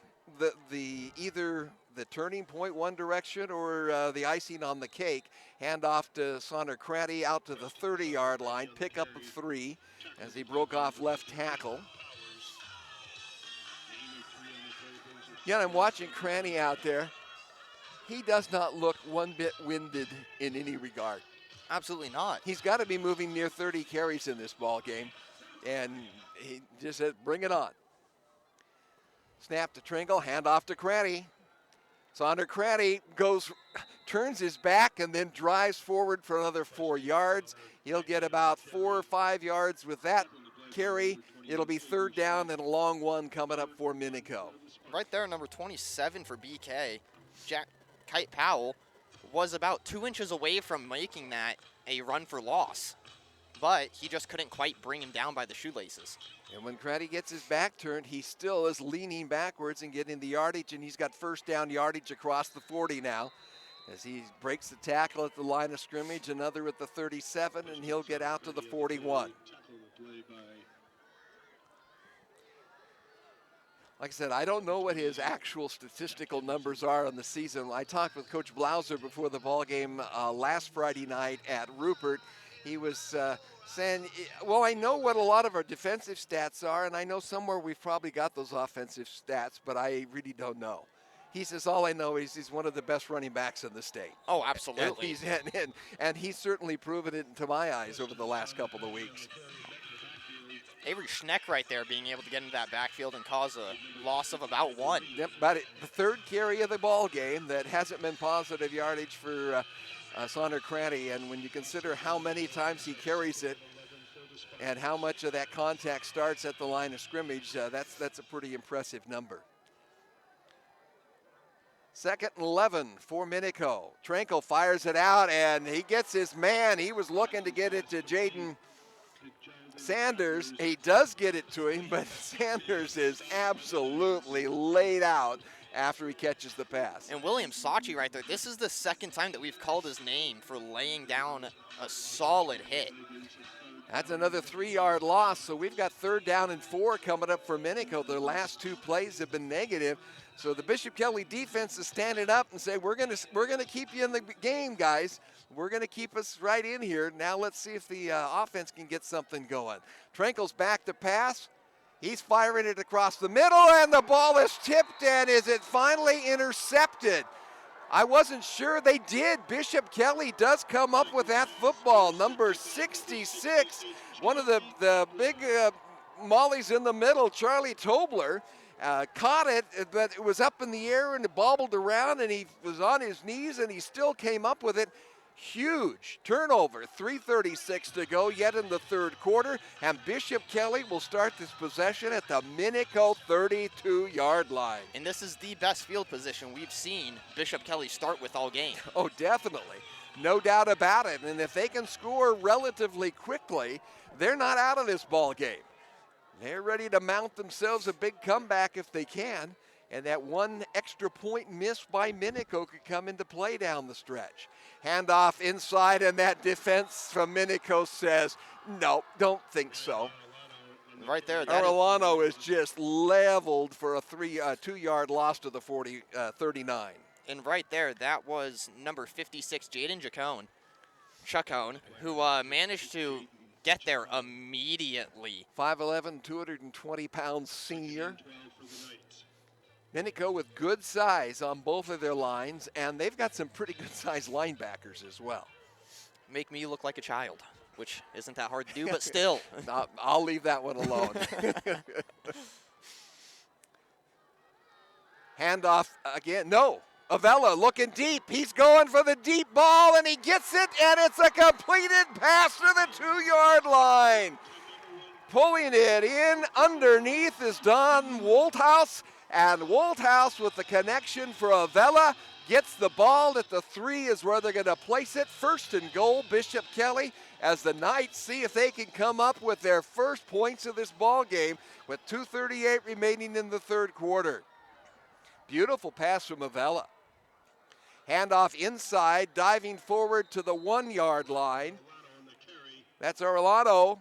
either the turning point one direction or the icing on the cake. Handoff to Sonder Cranny out to the 30-yard line. Pick up of 3 as he broke off left tackle. Yeah, I'm watching Cranny out there. He does not look one bit winded in any regard. Absolutely not. He's got to be moving near 30 carries in this ball game, and he just said, bring it on. Snap to Tringle, handoff to Cranny. Sonder Cranny turns his back and then drives forward for another 4 yards. He'll get about 4 or 5 yards with that carry. It'll be 3rd down and a long one coming up for Minico. Right there, number 27 for BK, Kite Powell, was about 2 inches away from making that a run for loss. but he just couldn't quite bring him down by the shoelaces. And when Craddy gets his back turned, he still is leaning backwards and getting the yardage, and he's got first down yardage across the 40 now. As he breaks the tackle at the line of scrimmage, another at the 37, and he'll get out to the 41. Like I said, I don't know what his actual statistical numbers are on the season. I talked with Coach Blauser before the ball game last Friday night at Rupert. He was saying, well, I know what a lot of our defensive stats are, and I know somewhere we've probably got those offensive stats, but I really don't know. He says, all I know is he's one of the best running backs in the state. Oh, absolutely. And he's certainly proven it to my eyes over the last couple of weeks. Avery Schneck right there being able to get into that backfield and cause a loss of about 1. Yep, but the third carry of the ball game that hasn't been positive yardage for Sonder Craddy, and when you consider how many times he carries it and how much of that contact starts at the line of scrimmage, that's a pretty impressive number. 2nd and 11 for Minico. Trankel fires it out, and he gets his man. He was looking to get it to Jaden Sanders. He does get it to him, but Sanders is absolutely laid out after he catches the pass. And William Sachi right there, this is the second time that we've called his name for laying down a solid hit. That's another 3-yard loss, so we've got 3rd down and 4 coming up for Minico. Their last 2 plays have been negative. So the Bishop Kelly defense is standing up and say, we're gonna keep you in the game, guys. We're gonna keep us right in here. Now let's see if the offense can get something going. Trankel's back to pass. He's firing it across the middle, and the ball is tipped, and is it finally intercepted? I wasn't sure they did. Bishop Kelly does come up with that football. Number 66, one of the big mollies in the middle, Charlie Tobler, caught it, but it was up in the air and it bobbled around, and he was on his knees, and he still came up with it. Huge turnover, 3:36 to go yet in the 3rd quarter, and Bishop Kelly will start this possession at the Minico 32-yard line. And this is the best field position we've seen Bishop Kelly start with all game. Oh, definitely. No doubt about it. And if they can score relatively quickly, they're not out of this ball game. They're ready to mount themselves a big comeback if they can. And that one extra point missed by Minico could come into play down the stretch. Handoff inside, and that defense from Minico says, no, don't think so. Right there. Arellano is just leveled for a 2-yard loss to the 39. And right there, that was number 56, Jaden Chacon, who managed to get there immediately. 5'11", 220-pound senior. Minico with good size on both of their lines, and they've got some pretty good sized linebackers as well. Make me look like a child, which isn't that hard to do, but still. I'll leave that one alone. Handoff again. No. Avella looking deep. He's going for the deep ball, and he gets it, and it's a completed pass to the 2-yard line. Pulling it in underneath is Don Wolthouse, and Wolthouse with the connection for Avella gets the ball at the 3 is where they're going to place it. 1st and goal, Bishop Kelly, as the Knights see if they can come up with their first points of this ball game with 2:38 remaining in the 3rd quarter. Beautiful pass from Avella. Handoff inside, diving forward to the 1-yard line. That's Arellano,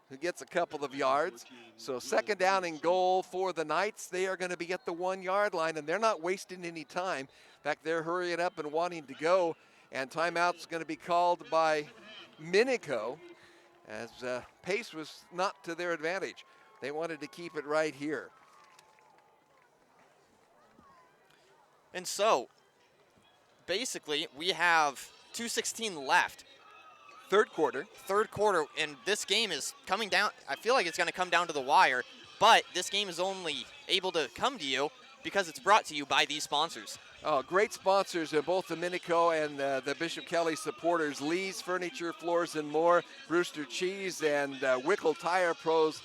who gets a couple of yards. So 2nd down and goal for the Knights. They are going to be at the 1-yard line, and they're not wasting any time. In fact, they're hurrying up and wanting to go, and timeout's going to be called by Minico, as pace was not to their advantage. They wanted to keep it right here. And so, basically, we have 2:16 left. 3rd quarter. 3rd quarter, and this game is coming down. I feel like it's going to come down to the wire, but this game is only able to come to you because it's brought to you by these sponsors. Oh, great sponsors, both the Minico and the Bishop Kelly supporters. Lee's Furniture, Floors and More, Brewster Cheese, and Wickle Tire Pros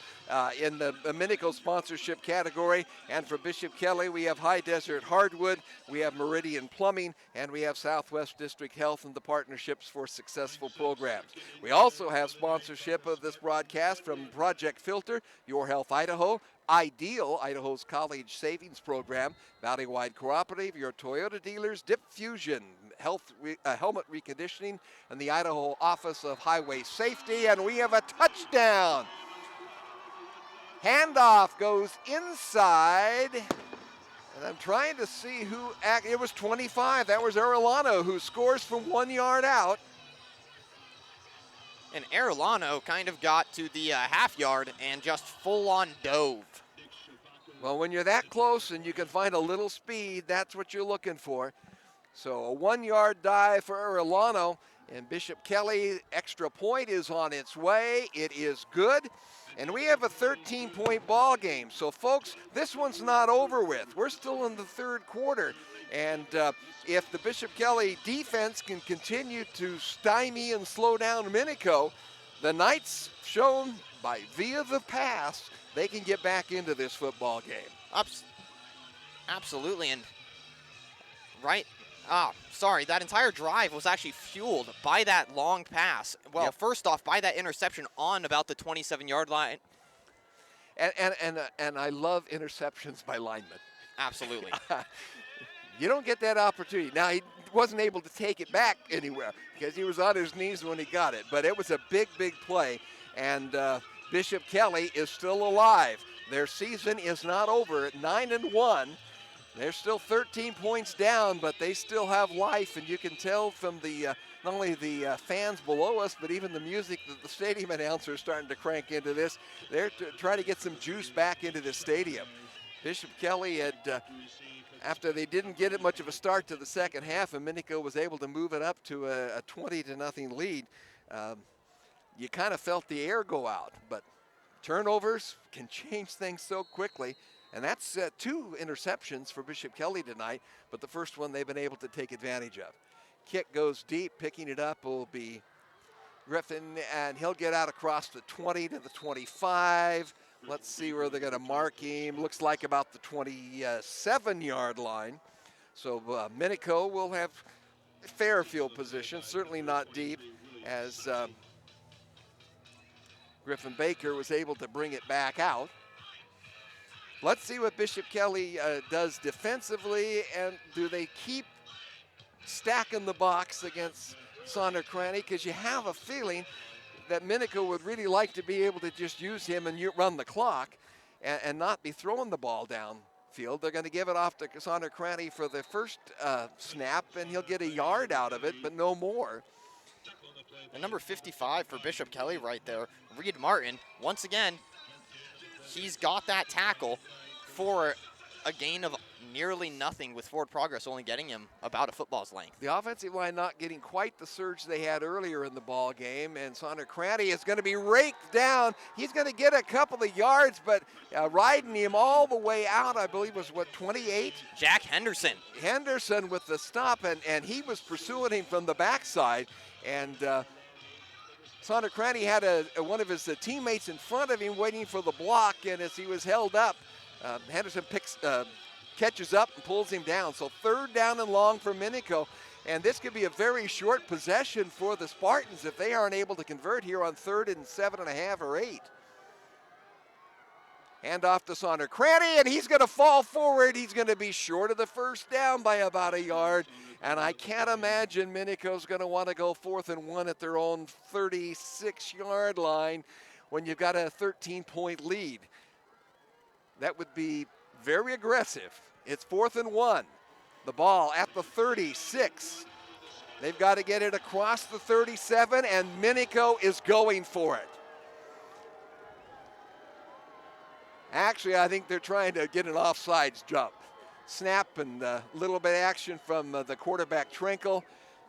in the Minico sponsorship category. And for Bishop Kelly, we have High Desert Hardwood, we have Meridian Plumbing, and we have Southwest District Health and the Partnerships for Successful Programs. We also have sponsorship of this broadcast from Project Filter, Your Health Idaho, Ideal, Idaho's College Savings Program, Valley-Wide Cooperative, your Toyota dealers, Dip Fusion, Helmet Reconditioning, and the Idaho Office of Highway Safety. And we have a touchdown. Handoff goes inside. And I'm trying to see who, it was 25. That was Arellano, who scores from 1 yard out. And Arellano kind of got to the half yard and just full-on dove. Well, when you're that close and you can find a little speed, that's what you're looking for. So a 1 yard dive for Arellano, and Bishop Kelly extra point is on its way. It is good. And we have a 13-point ball game. So, folks, this one's not over with. We're still in the third quarter. And if the Bishop Kelly defense can continue to stymie and slow down Minico, the Knights shown via the pass, they can get back into this football game. Absolutely. And that entire drive was actually fueled by that long pass. Well, First off, by that interception on about the 27-yard line. And I love interceptions by linemen. Absolutely. You don't get that opportunity. Now, he wasn't able to take it back anywhere because he was on his knees when he got it. But it was a big, big play. And Bishop Kelly is still alive. Their season is not over at 9-1. They're still 13 points down, but they still have life. And you can tell from the not only the fans below us, but even the music that the stadium announcer is starting to crank into this. They're trying to get some juice back into the stadium. Bishop Kelly had... after they didn't get it much of a start to the second half, and Minico was able to move it up to a 20-0 lead, you kind of felt the air go out. But turnovers can change things so quickly, and that's 2 interceptions for Bishop Kelly tonight, but the first one they've been able to take advantage of. Kick goes deep, picking it up will be Griffin, and he'll get out across the 20 to the 25. Let's see where they're going to mark him. Looks like about the 27-yard line. So Minico will have fair field position, certainly not deep, as Griffin Baker was able to bring it back out. Let's see what Bishop Kelly does defensively, and do they keep stacking the box against Sonder Cranny? Because you have a feeling that Minico would really like to be able to just use him and run the clock and not be throwing the ball downfield. They're going to give it off to Sonder Cranny for the first snap, and he'll get a yard out of it, but no more. And number 55 for Bishop Kelly right there, Reed Martin. Once again, he's got that tackle for a gain of nearly nothing, with forward progress only getting him about a football's length. The offensive line not getting quite the surge they had earlier in the ball game, and Sonder Cranny is going to be raked down. He's going to get a couple of yards, but riding him all the way out, I believe was, 28? Jack Henderson. Henderson with the stop, and he was pursuing him from the backside, and Sonder Cranny had one of his teammates in front of him waiting for the block, and as he was held up, Henderson catches up and pulls him down. So 3rd down and long for Minico. And this could be a very short possession for the Spartans if they aren't able to convert here on 3rd and 7.5 or 8. Hand off to Sonder Cranny, and he's going to fall forward. He's going to be short of the first down by about a yard. And I can't imagine Minico's going to want to go 4th and 1 at their own 36-yard line when you've got a 13-point lead. That would be very aggressive. It's 4th and 1. The ball at the 36. They've got to get it across the 37, and Minico is going for it. Actually, I think they're trying to get an offsides jump. Snap and a little bit of action from the quarterback Trinkle.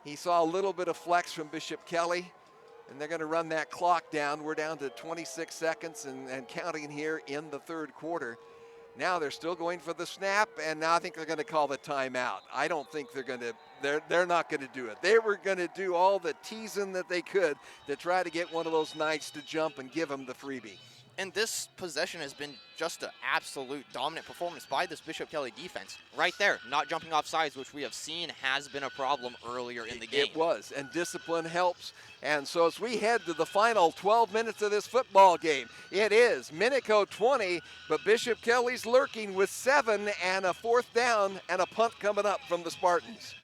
He saw a little bit of flex from Bishop Kelly, and they're going to run that clock down. We're down to 26 seconds and counting here in the third quarter. Now they're still going for the snap, and now I think they're going to call the timeout. I don't think they're not going to do it. They were going to do all the teasing that they could to try to get one of those Knights to jump and give them the freebie. And this possession has been just an absolute dominant performance by this Bishop Kelly defense. Right there, not jumping off sides, which we have seen has been a problem earlier in the game. It was, and discipline helps. And so as we head to the final 12 minutes of this football game, it is Minico 20, but Bishop Kelly's lurking with 7 and a 4th down and a punt coming up from the Spartans.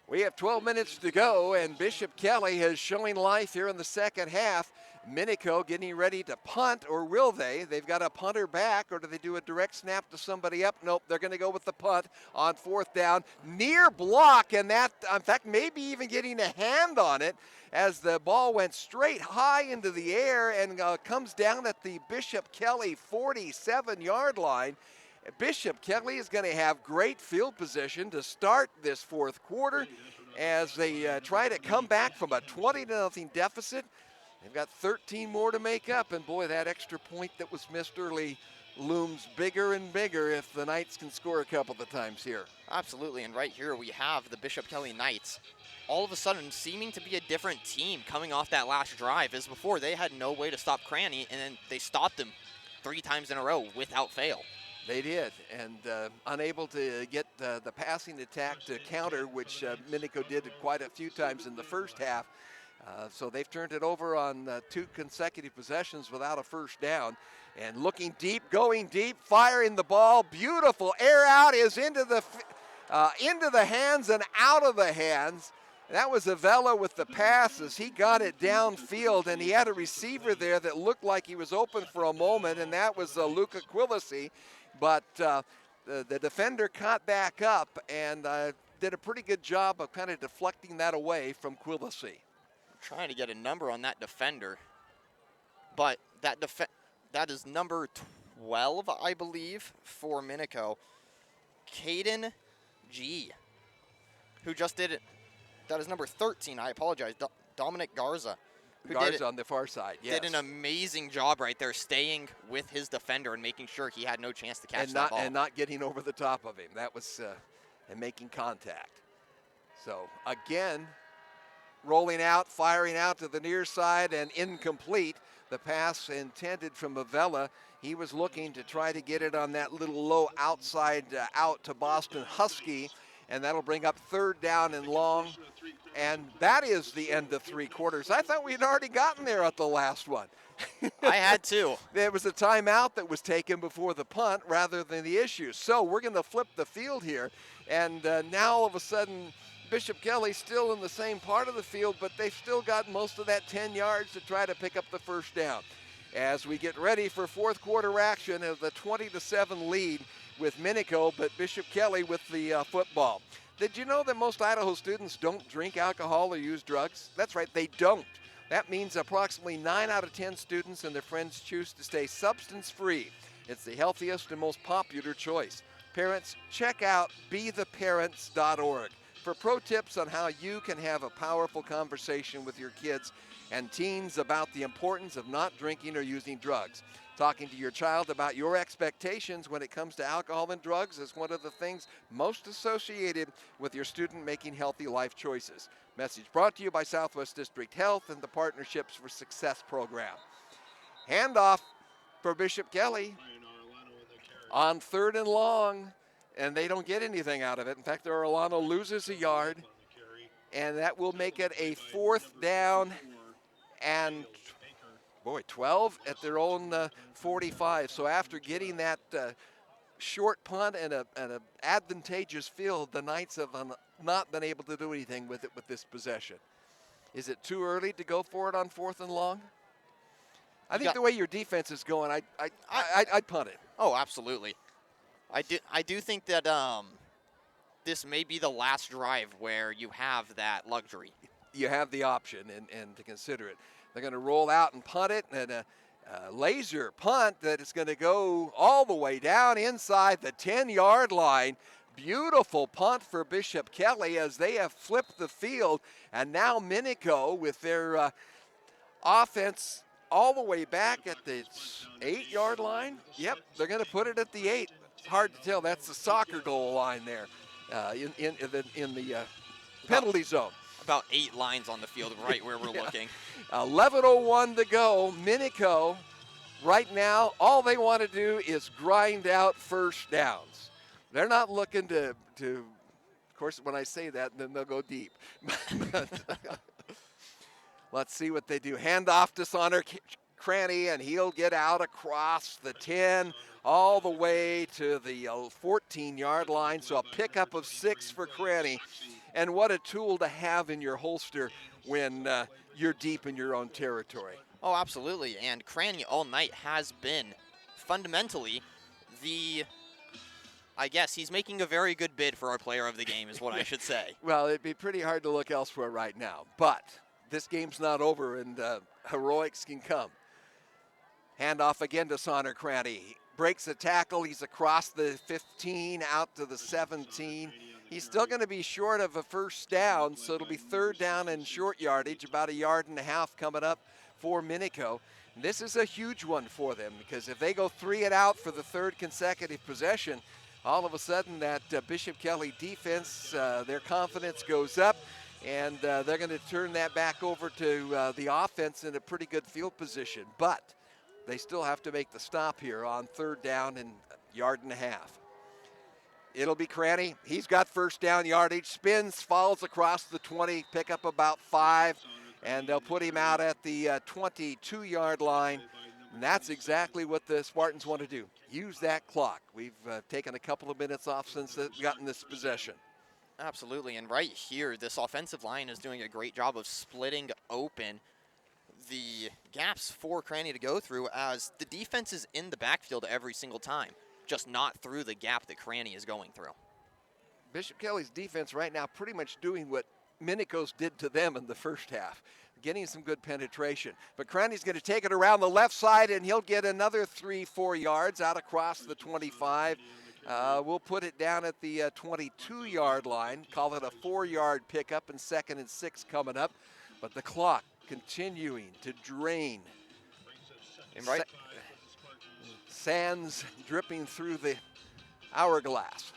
We have 12 minutes to go, and Bishop Kelly is showing life here in the second half. Minico getting ready to punt, or will they? They've got a punter back, or do they do a direct snap to somebody up? Nope, they're going to go with the punt on 4th down. Near block, and that, in fact, maybe even getting a hand on it as the ball went straight high into the air and comes down at the Bishop Kelly 47-yard line. Bishop Kelly is going to have great field position to start this 4th quarter as they try to come back from a 20-0 deficit. They've got 13 more to make up, and boy, that extra point that was missed early looms bigger and bigger if the Knights can score a couple of times here. Absolutely, and right here we have the Bishop Kelly Knights all of a sudden seeming to be a different team coming off that last drive. As before, they had no way to stop Cranny, and then they stopped him 3 times in a row without fail. They did, and unable to get the passing attack to counter, which Minico did quite a few times in the first half. So they've turned it over on 2 consecutive possessions without a first down. And looking deep, going deep, firing the ball. Beautiful air out is into the hands and out of the hands. That was Avella with the pass as he got it downfield, and he had a receiver there that looked like he was open for a moment, and that was Luca Quillisi. But the defender caught back up and did a pretty good job of kind of deflecting that away from Quillisi. Trying to get a number on that defender, but that is number 12, I believe, for Minico. Caden G, who just did it. That is number 13. I apologize. Dominic Garza. Garza on the far side, yes. Did an amazing job right there, staying with his defender and making sure he had no chance to catch that ball. And not getting over the top of him. That was and making contact. So again, rolling out, firing out to the near side, and incomplete. The pass intended from Avella. He was looking to try to get it on that little low outside out to Boston Husky, and that'll bring up 3rd down and long. And that is the end of 3 quarters. I thought we had already gotten there at the last one. I had to. There was a timeout that was taken before the punt rather than the issue. So we're going to flip the field here, and now all of a sudden Bishop Kelly still in the same part of the field, but they've still got most of that 10 yards to try to pick up the first down. As we get ready for 4th quarter action of the 20-7 lead with Minico, but Bishop Kelly with the football. Did you know that most Idaho students don't drink alcohol or use drugs? That's right, they don't. That means approximately 9 out of 10 students and their friends choose to stay substance-free. It's the healthiest and most popular choice. Parents, check out betheparents.org for pro tips on how you can have a powerful conversation with your kids and teens about the importance of not drinking or using drugs. Talking to your child about your expectations when it comes to alcohol and drugs is one of the things most associated with your student making healthy life choices. Message brought to you by Southwest District Health and the Partnerships for Success program. Handoff for Bishop Kelly on 3rd and long, and they don't get anything out of it. In fact, Orlano loses a yard, and that will make it a 4th down and 12 at their own 45. So after getting that short punt and an advantageous field, the Knights have not been able to do anything with it with this possession. Is it too early to go for it on 4th and long? I think the way your defense is going, I'd punt it. Oh, absolutely. I do think that this may be the last drive where you have that luxury. You have the option and to consider it. They're going to roll out and punt it, and a laser punt that is going to go all the way down inside the 10-yard line. Beautiful punt for Bishop Kelly as they have flipped the field, and now Minico with their offense all the way back at the 8-yard line. Yep, they're going to put it at the 8. It's hard to tell. That's the soccer goal line there in the penalty zone. About 8 lines on the field right where we're looking. 11:01 to go. Minico, right now, all they want to do is grind out first downs. They're not looking to of course, when I say that, then they'll go deep. Let's see what they do. Handoff to Sonner Cranny, and he'll get out across the 10 all the way to the 14-yard line. So a pickup of 6 for Cranny. And what a tool to have in your holster when you're deep in your own territory. Oh, absolutely. And Cranny all night has been fundamentally I guess he's making a very good bid for our player of the game is what I should say. Well, it'd be pretty hard to look elsewhere right now. But this game's not over, and heroics can come. Handoff again to Sonner Cranny. He breaks a tackle. He's across the 15 out to the 17. He's still going to be short of a first down, so it'll be 3rd down and short yardage, about 1.5 yards coming up for Minico. This is a huge one for them because if they go 3 and out for the 3rd consecutive possession, all of a sudden that Bishop Kelly defense, their confidence goes up, and they're going to turn that back over to the offense in a pretty good field position. But they still have to make the stop here on 3rd down and 1.5 yards. It'll be Cranny. He's got first down yardage, spins, falls across the 20, pick up about 5, and they'll put him out at the 22-yard line. And that's exactly what the Spartans want to do. Use that clock. We've taken a couple of minutes off since they've gotten this possession. Absolutely, and right here, this offensive line is doing a great job of splitting open the gaps for Cranny to go through as the defense is in the backfield every single time, just not through the gap that Cranny is going through. Bishop Kelly's defense right now pretty much doing what Minico's did to them in the first half, getting some good penetration. But Cranny's going to take it around the left side, and he'll get another 3-4 yards out across the 25. We'll put it down at the 22-yard line, call it a 4-yard pickup, and 2nd and 6 coming up. But the clock continuing to drain. And right, sands dripping through the hourglass.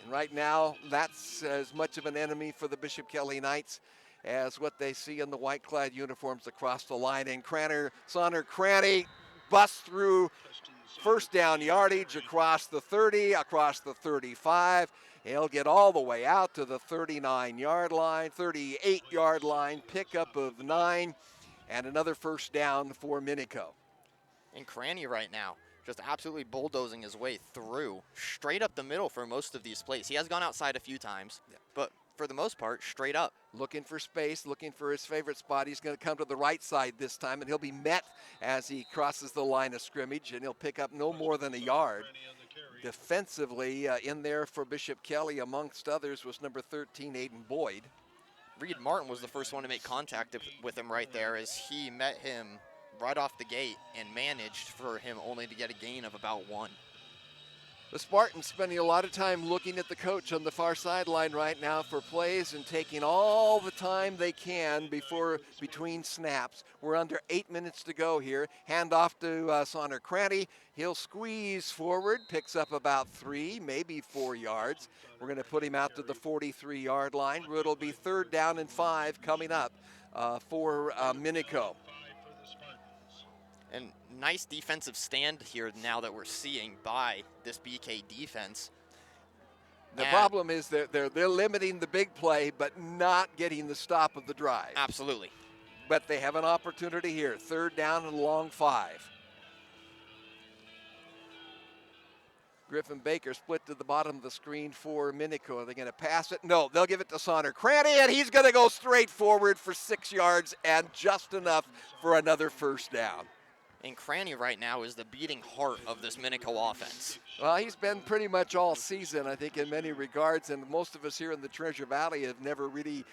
And right now, that's as much of an enemy for the Bishop Kelly Knights as what they see in the white-clad uniforms across the line. And Sonner Cranny busts through first down yardage across the 30, across the 35. He'll get all the way out to the 39-yard line, 38-yard line, pickup of 9, and another first down for Minico. And Cranny right now just absolutely bulldozing his way through, straight up the middle for most of these plays. He has gone outside a few times, but for the most part, straight up. Looking for space, looking for his favorite spot. He's going to come to the right side this time, and he'll be met as he crosses the line of scrimmage, and he'll pick up no more than 1 yard. Defensively, in there for Bishop Kelly, amongst others, was number 13, Aiden Boyd. Reed Martin was the first one to make contact with him right there as he met him right off the gate and managed for him only to get a gain of about 1. The Spartans spending a lot of time looking at the coach on the far sideline right now for plays and taking all the time they can between snaps. We're under 8 minutes to go here. Hand off to Sonner Cranny. He'll squeeze forward, picks up about 3, maybe 4 yards. We're going to put him out to the 43-yard line. It'll be 3rd down and 5 coming up for Minico. And nice defensive stand here now that we're seeing by this BK defense. The problem is that they're limiting the big play, but not getting the stop of the drive. Absolutely. But they have an opportunity here. 3rd down and long 5. Griffin Baker split to the bottom of the screen for Minico. Are they going to pass it? No, they'll give it to Sonner Cranny, and he's going to go straight forward for 6 yards and just enough for another first down. And Cranny right now is the beating heart of this Minico offense. Well, he's been pretty much all season, I think, in many regards, and most of us here in the Treasure Valley have never really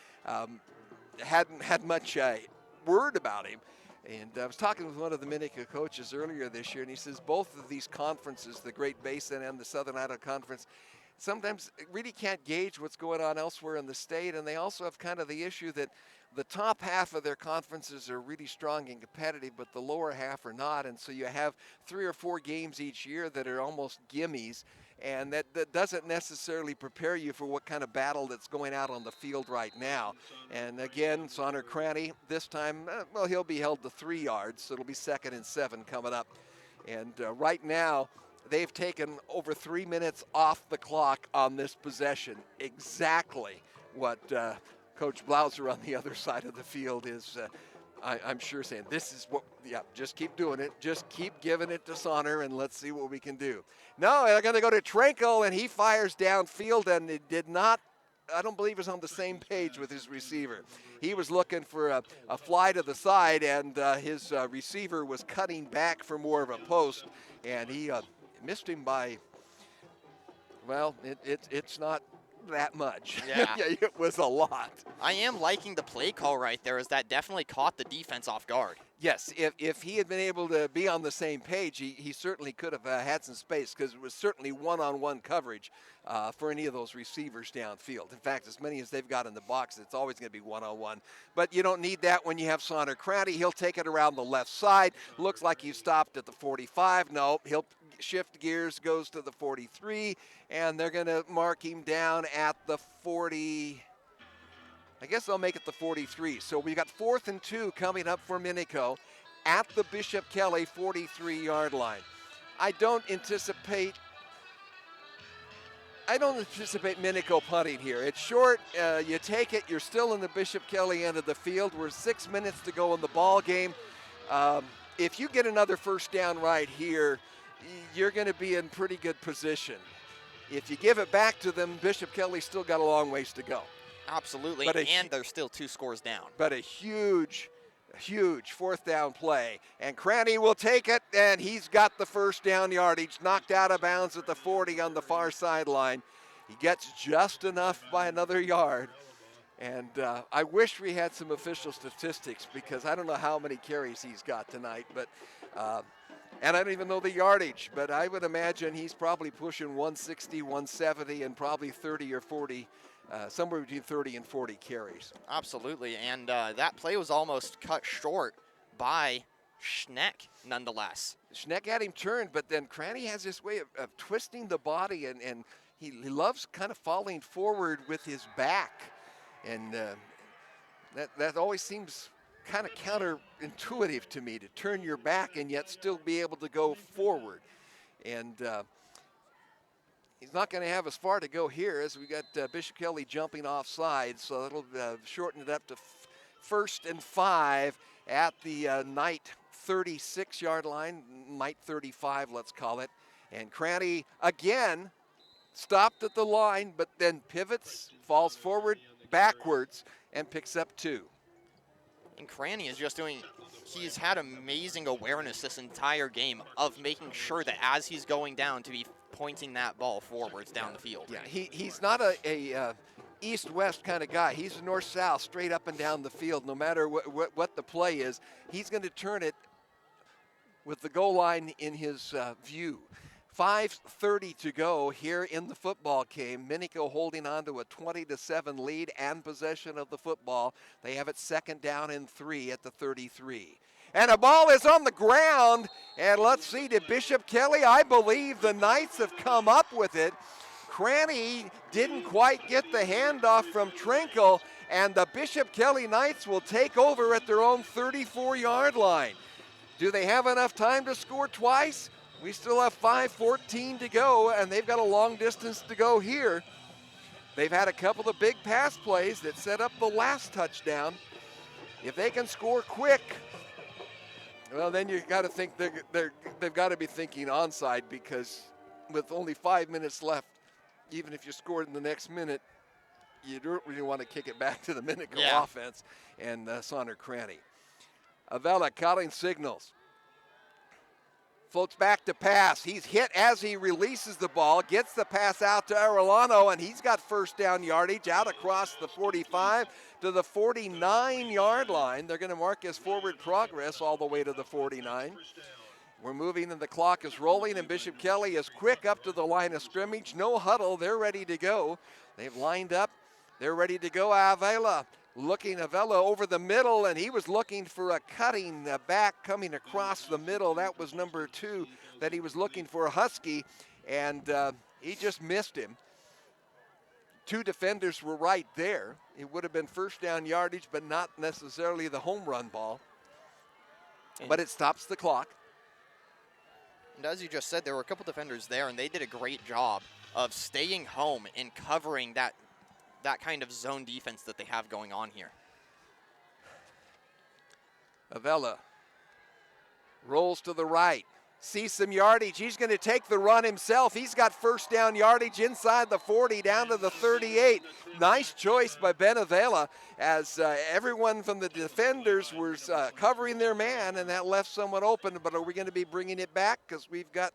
hadn't had much word about him. And I was talking with one of the Minico coaches earlier this year, and he says both of these conferences, the Great Basin and the Southern Idaho Conference, sometimes really can't gauge what's going on elsewhere in the state, and they also have kind of the issue that the top half of their conferences are really strong and competitive, but the lower half are not, and so you have 3 or 4 games each year that are almost gimmies, and that doesn't necessarily prepare you for what kind of battle that's going out on the field right now. And again, Sonner Cranny, this time, well, he'll be held to 3 yards, so it'll be 2nd and 7 coming up. And right now, they've taken over 3 minutes off the clock on this possession. Exactly what Coach Blauser on the other side of the field is, I'm sure, saying, this is what, yeah, just keep doing it. Just keep giving it to Sonner, and let's see what we can do. No, they're going to go to Trinkle, and he fires downfield, and it did not, I don't believe, was on the same page with his receiver. He was looking for a fly to the side, and his receiver was cutting back for more of a post, and he missed him by, well, it's not that much. Yeah. It was a lot. I am liking the play call right there, as that definitely caught the defense off guard. Yes, if he had been able to be on the same page, he certainly could have had some space, because it was certainly one-on-one coverage for any of those receivers downfield. In fact, as many as they've got in the box, it's always going to be one-on-one. But you don't need that when you have Sonner Cranny. He'll take it around the left side. Looks like he stopped at the 45. No, he'll shift gears, goes to the 43, and they're going to mark him down at the 40. I guess they'll make it the 43. So we got 4th and 2 coming up for Minico at the Bishop Kelly 43-yard line. I don't anticipate Minico punting here. It's short. You take it. You're still in the Bishop Kelly end of the field. We're 6 minutes to go in the ball game. If you get another first down right here, you're going to be in pretty good position. If you give it back to them, Bishop Kelly's still got a long ways to go. Absolutely, and they're still 2 scores down. But a huge 4th down play. And Cranny will take it, and he's got the first down yardage, knocked out of bounds at the 40 on the far sideline. He gets just enough by another yard. And I wish we had some official statistics, because I don't know how many carries he's got tonight, but and I don't even know the yardage, but I would imagine he's probably pushing 160, 170, and probably 30 or 40, somewhere between 30 and 40 carries. Absolutely, and that play was almost cut short by Schneck, nonetheless. Schneck had him turned, but then Cranny has this way of twisting the body, and he loves kind of falling forward with his back, and that always seems kind of counterintuitive to me, to turn your back and yet still be able to go forward. And he's not going to have as far to go here, as we got Bishop Kelly jumping offside, so that'll shorten it up to 1st and 5 at the Knight 36-yard line, Knight 35, let's call it. And Cranny again stopped at the line, but then pivots, falls forward, backwards, and picks up 2. And Cranny is just he's had amazing awareness this entire game of making sure that as he's going down to be pointing that ball forwards down the field. Yeah, he's not a east-west kind of guy. He's a north-south, straight up and down the field. No matter what the play is, he's going to turn it with the goal line in his view. 5:30 to go here in the football game. Minico holding on to a 20-7 lead and possession of the football. They have it 2nd down and 3 at the 33. And a ball is on the ground. And let's see, to Bishop Kelly, I believe the Knights have come up with it. Cranny didn't quite get the handoff from Trinkle, and the Bishop Kelly Knights will take over at their own 34-yard line. Do they have enough time to score twice? We still have 5:14 to go, and they've got a long distance to go here. They've had a couple of big pass plays that set up the last touchdown. If they can score quick, well, then you've got to think they've got to be thinking onside, because with only 5 minutes left, even if you scored in the next minute, you don't really want to kick it back to the Minico offense and Sonner Cranny. Avella calling signals. Floats back to pass. He's hit as he releases the ball, gets the pass out to Arellano, and he's got first down yardage out across the 45 to the 49-yard line. They're going to mark his forward progress all the way to the 49. We're moving and the clock is rolling, and Bishop Kelly is quick up to the line of scrimmage. No huddle. They're ready to go. They've lined up. They're ready to go. Avila over the middle, and he was looking for a cutting back coming across the middle. That was number 2 that he was looking for, Husky, and he just missed him. 2 defenders were right there. It would have been first down yardage, but not necessarily the home run ball. But it stops the clock. And as you just said, there were a couple defenders there, and they did a great job of staying home and covering that kind of zone defense that they have going on here. Avella rolls to the right, sees some yardage. He's going to take the run himself. He's got first down yardage inside the 40 down to the 38. Nice choice by Ben Avella, as everyone from the defenders was covering their man, and that left someone open. But are we going to be bringing it back? Because we've got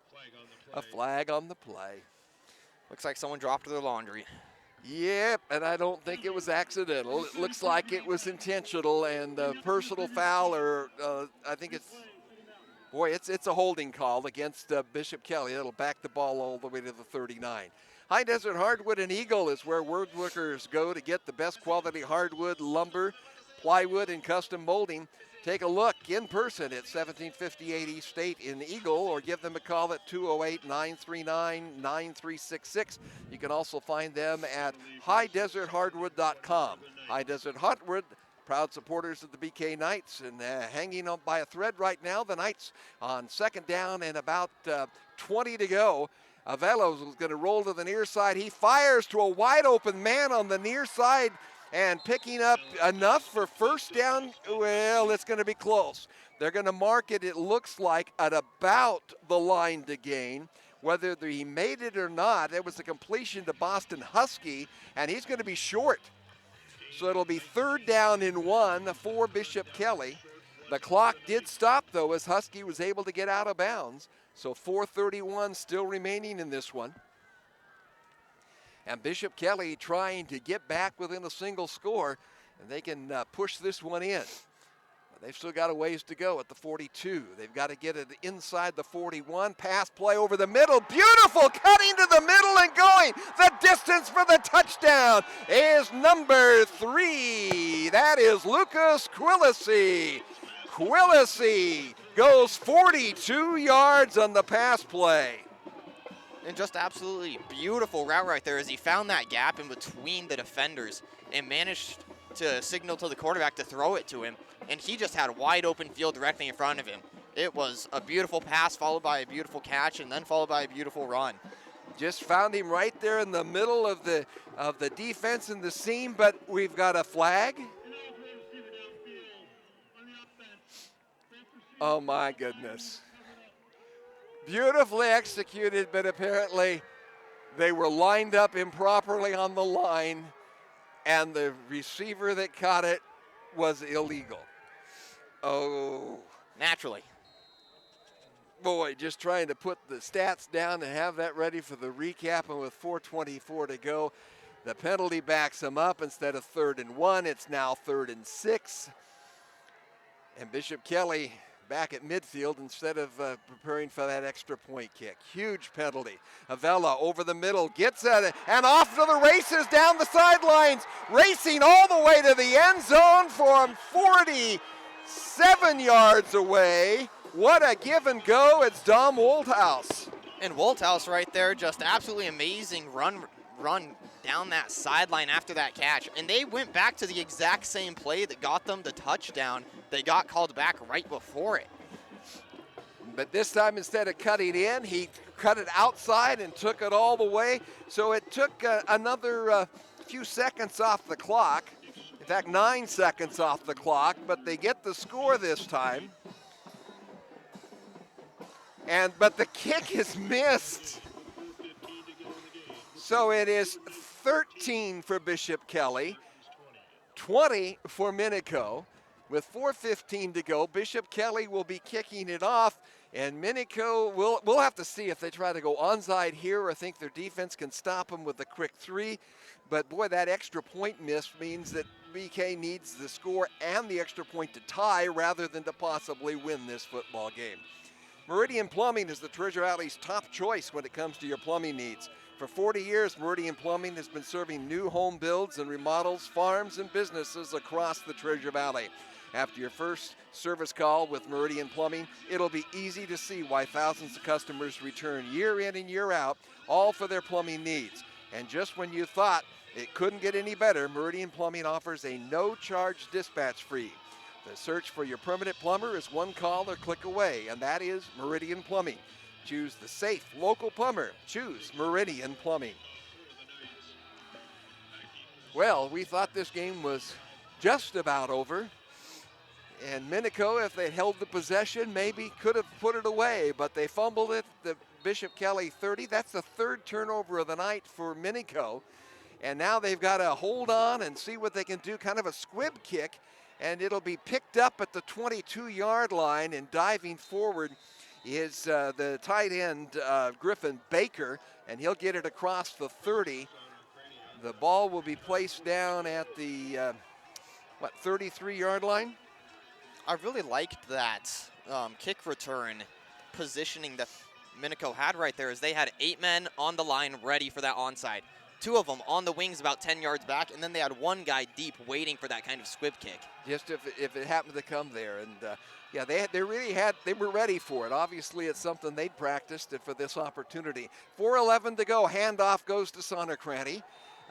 a flag on the play. Looks like someone dropped their laundry. Yep, and I don't think it was accidental. It looks like it was intentional and personal foul, or I think it's a holding call against Bishop Kelly. It'll back the ball all the way to the 39. High Desert Hardwood and Eagle is where woodworkers go to get the best quality hardwood, lumber, plywood, and custom molding. Take a look in person at 1758 East State in Eagle, or give them a call at 208-939-9366. You can also find them at highdeserthardwood.com. High Desert Hardwood, proud supporters of the BK Knights, and hanging on by a thread right now, the Knights on second down and about 20 to go. Avelos is going to roll to the near side. He fires to a wide open man on the near side, and picking up enough for first down. Well, it's going to be close. They're going to mark it, it looks like, at about the line to gain. Whether he made it or not, it was a completion to Boston Husky, and he's going to be short. So it'll be 3rd down and 1 for Bishop Kelly. The clock did stop, though, as Husky was able to get out of bounds. So 4:31 still remaining in this one. And Bishop Kelly trying to get back within a single score, and they can push this one in. But they've still got a ways to go at the 42. They've got to get it inside the 41. Pass play over the middle. Beautiful cutting to the middle and going. The distance for the touchdown is number 3. That is Lucas Quillisi. Quillisi goes 42 yards on the pass play. And just absolutely beautiful route right there, as he found that gap in between the defenders and managed to signal to the quarterback to throw it to him. And he just had wide open field directly in front of him. It was a beautiful pass followed by a beautiful catch and then followed by a beautiful run. Just found him right there in the middle of the defense and the seam, but we've got a flag. Oh my goodness. Beautifully executed, but apparently they were lined up improperly on the line, and the receiver that caught it was illegal. Oh. Naturally. Boy, just trying to put the stats down and have that ready for the recap, and with 4:24 to go, the penalty backs him up. Instead of 3rd and 1, it's now 3rd and 6. And Bishop Kelly back at midfield instead of preparing for that extra point kick. Huge penalty. Avella over the middle, gets at it, and off to the races down the sidelines, racing all the way to the end zone from 47 yards away. What a give and go. It's Dom Wolthouse. And Wolthouse right there, just absolutely amazing run down that sideline after that catch. And they went back to the exact same play that got them the touchdown. They got called back right before it. But this time, instead of cutting in, he cut it outside and took it all the way. So it took another few seconds off the clock. In fact, 9 seconds off the clock, but they get the score this time. But the kick is missed. So it is 13 for Bishop Kelly, 20 for Minico. With 4:15 to go, Bishop Kelly will be kicking it off, and Minico, we'll have to see if they try to go onside here or think their defense can stop them with a quick 3. But boy, that extra point miss means that BK needs the score and the extra point to tie rather than to possibly win this football game. Meridian Plumbing is the Treasure Valley's top choice when it comes to your plumbing needs. For 40 years, Meridian Plumbing has been serving new home builds and remodels, farms, and businesses across the Treasure Valley. After your first service call with Meridian Plumbing, it'll be easy to see why thousands of customers return year in and year out, all for their plumbing needs. And just when you thought it couldn't get any better, Meridian Plumbing offers a no-charge dispatch fee. The search for your permanent plumber is one call or click away, and that is Meridian Plumbing. Choose the safe local plumber. Choose Meridian Plumbing. Well, we thought this game was just about over. And Minico, if they held the possession, maybe could have put it away, but they fumbled it. The Bishop Kelly 30. That's the third turnover of the night for Minico. And now they've got to hold on and see what they can do, kind of a squib kick, and it'll be picked up at the 22-yard line, and diving forward is the tight end, Griffin Baker, and he'll get it across the 30. The ball will be placed down at the, 33-yard line? I really liked that kick return positioning that Minico had right there, as they had 8 men on the line ready for that onside. 2 of them on the wings about 10 yards back, and then they had 1 guy deep waiting for that kind of squib kick. Just if it happened to come there. And yeah, they were ready for it. Obviously, it's something they'd practiced for this opportunity. 4:11 to go. Handoff goes to Sonnercranny.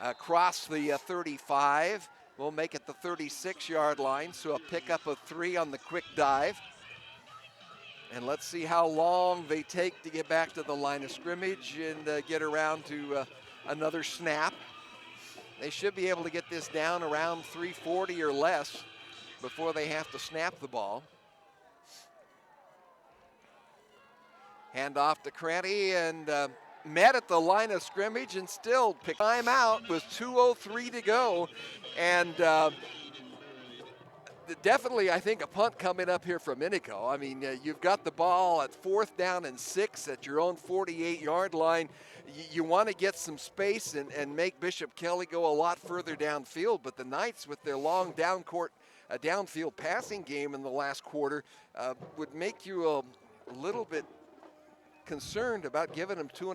Across the 35. We'll make it the 36-yard line, so a pickup of 3 on the quick dive. And let's see how long they take to get back to the line of scrimmage and get around to another snap. They should be able to get this down around 3:40 or less before they have to snap the ball. Hand off to Cranny, and met at the line of scrimmage and still picked time out with 2:03 to go. And definitely, I think, a punt coming up here from Minico. I mean, you've got the ball at 4th down and 6 at your own 48-yard line. You want to get some space and make Bishop Kelly go a lot further downfield, but the Knights, with their long downfield passing game in the last quarter, would make you a little bit concerned about giving them 2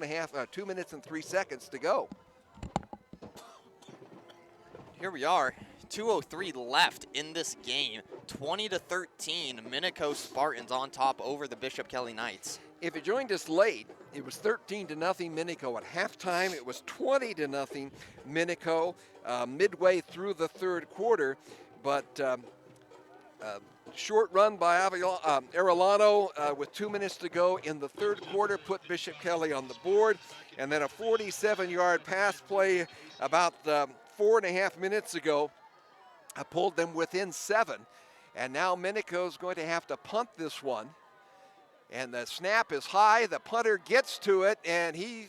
minutes and 3 seconds to go. Here we are, 2:03 left in this game. 20-13, Minico Spartans on top over the Bishop Kelly Knights. If you joined us late, it was 13-0 Minico at halftime. It was 20-0 Minico midway through the third quarter, but short run by Arellano with 2 minutes to go in the third quarter put Bishop Kelly on the board, and then a 47-yard pass play about 4.5 minutes ago pulled them within 7. And now Minico's going to have to punt this one. And the snap is high. The punter gets to it, and he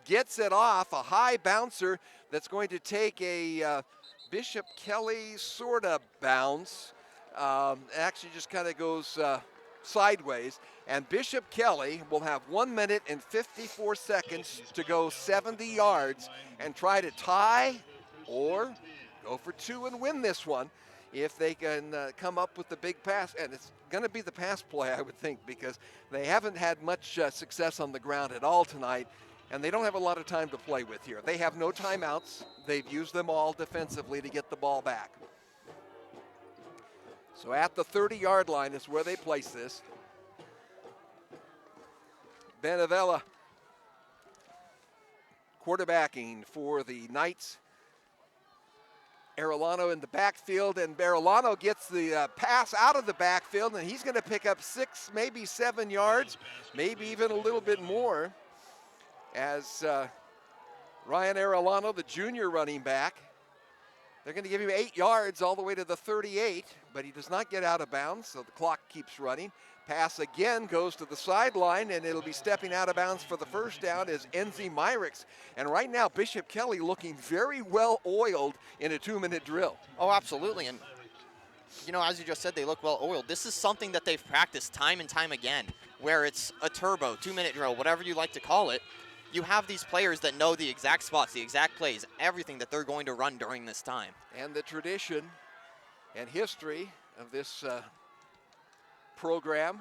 gets it off. A high bouncer that's going to take a Bishop Kelly sort of bounce. Actually just kind of goes sideways. And Bishop Kelly will have 1 minute and 54 seconds to go 70 yards and try to tie or go for 2 and win this one if they can come up with the big pass. And it's going to be the pass play, I would think, because they haven't had much success on the ground at all tonight, and they don't have a lot of time to play with here. They have no timeouts. They've used them all defensively to get the ball back. So at the 30-yard line is where they place this. Benavella quarterbacking for the Knights. Arellano in the backfield, and Arellano gets the pass out of the backfield, and he's going to pick up 6, maybe 7 yards, maybe even a little bit more, as Ryan Arellano, the junior running back, they're going to give him 8 yards all the way to the 38, but he does not get out of bounds, so the clock keeps running. Pass again goes to the sideline, and it'll be stepping out of bounds for the first down is Enzi Myricks. And right now, Bishop Kelly looking very well oiled in a 2-minute drill. Oh, absolutely. And, you know, as you just said, they look well oiled. This is something that they've practiced time and time again, where it's a turbo, 2-minute drill, whatever you like to call it. You have these players that know the exact spots, the exact plays, everything that they're going to run during this time. And the tradition and history of this program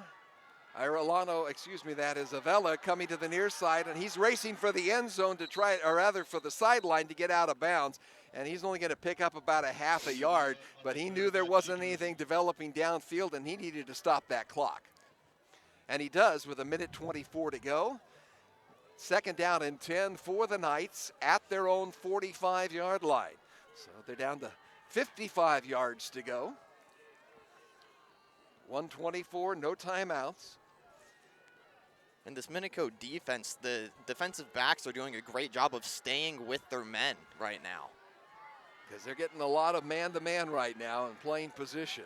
That is Avella coming to the near side, and he's racing for the end zone to try, or rather for the sideline to get out of bounds. And he's only going to pick up about a half a yard, but he knew there wasn't anything developing downfield, and he needed to stop that clock. And he does with 1:24 to go. 2nd down and 10 for the Knights at their own 45-yard line. So they're down to 55 yards to go. 1:24, no timeouts. And this Minico defense, the defensive backs are doing a great job of staying with their men right now. Because they're getting a lot of man-to-man right now and playing position.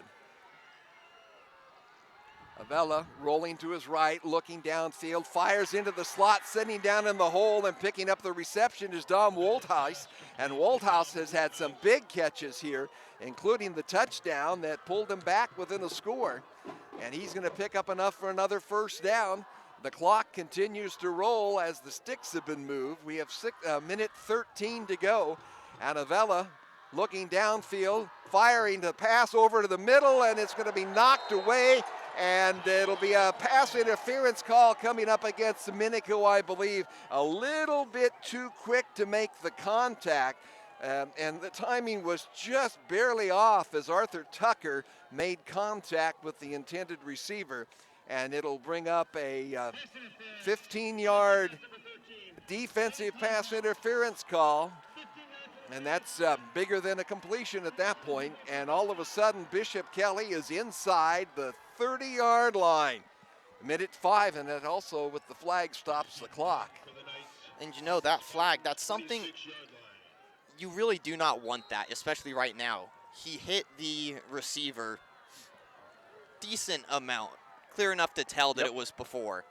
Avella rolling to his right, looking downfield, fires into the slot, sitting down in the hole, and picking up the reception is Dom Wolthaus. And Wolthaus has had some big catches here, including the touchdown that pulled him back within a score. And he's going to pick up enough for another 1st down. The clock continues to roll as the sticks have been moved. We have 1:13 to go. And Avella looking downfield, firing the pass over to the middle, and it's going to be knocked away. And it'll be a pass interference call coming up against Minico, I believe. A little bit too quick to make the contact. And the timing was just barely off as Arthur Tucker made contact with the intended receiver. And it'll bring up a 15-yard defensive pass interference call. And that's bigger than a completion at that point. And all of a sudden, Bishop Kelly is inside the 30-yard line. 1:05, and that also, with the flag, stops the clock. And you know, that flag, that's something you really do not want that, especially right now. He hit the receiver decent amount, clear enough to tell that it was before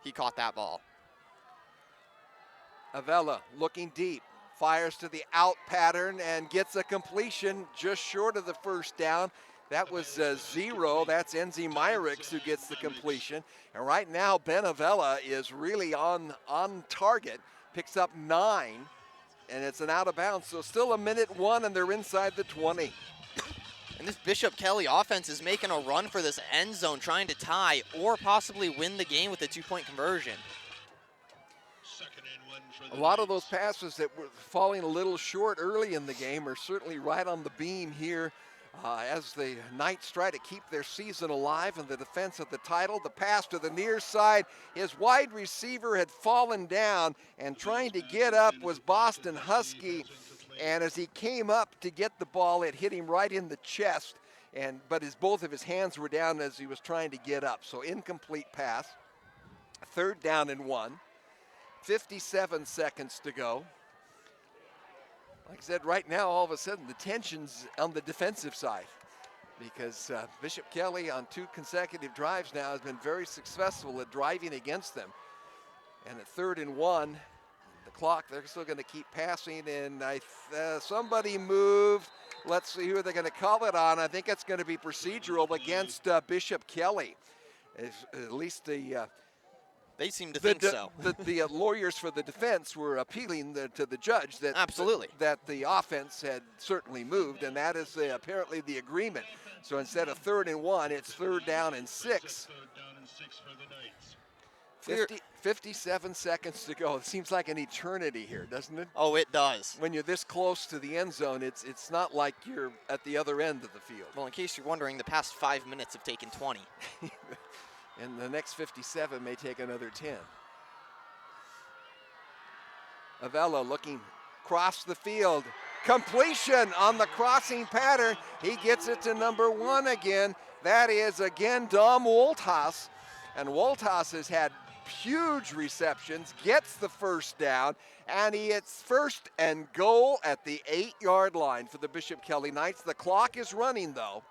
he caught that ball. Avella looking deep, fires to the out pattern and gets a completion just short of the 1st down. That was 0. That's Enzi Myricks who gets the completion. And right now, Ben Avella is really on target. Picks up 9, and it's an out of bounds. So still 1:01, and they're inside the 20. And this Bishop Kelly offense is making a run for this end zone, trying to tie or possibly win the game with a 2-point conversion. A lot of those passes that were falling a little short early in the game are certainly right on the beam here as the Knights try to keep their season alive in the defense of the title. The pass to the near side, his wide receiver had fallen down, and trying to get up was Boston Husky. And as he came up to get the ball, it hit him right in the chest, but both of his hands were down as he was trying to get up. So incomplete pass. 3rd down and 1. 57 seconds to go. Like I said, right now, all of a sudden, the tension's on the defensive side because Bishop Kelly on 2 consecutive drives now has been very successful at driving against them. And at 3rd and 1, the clock, they're still going to keep passing, and somebody moved. Let's see who they're going to call it on. I think it's going to be procedural against Bishop Kelly. At least they seem to think so. The lawyers for the defense were appealing to the judge that absolutely that the offense had certainly moved, and that is apparently the agreement. So instead of 3rd and 1, it's 3rd down and 6. 57 seconds to go. It seems like an eternity here, doesn't it? Oh, it does. When you're this close to the end zone, it's not like you're at the other end of the field. Well, in case you're wondering, the past 5 minutes have taken 20. And the next 57 may take another 10. Avella looking across the field. Completion on the crossing pattern. He gets it to number 1 again. That is, again, Dom Wolthaus. And Wolthaus has had huge receptions, gets the 1st down, and he hits 1st and goal at the 8-yard line for the Bishop Kelly Knights. The clock is running, though.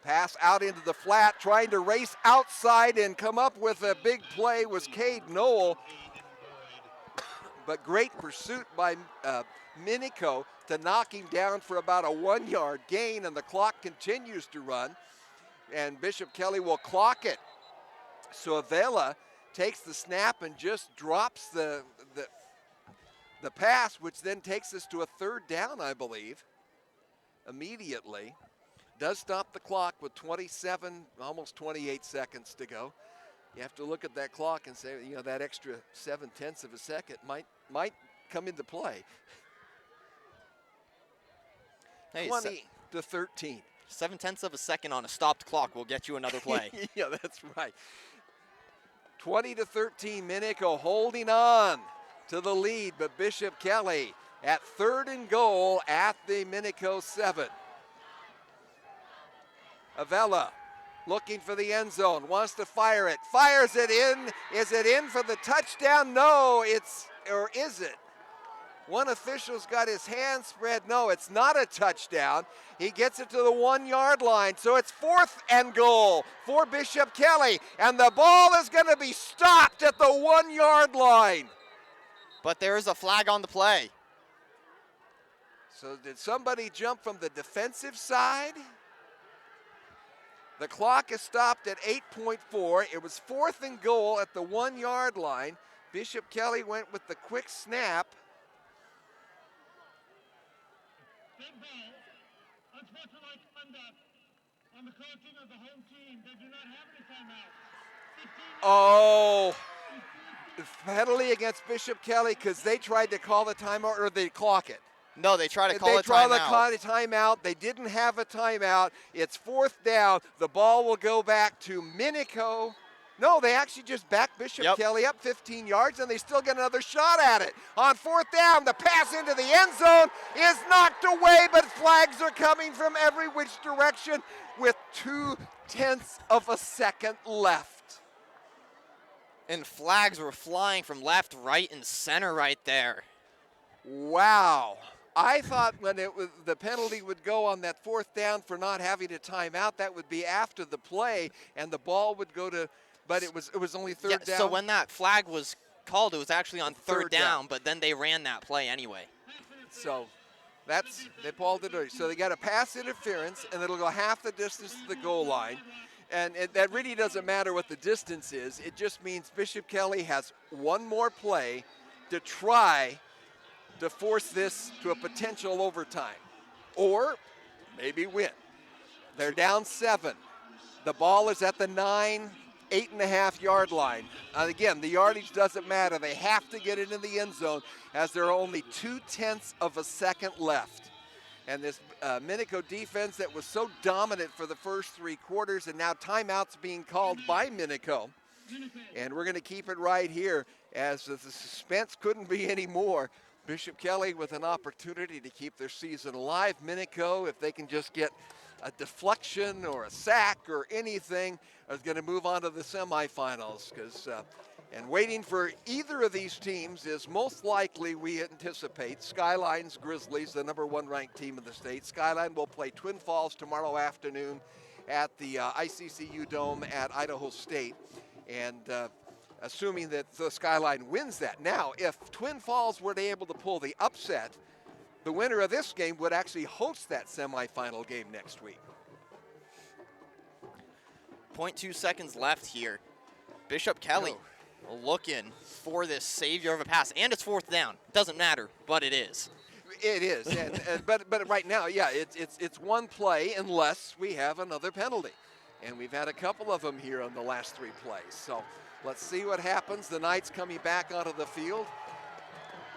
Pass out into the flat, trying to race outside and come up with a big play was Cade Noel. But great pursuit by Minico to knock him down for about a 1-yard gain, and the clock continues to run. And Bishop Kelly will clock it. So Avella takes the snap and just drops the pass, which then takes us to a 3rd down, I believe, immediately. does stop the clock with 27, almost 28 seconds to go. You have to look at that clock and say, that extra 0.7 of a second might come into play. Hey, 20-13. 0.7 of a second on a stopped clock will get you another play. Yeah, that's right. 20-13, Minico holding on to the lead, but Bishop Kelly at 3rd and goal at the Minico 7. Avella looking for the end zone, wants to fire it, fires it in. Is it in for the touchdown? No, or is it? One official's got his hand spread. No, it's not a touchdown. He gets it to the 1-yard line. So it's 4th and goal for Bishop Kelly. And the ball is going to be stopped at the 1-yard line. But there is a flag on the play. So did somebody jump from the defensive side? The clock is stopped at 8.4. It was 4th and goal at the 1-yard line. Bishop Kelly went with the quick snap. Unfortunately, on the coaching of the home team, they do not have any timeouts. Oh, penalty against Bishop Kelly because they tried to call the timeout, or they clock it. No, they tried to call a timeout. They tried to call a timeout. They didn't have a timeout. It's 4th down. The ball will go back to Minico. No, they actually just backed Bishop Kelly up 15 yards, and they still get another shot at it. On 4th down, the pass into the end zone is knocked away, but flags are coming from every which direction with 0.2 of a second left. And flags were flying from left, right, and center right there. Wow. I thought when the penalty would go on that 4th down for not having a timeout, that would be after the play, and the ball would go to, but it was only 3rd down. So when that flag was called, it was actually on 3rd down, but then they ran that play anyway. So they called it. So they got a pass interference, and it'll go half the distance to the goal line. And that really doesn't matter what the distance is. It just means Bishop Kelly has one more play to try to force this to a potential overtime, or maybe win. They're down 7. The ball is at the 8.5-yard line. Again, the yardage doesn't matter. They have to get it in the end zone as there are only 0.2 of a second left. And this Minico defense that was so dominant for the first 3 quarters, and now timeouts being called by Minico. And we're going to keep it right here as the suspense couldn't be any more. Bishop Kelly with an opportunity to keep their season alive. Minico, if they can just get a deflection or a sack or anything, is going to move on to the semifinals. And waiting for either of these teams is most likely, we anticipate, Skyline's Grizzlies, the #1 ranked team in the state. Skyline will play Twin Falls tomorrow afternoon at the ICCU Dome at Idaho State. And assuming that the Skyline wins that. Now, if Twin Falls were able to pull the upset, the winner of this game would actually host that semifinal game next week. 0.2 seconds left here. Bishop Kelly looking for this savior of a pass, and it's 4th down. Doesn't matter, but it is. It is, but right now, yeah, it's one play unless we have another penalty, and we've had a couple of them here on the last 3 plays. So let's see what happens. The Knights coming back onto the field.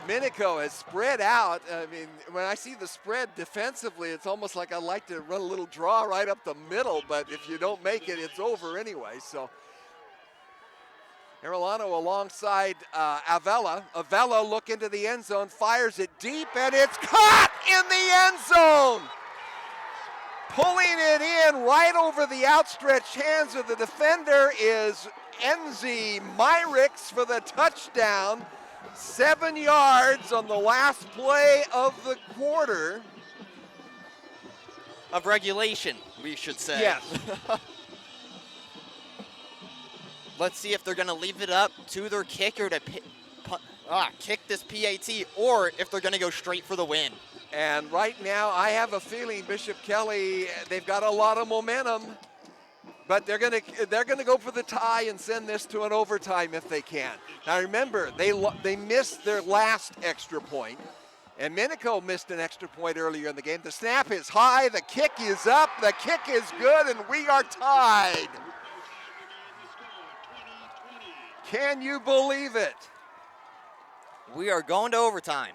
Minico has spread out. I mean, when I see the spread defensively, it's almost like I like to run a little draw right up the middle, but if you don't make it, it's over anyway. So Arellano alongside Avella. Avella look into the end zone, fires it deep, and it's caught in the end zone. Pulling it in right over the outstretched hands of the defender is Enzi Myricks for the touchdown. 7 yards on the last play of the quarter. Of regulation, we should say. Yes. Let's see if they're going to leave it up to their kicker to kick this PAT, or if they're going to go straight for the win. And right now, I have a feeling Bishop Kelly, they've got a lot of momentum, but they're gonna go for the tie and send this to an overtime if they can. Now remember, they missed their last extra point, And Minico missed an extra point earlier in the game. The snap is high, the kick is up, the kick is good, and we are tied. Can you believe it? We are going to overtime.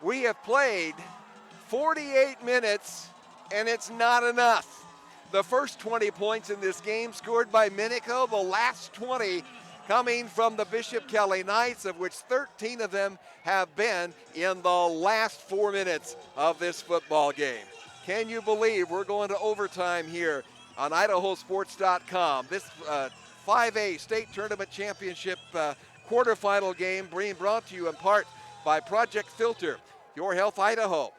We have played 48 minutes, and it's not enough. The first 20 points in this game scored by Minico, the last 20 coming from the Bishop Kelly Knights, of which 13 of them have been in the last 4 minutes of this football game. Can you believe we're going to overtime here on IdahoSports.com? This 5A State Tournament Championship quarterfinal game being brought to you in part by Project Filter, Your Health Idaho,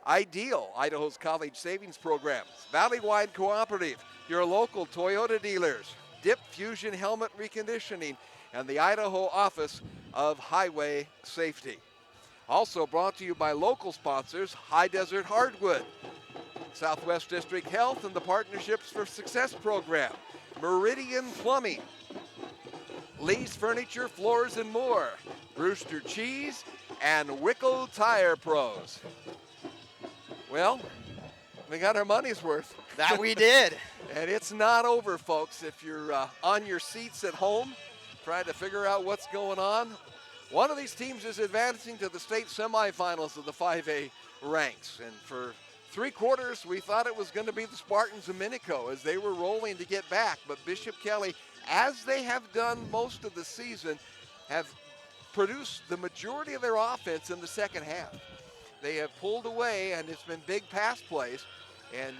Ideal, Idaho's college savings programs, Valleywide Cooperative, your local Toyota dealers, Dip Fusion Helmet Reconditioning, and the Idaho Office of Highway Safety. Also brought to you by local sponsors, High Desert Hardwood, Southwest District Health, and the Partnerships for Success program, Meridian Plumbing, Lee's Furniture, Floors and More, Brewster Cheese, and Wickle Tire Pros. Well, we got our money's worth. That we did. And it's not over, folks. If you're on your seats at home trying to figure out what's going on, one of these teams is advancing to the state semifinals of the 5A ranks. And for 3 quarters, we thought it was going to be the Spartans of Minico as they were rolling to get back. But Bishop Kelly, as they have done most of the season, have produced the majority of their offense in the second half. They have pulled away, and it's been big pass plays. And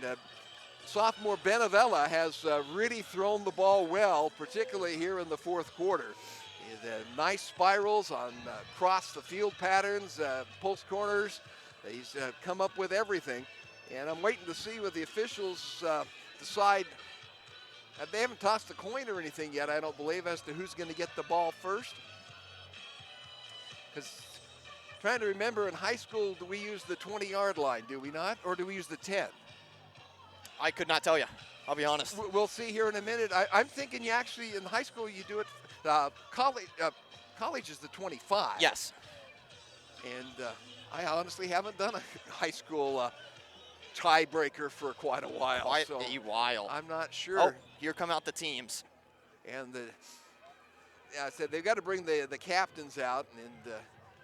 sophomore Benavella has really thrown the ball well, particularly here in the fourth quarter. Nice spirals on cross the field patterns, post corners. He's come up with everything. And I'm waiting to see what the officials decide. They haven't tossed a coin or anything yet, I don't believe, as to who's going to get the ball first. Because trying to remember, in high school, do we use the 20-yard line, do we not? Or do we use the 10? I could not tell you. I'll be honest. We'll see here in a minute. I'm thinking you actually, in high school, you do it, college is the 25. Yes. And I honestly haven't done a high school tiebreaker for quite a while. Quite a while. I'm not sure. Oh, here come out the teams. And I said they've got to bring the captains out, and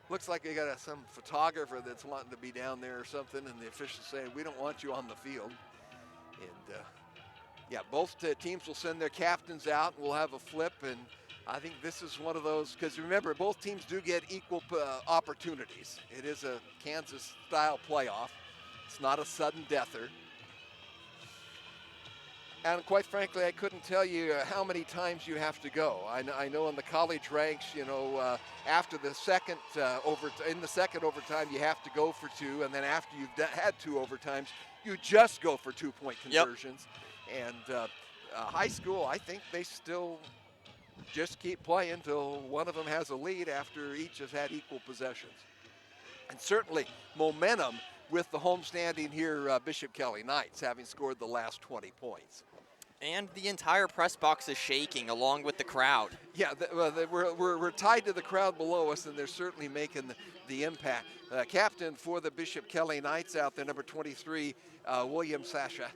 looks like they got some photographer that's wanting to be down there or something, and the officials saying, we don't want you on the field. And yeah, both teams will send their captains out, and we'll have a flip, and I think this is one of those, because remember, both teams do get equal opportunities. It is a Kansas-style playoff. It's not a sudden deather. And quite frankly, I couldn't tell you how many times you have to go. I know in the college ranks, you know, after the second in the second overtime, you have to go for 2, and then after you've had 2 overtimes, you just go for 2-point conversions. Yep. And high school, I think they still just keep playing until one of them has a lead after each has had equal possessions. And certainly momentum with the homestanding here, Bishop Kelly Knights, having scored the last 20 points. And the entire press box is shaking along with the crowd. Yeah, we're tied to the crowd below us, and they're certainly making the impact. Captain for the Bishop Kelly Knights out there, number 23, William Sasha,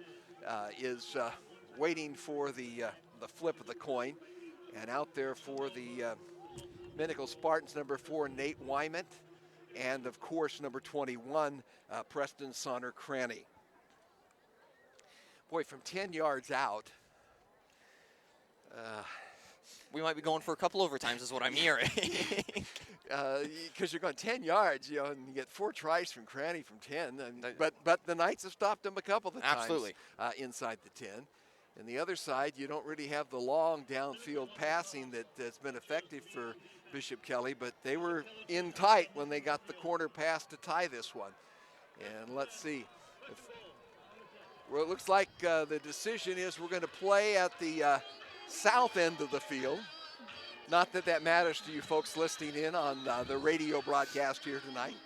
is waiting for the flip of the coin. And out there for the Minico Spartans, number 4, Nate Wyman. And, of course, number 21, Preston Sonner-Cranny. Boy, from 10 yards out. We might be going for a couple overtimes is what I'm hearing. Because you're going 10 yards, you know, and you get 4 tries from Cranny from 10. But the Knights have stopped them a couple of times. Absolutely. Inside the 10. And the other side, you don't really have the long downfield passing that's been effective for Bishop Kelly, but they were in tight when they got the corner pass to tie this one. And let's see. Well, it looks like the decision is we're going to play at the south end of the field. Not that that matters to you folks listening in on the radio broadcast here tonight.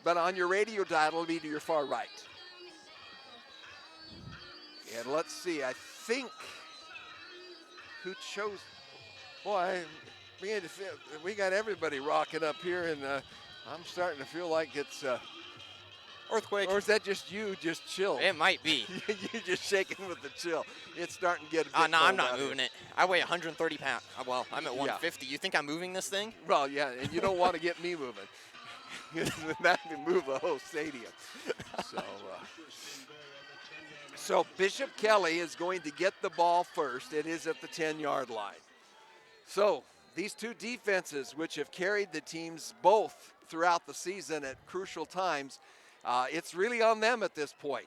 But on your radio dial, it'll be to your far right. And let's see, I think who chose, boy, we got everybody rocking up here, and I'm starting to feel like it's earthquake. Or is that just you just chill? It might be. You're just shaking with the chill. It's starting to get a bit No, I'm cold not out moving here. it. I weigh 130 pounds. Well, I'm at 150. You think I'm moving this thing? Well, yeah, and you don't want to get me moving. That would move the whole stadium. So Bishop Kelly is going to get the ball first. It is at the 10-yard line. So these two defenses, which have carried the teams both throughout the season at crucial times, it's really on them at this point.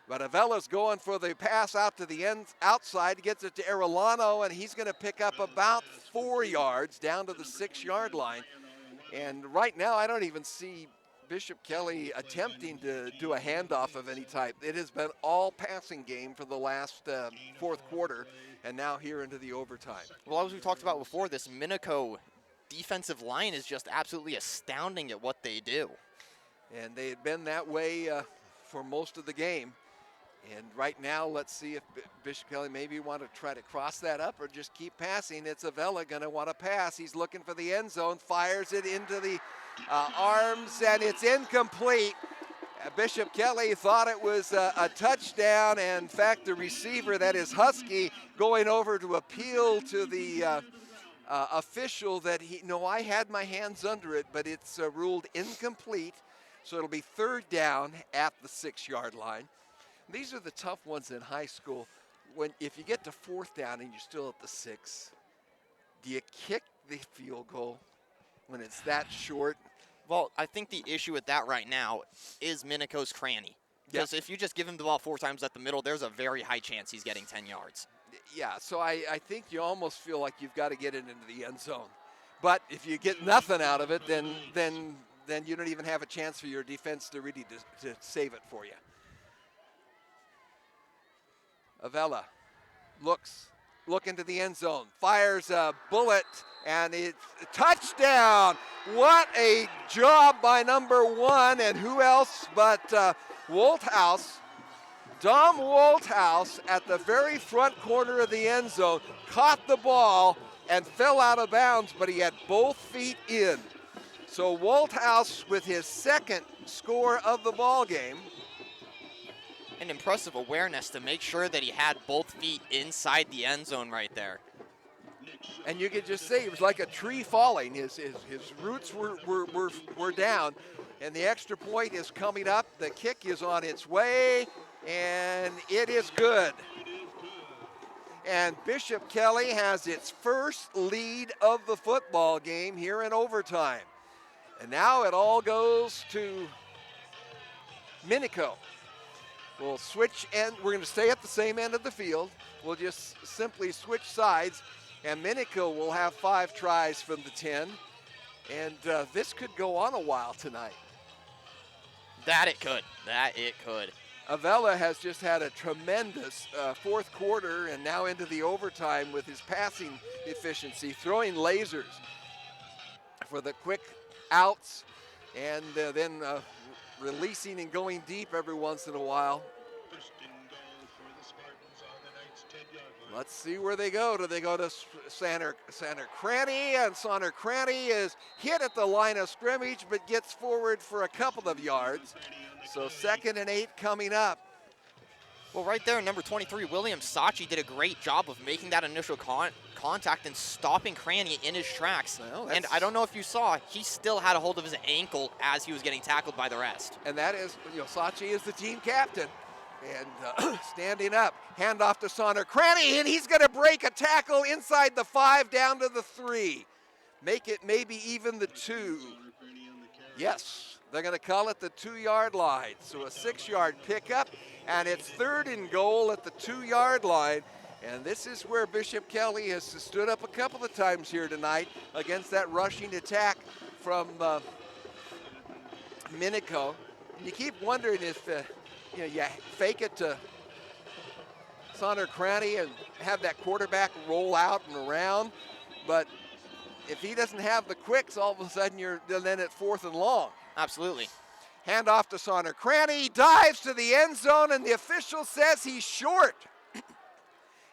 But Avella's going for the pass out to the end outside, gets it to Arellano, and he's going to pick up about 4 yards down to the 6-yard line. And right now, I don't even see Bishop Kelly attempting to do a handoff of any type. It has been all passing game for the last fourth quarter, and now here into the overtime. Well, as we talked about before, this Minico defensive line is just absolutely astounding at what they do. And they had been that way for most of the game. And right now, let's see if Bishop Kelly maybe want to try to cross that up or just keep passing. It's Avella going to want to pass. He's looking for the end zone, fires it into the arms, and it's incomplete. Bishop Kelly thought it was a touchdown, and in fact, the receiver, that is Husky, going over to appeal to the official that I had my hands under it, but it's ruled incomplete. So it'll be 3rd down at the 6-yard line. These are the tough ones in high school. If you get to 4th down and you're still at the 6, do you kick the field goal when it's that short? Well, I think the issue with that right now is Minico's cranny. Because if you just give him the ball 4 times at the middle, there's a very high chance he's getting 10 yards. Yeah, so I think you almost feel like you've got to get it into the end zone. But if you get nothing out of it, then you don't even have a chance for your defense to really to save it for you. Avella looking to the end zone, fires a bullet, and it's a touchdown. What a job by number 1, and who else but Wolthouse. Dom Wolthouse at the very front corner of the end zone caught the ball and fell out of bounds, but he had both feet in. So Wolthouse with his 2nd score of the ball game. An impressive awareness to make sure that he had both feet inside the end zone right there. And you could just say it was like a tree falling. His roots were down, and the extra point is coming up. The kick is on its way, and it is good. And Bishop Kelly has its first lead of the football game here in overtime. And now it all goes to Minico. We'll switch end. We're going to stay at the same end of the field. We'll just simply switch sides, and Minico will have 5 tries from the 10. And this could go on a while tonight. That it could. Avella has just had a tremendous 4th quarter and now into the overtime with his passing efficiency, throwing lasers for the quick outs, and then releasing and going deep every once in a while. Let's see where they go. Do they go to Sander Cranny? And Sander Cranny is hit at the line of scrimmage but gets forward for a couple of yards. So 2nd and 8 coming up. Well, right there, number 23, William Sachi did a great job of making that initial contact and stopping Cranny in his tracks. Well, and I don't know if you saw, he still had a hold of his ankle as he was getting tackled by the rest. And that is, Sachi is the team captain. And standing up, handoff to Sander Cranny, and he's going to break a tackle inside the 5 down to the 3. Make it maybe even the 2. Yes, they're going to call it the 2-yard line. So a 6-yard pickup, and it's 3rd and goal at the 2-yard line. And this is where Bishop Kelly has stood up a couple of times here tonight against that rushing attack from Minico. And you keep wondering if you fake it to Sander Cranny and have that quarterback roll out and around. But if he doesn't have the quicks, all of a sudden you're then at 4th and long. Absolutely. Handoff to Sander Cranny, dives to the end zone, and the official says he's short.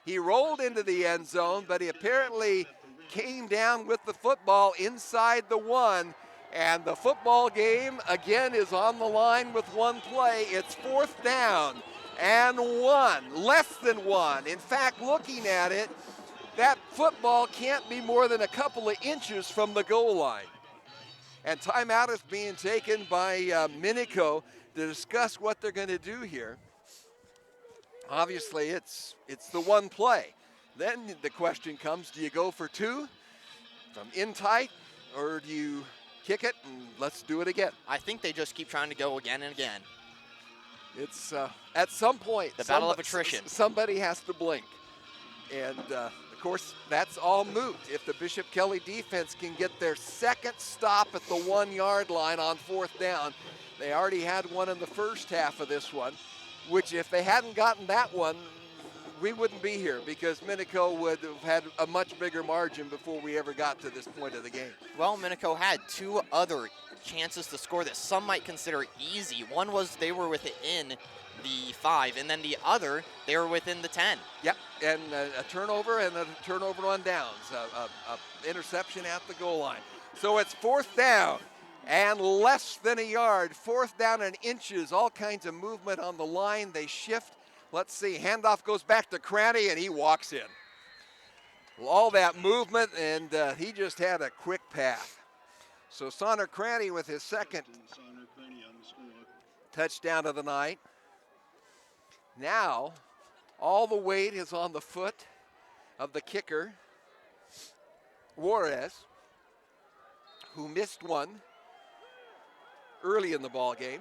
He rolled into the end zone, but he apparently came down with the football inside the 1, And the football game, again, is on the line with one play. It's 4th down and 1, less than 1. In fact, looking at it, that football can't be more than a couple of inches from the goal line. And timeout is being taken by Minico to discuss what they're going to do here. Obviously, it's the one play. Then the question comes, do you go for 2 from in tight, or do you kick it and let's do it again? I think they just keep trying to go again and again. It's at some point. The battle of attrition. Somebody has to blink. And of course, that's all moot. If the Bishop Kelly defense can get their second stop at the 1-yard line on 4th down, they already had one in the first half of this one, which if they hadn't gotten that one, we wouldn't be here because Minico would have had a much bigger margin before we ever got to this point of the game. Well, Minico had 2 other chances to score that some might consider easy. One was they were within the 5, and then the other, they were within the 10. Yep, and a turnover and a turnover on downs, a interception at the goal line. So it's 4th down and less than a yard. 4th down and inches, all kinds of movement on the line. They shift. Let's see, handoff goes back to Cranny, and he walks in. All that movement, and he just had a quick path. So Sonner Cranny with his second touchdown of the night. Now, all the weight is on the foot of the kicker, Juarez, who missed one early in the ball game.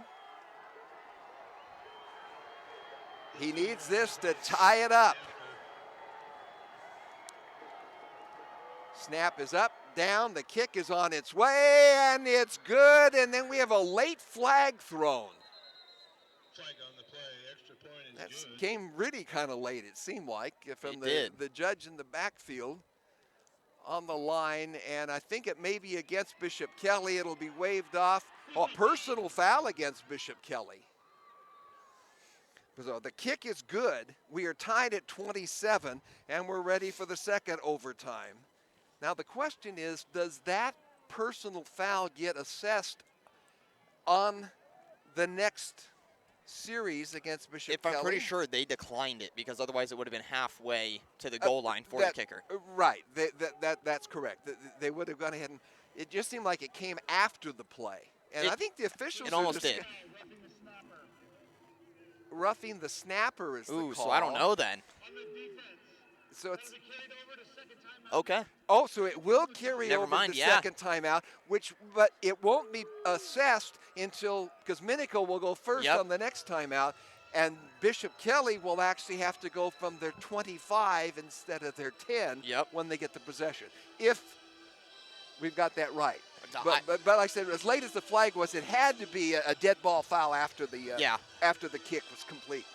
He needs this to tie it up. Snap is up, down, the kick is on its way, and it's good, and then we have a late flag thrown. That came really kind of late, it seemed like, from the judge in the backfield on the line, and I think it may be against Bishop Kelly. It'll be waved off. Oh, a personal foul against Bishop Kelly. So the kick is good. We are tied at 27, and we're ready for the second overtime. Now the question is, does that personal foul get assessed on the next series against Bishop Kelly? I'm pretty sure they declined it because otherwise it would have been halfway to the goal line for the kicker. Right, that's correct. They would have gone ahead and it just seemed like it came after the play. And I think the officials it almost did. Roughing the snapper is the call. So I don't know then. So it's okay. Oh, so it will carry over the second timeout, but it won't be assessed until, because Minico will go first on the next timeout, and Bishop Kelly will actually have to go from their 25 instead of their 10 when they get the possession, if we've got that right. But like I said, as late as the flag was, it had to be a dead ball foul after the kick was complete.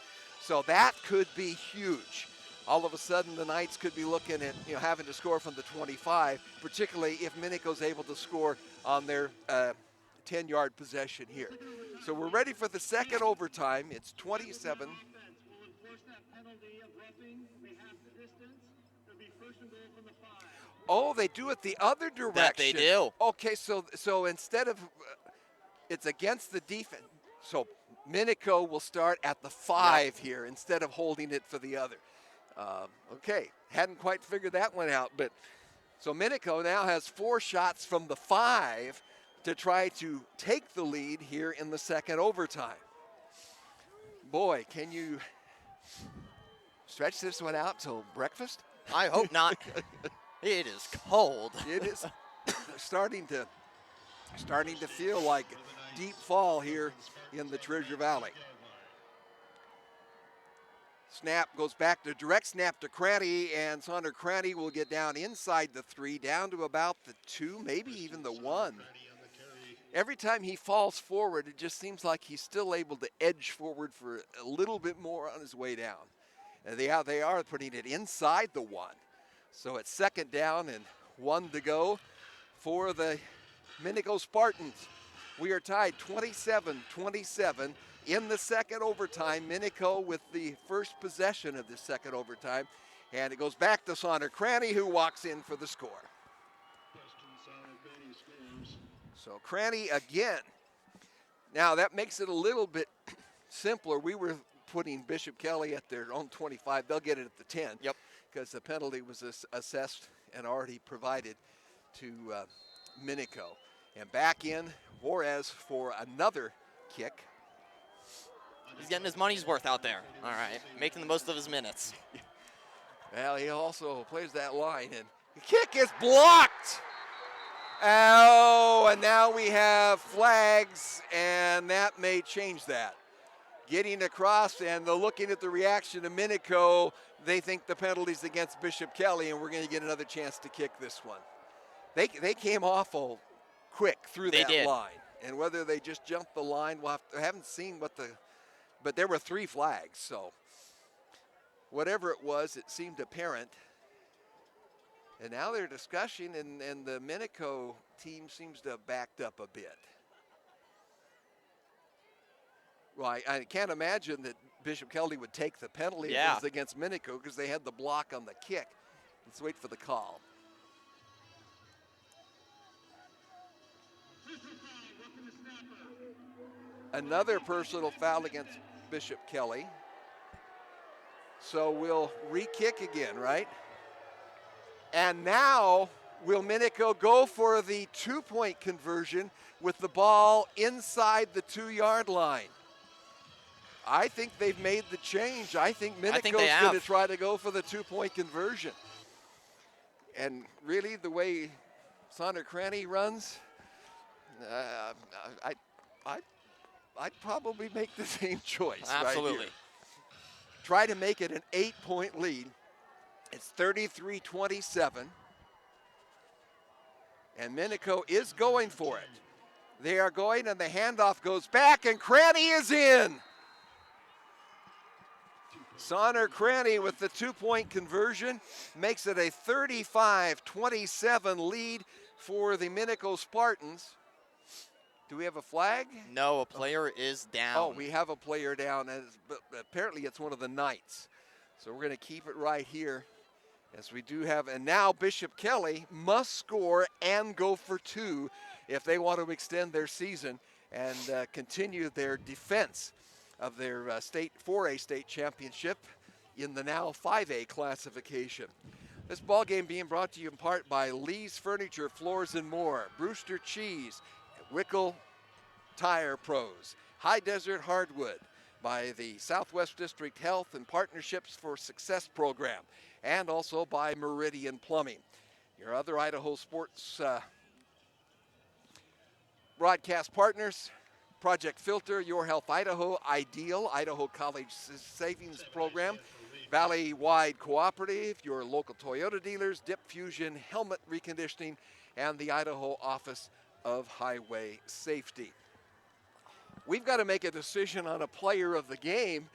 So that could be huge. All of a sudden, the Knights could be looking at having to score from the 25, particularly if Minico's able to score on their 10-yard possession here. So we're ready for the second overtime. It's 27. Oh, they do it the other direction. That they do. Okay, so instead of it's against the defense. So Minico will start at the 5 here instead of holding it for the other. Okay, hadn't quite figured that one out, but so Minico now has 4 shots from the 5 to try to take the lead here in the second overtime. Boy, can you stretch this one out till breakfast? I hope not. It is cold. It is starting to feel like deep fall here in the Treasure Valley. Snap goes back to direct snap to Cranny, and Sonder Cranny will get down inside the 3, down to about the 2, maybe even the 1. Every time he falls forward, it just seems like he's still able to edge forward for a little bit more on his way down. And they are putting it inside the 1. So it's second down and 1 to go for the Minico Spartans. We are tied 27-27 in the second overtime. Minico with the first possession of the second overtime. And it goes back to Sonder Cranny, who walks in for the score. So Cranny again. Now that makes it a little bit simpler. We were putting Bishop Kelly at their own 25. They'll get it at the 10. Yep. Because the penalty was assessed and already provided to Minico. And back in Juarez for another kick. He's getting his money's worth out there. All right, making the most of his minutes. Well, he also plays that line, and the kick is blocked. Oh, and now we have flags, and that may change that. Getting across, and looking at the reaction of Minico, they think the penalty's against Bishop Kelly, and we're going to get another chance to kick this one. They came awful quick through that line, and whether they just jumped the line, I haven't seen but there were 3 flags, so whatever it was, it seemed apparent. And now they're discussing, and the Minico team seems to have backed up a bit. Well, I can't imagine that Bishop Kelly would take the penalty if it was against Minico because they had the block on the kick. Let's wait for the call. Another personal foul against Bishop Kelly. So we'll re-kick again, right? And now will Minico go for the 2-point conversion with the ball inside the 2-yard line? I think they've made the change. I think Minico's going to try to go for the 2-point conversion. And really, the way Sonder Cranny runs, I'd probably make the same choice. Absolutely. Right here. Try to make it an 8-point lead. It's 33-27. And Minico is going for it. They are going, and the handoff goes back, and Cranny is in. Sonder Cranny with the 2-point conversion makes it a 35-27 lead for the Minico Spartans. Do we have a flag? No, a player is down. Oh, we have a player down, but apparently it's one of the Knights. So we're going to keep it right here as we do have, and now Bishop Kelly must score and go for 2 if they want to extend their season and continue their defense of their 4A state championship in the now 5A classification. This ball game being brought to you in part by Lee's Furniture, Floors and More, Brewster Cheese, Wickle Tire Pros, High Desert Hardwood, by the Southwest District Health and Partnerships for Success program, and also by Meridian Plumbing. Your other Idaho Sports broadcast partners: Project Filter, Your Health Idaho, Ideal, Idaho College Savings Program, Valley-Wide Cooperative, your local Toyota dealers, Dip Fusion, Helmet Reconditioning, and the Idaho Office of Highway Safety. We've got to make a decision on a player of the game,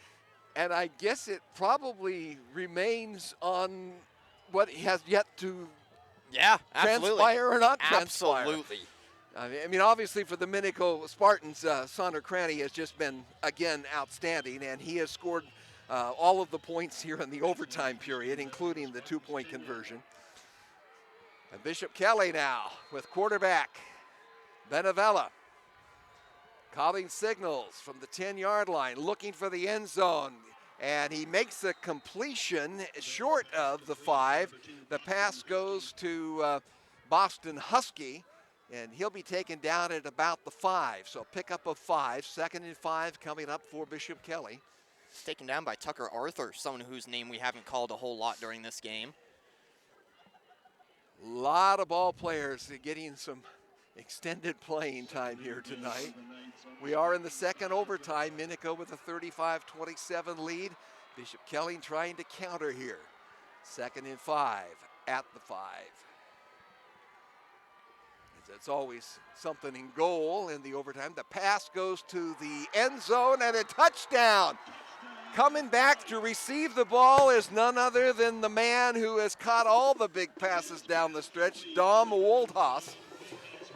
and I guess it probably remains on what has yet to transpire or not transpire. Absolutely. I mean, obviously for the Minico Spartans, Sonder Cranny has just been, again, outstanding, and he has scored all of the points here in the overtime period, including the 2-point conversion. And Bishop Kelly now with quarterback Benavella. Calling signals from the 10-yard line, looking for the end zone, and he makes a completion short of the 5. The pass goes to Boston Husky, and he'll be taken down at about the 5. So pick up of 5, 2nd and 5 coming up for Bishop Kelly. It's taken down by Tucker Arthur, someone whose name we haven't called a whole lot during this game. A lot of ball players getting some extended playing time here tonight. We are in the second overtime. Minico with a 35-27 lead. Bishop Kelly trying to counter here. 2nd and 5 at the 5. It's always something in goal in the overtime. The pass goes to the end zone and a touchdown. Coming back to receive the ball is none other than the man who has caught all the big passes down the stretch, Dom Woldhaus.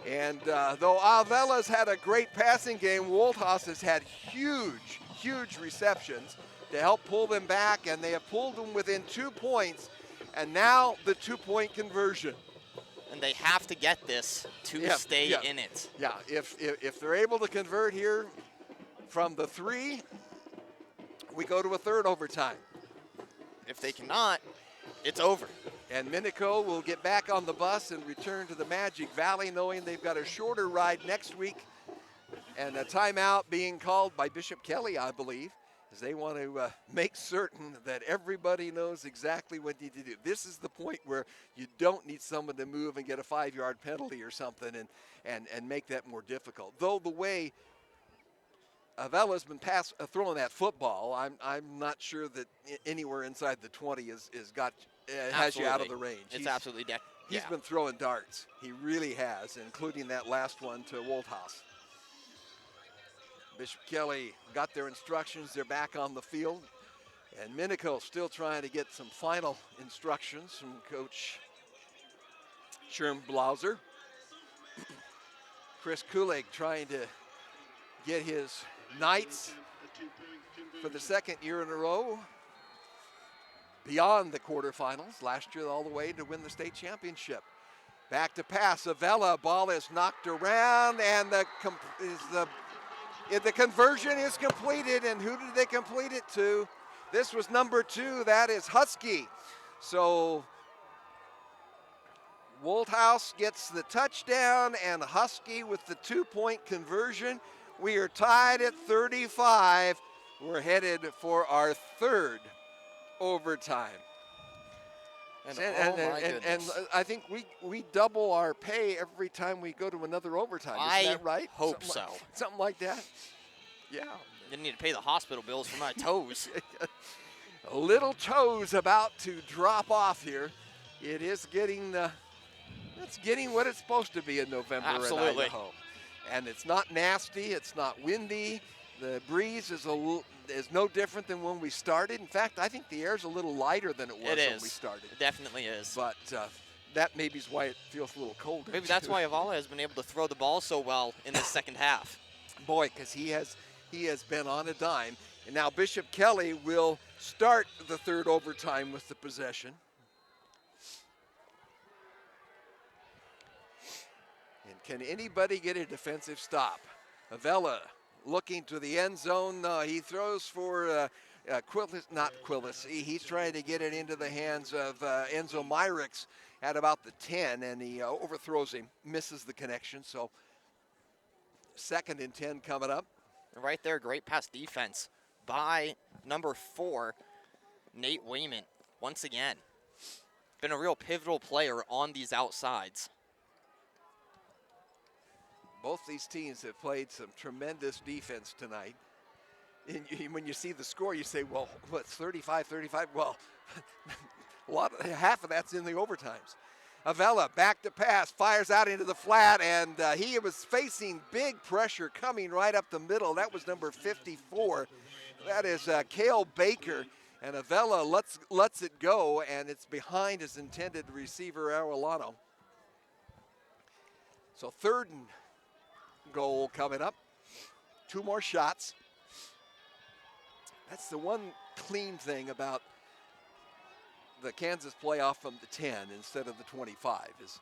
And though Avella's had a great passing game, Woldhaus has had huge receptions to help pull them back, and they have pulled them within 2 points, and now the 2-point conversion. And they have to get this to stay in it. Yeah, if they're able to convert here from the 3, we go to a third overtime. If they cannot, it's over. And Minico will get back on the bus and return to the Magic Valley, knowing they've got a shorter ride next week. And a timeout being called by Bishop Kelly, I believe, as they want to make certain that everybody knows exactly what they need to do. This is the point where you don't need someone to move and get a 5-yard penalty or something and make that more difficult. Though the way Avella's been throwing that football, I'm not sure that anywhere inside the 20 has you out of the range. It's absolutely He's been throwing darts. He really has, including that last one to Woldhaus. Bishop Kelly got their instructions. They're back on the field. And Minico still trying to get some final instructions from Coach Sherm Blauser. Chris Kulig trying to get his Knights for the second year in a row beyond the quarterfinals. Last year all the way to win the state championship. Back to pass. Avella, ball is knocked around, and the conversion is completed. And who did they complete it to? This was number 2. That is Husky. So Woldhaus gets the touchdown, and Husky with the 2-point conversion. We are tied at 35. We're headed for our third overtime. And I think we double our pay every time we go to another overtime. Isn't that right? Hope so. Something like that. Yeah. Didn't need to pay the hospital bills for my toes. Little toes about to drop off here. It is getting it's getting what it's supposed to be in November in Idaho. And it's not nasty, it's not windy. The breeze is no different than when we started. In fact, I think the air's a little lighter than it was when we started. It definitely is. But that maybe is why it feels a little colder. Maybe that's why Avella has been able to throw the ball so well in the second half. Boy, because he has been on a dime. And now Bishop Kelly will start the third overtime with the possession. And can anybody get a defensive stop? Avella looking to the end zone. He throws for Quillis, not Quillis. He's trying to get it into the hands of Enzo Myricks at about the 10, and he overthrows him, misses the connection. So 2nd and 10 coming up. Right there, great pass defense by number 4, Nate Wayman. Once again, been a real pivotal player on these outsides. Both these teams have played some tremendous defense tonight. And when you see the score, you say, well, what's 35-35? Well, half of that's in the overtimes. Avella back to pass, fires out into the flat, and he was facing big pressure coming right up the middle. That was number 54. That is Cale Baker. And Avella lets it go, and it's behind his intended receiver, Arellano. So 3rd and goal coming up. 2 more shots. That's the one clean thing about the Kansas playoff from the 10 instead of the 25 is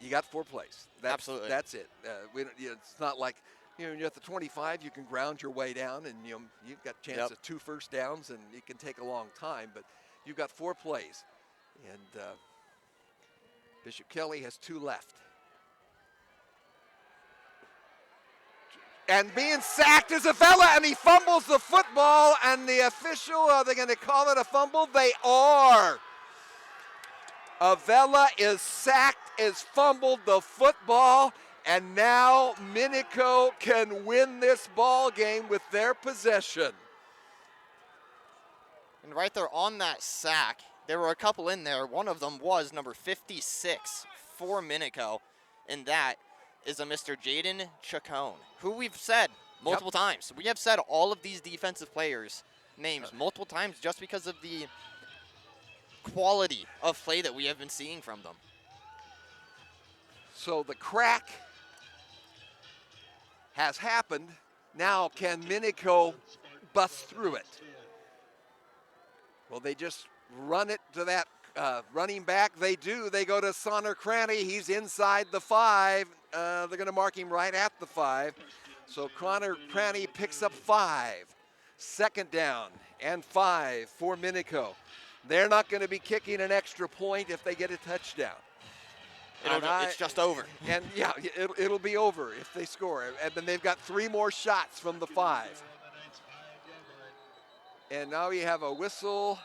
you got 4 plays. Absolutely. That's it. It's not like, you're at the 25, you can ground your way down, and you've got a chance of 2 first downs, and it can take a long time, but you've got 4 plays. And Bishop Kelly has 2 left. And being sacked is Avella, and he fumbles the football, and the official, are they going to call it a fumble? They are. Avella is sacked, is fumbled the football, and now Minico can win this ball game with their possession. And right there on that sack, there were a couple in there. One of them was number 56 for Minico, and that is a Mr. Jaden Chacon, who we've said multiple times. We have said all of these defensive players' names multiple times just because of the quality of play that we have been seeing from them. So the crack has happened. Now can Minico bust through it? Well, they just run it to that running back, they do. They go to Sonner Cranny. He's inside the 5. They're going to mark him right at the 5. So Connor Cranny picks up 5. Second down and 5 for Minico. They're not going to be kicking an extra point if they get a touchdown. It's just over. And yeah, it'll be over if they score. And then they've got 3 more shots from the 5. And now you have a whistle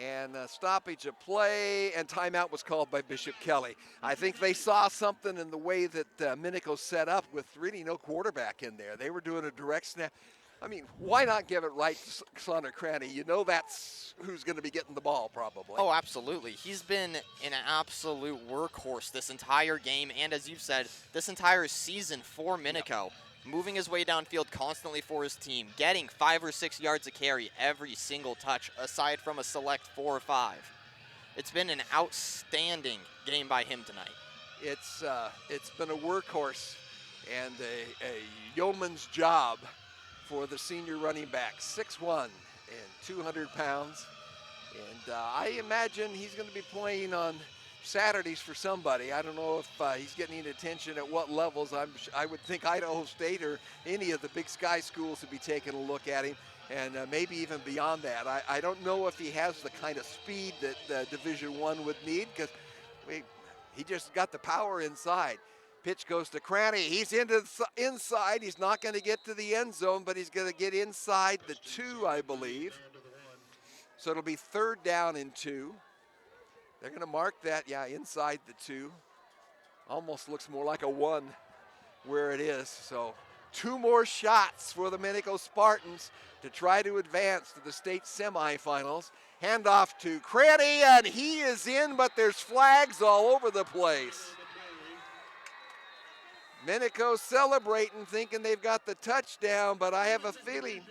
and a stoppage of play, and timeout was called by Bishop Kelly. I think they saw something in the way that Minico set up with really no quarterback in there. They were doing a direct snap. I mean, why not give it right to Sonner Cranny? You know that's who's going to be getting the ball probably. Oh, absolutely. He's been an absolute workhorse this entire game, and as you've said, this entire season for Minico. Moving his way downfield constantly for his team, getting 5 or 6 yards a carry every single touch, aside from a select 4 or 5. It's been an outstanding game by him tonight. It's been a workhorse and a yeoman's job for the senior running back, 6'1" and 200 pounds. And I imagine he's going to be playing on Saturdays for somebody. I don't know if he's getting any attention at what levels. I would think Idaho State or any of the Big Sky schools would be taking a look at him, and maybe even beyond that. I don't know if he has the kind of speed that Division I would need, because he just got the power inside. Pitch goes to Cranny. He's inside. He's not going to get to the end zone, but he's going to get inside the 2, I believe. So it'll be 3rd down and 2. They're going to mark that, inside the 2. Almost looks more like a 1 where it is. So 2 more shots for the Minico Spartans to try to advance to the state semifinals. Handoff to Cranny, and he is in, but there's flags all over the place. Minico celebrating, thinking they've got the touchdown, but I have a feeling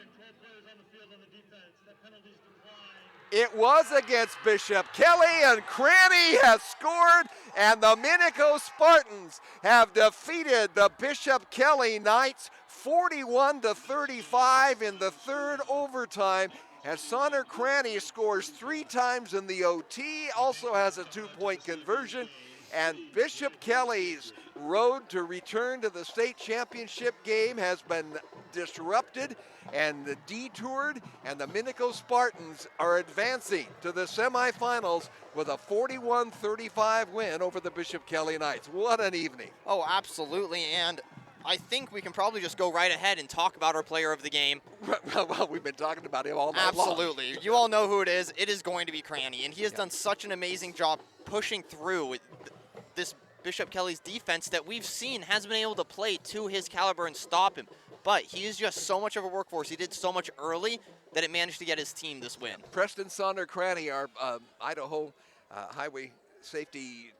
it was against Bishop Kelly, and Cranny has scored, and the Minico Spartans have defeated the Bishop Kelly Knights 41-35 in the 3rd overtime, as Sonner Cranny scores 3 times in the OT, also has a 2-point conversion, and Bishop Kelly's road to return to the state championship game has been disrupted and detoured, and the Minico Spartans are advancing to the semifinals with a 41-35 win over the Bishop Kelly Knights. What an evening. Oh, absolutely, and I think we can probably just go right ahead and talk about our player of the game. Well, we've been talking about him all night long. Absolutely. You all know who it is. It is going to be Cranny, and he has done such an amazing job pushing through with this Bishop Kelly's defense that we've seen has been able to play to his caliber and stop him. But he is just so much of a workhorse. He did so much early that it managed to get his team this win. Preston Sonner Cranny, our Idaho Highway Safety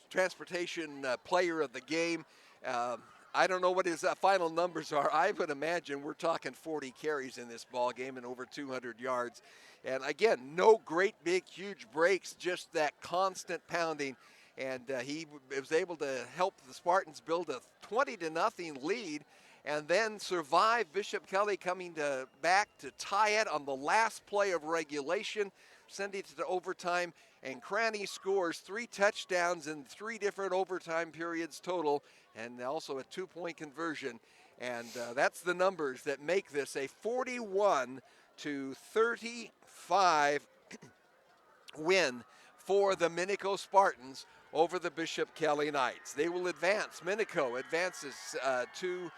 Transportation player of the game. I don't know what his final numbers are. I would imagine we're talking 40 carries in this ball game and over 200 yards. And again, no great, big, huge breaks, just that constant pounding. And he was able to help the Spartans build a 20-0 lead and then survive Bishop Kelly coming back to tie it on the last play of regulation, sending it to overtime. And Cranny scores 3 touchdowns in 3 different overtime periods total, and also a 2-point conversion. And that's the numbers that make this a 41-35 win for the Minico Spartans over the Bishop Kelly Knights. They will advance. Minico advances to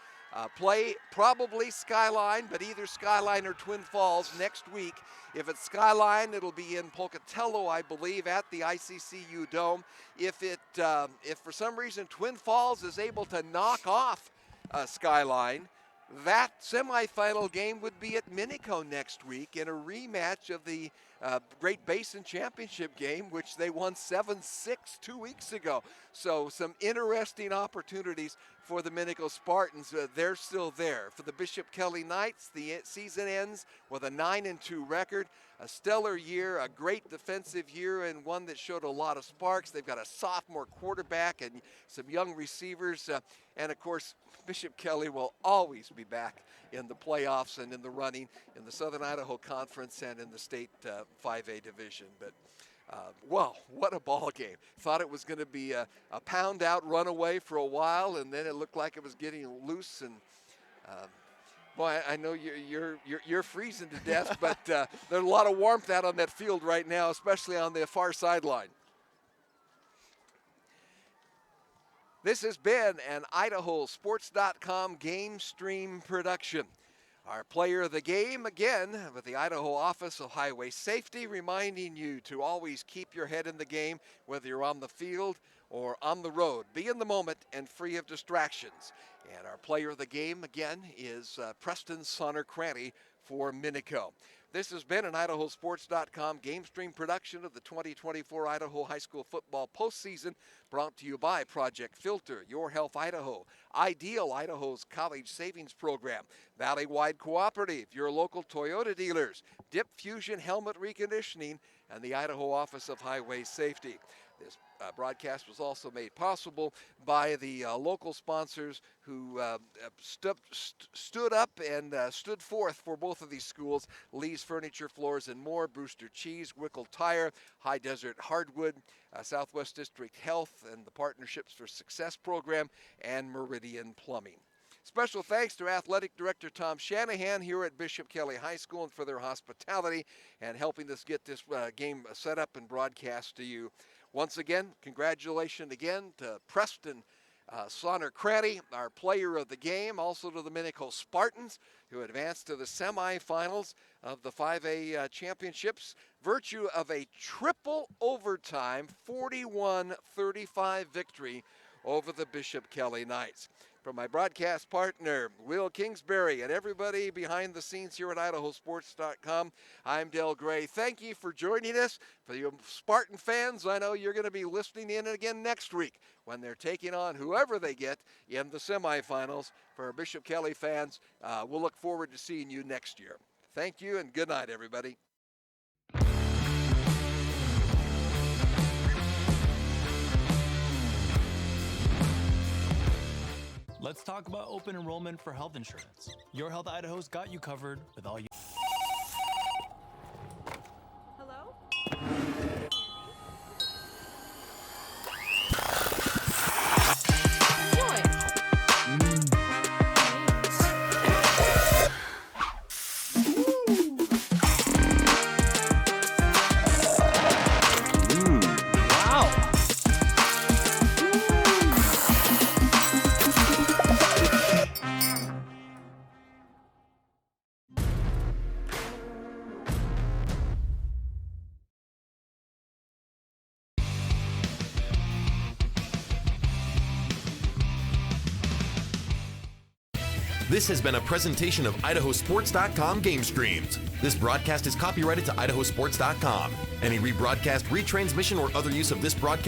play probably Skyline, but either Skyline or Twin Falls next week. If it's Skyline, it'll be in Pocatello, I believe, at the ICCU Dome. If for some reason Twin Falls is able to knock off Skyline, that semifinal game would be at Minico next week in a rematch of the Great Basin Championship game, which they won 7-6 2 weeks ago. So some interesting opportunities for the Minico Spartans. They're still there. For the Bishop Kelly Knights, the season ends with a 9-2 record. A stellar year, a great defensive year, and one that showed a lot of sparks. They've got a sophomore quarterback and some young receivers. And of course, Bishop Kelly will always be back in the playoffs and in the running in the Southern Idaho Conference and in the state 5A division. But Well, what a ball game. Thought it was going to be a pound-out runaway for a while, and then it looked like it was getting loose. And boy, I know you're freezing to death, but there's a lot of warmth out on that field right now, especially on the far sideline. This has been an IdahoSports.com game stream production. Our player of the game, again, with the Idaho Office of Highway Safety, reminding you to always keep your head in the game, whether you're on the field or on the road. Be in the moment and free of distractions. And our player of the game, again, is Preston Sonner-Cranny for Minico. This has been an IdahoSports.com game stream production of the 2024 Idaho High School Football postseason, brought to you by Project Filter, Your Health Idaho, Ideal Idaho's College Savings Program, Valley-Wide Cooperative, your local Toyota dealers, Dip Fusion Helmet Reconditioning, and the Idaho Office of Highway Safety. This broadcast was also made possible by the local sponsors who stood up and stood forth for both of these schools: Lee's Furniture, Floors and More, Brewster Cheese, Wickle Tire, High Desert Hardwood, Southwest District Health and the Partnerships for Success program, and Meridian Plumbing. Special thanks to Athletic Director Tom Shanahan here at Bishop Kelly High School and for their hospitality and helping us get this game set up and broadcast to you. Once again, congratulations again to Preston Sonner-Cranny, our player of the game, also to the Minico Spartans, who advanced to the semifinals of the 5A championships, virtue of a triple overtime 41-35 victory over the Bishop Kelly Knights. From my broadcast partner, Will Kingsbury, and everybody behind the scenes here at IdahoSports.com, I'm Del Gray. Thank you for joining us. For you Spartan fans, I know you're going to be listening in again next week when they're taking on whoever they get in the semifinals. For our Bishop Kelly fans, we'll look forward to seeing you next year. Thank you, and good night, everybody. Let's talk about open enrollment for health insurance. Your Health Idaho's got you covered with all you. Hello? This has been a presentation of IdahoSports.com Game Streams. This broadcast is copyrighted to IdahoSports.com. Any rebroadcast, retransmission, or other use of this broadcast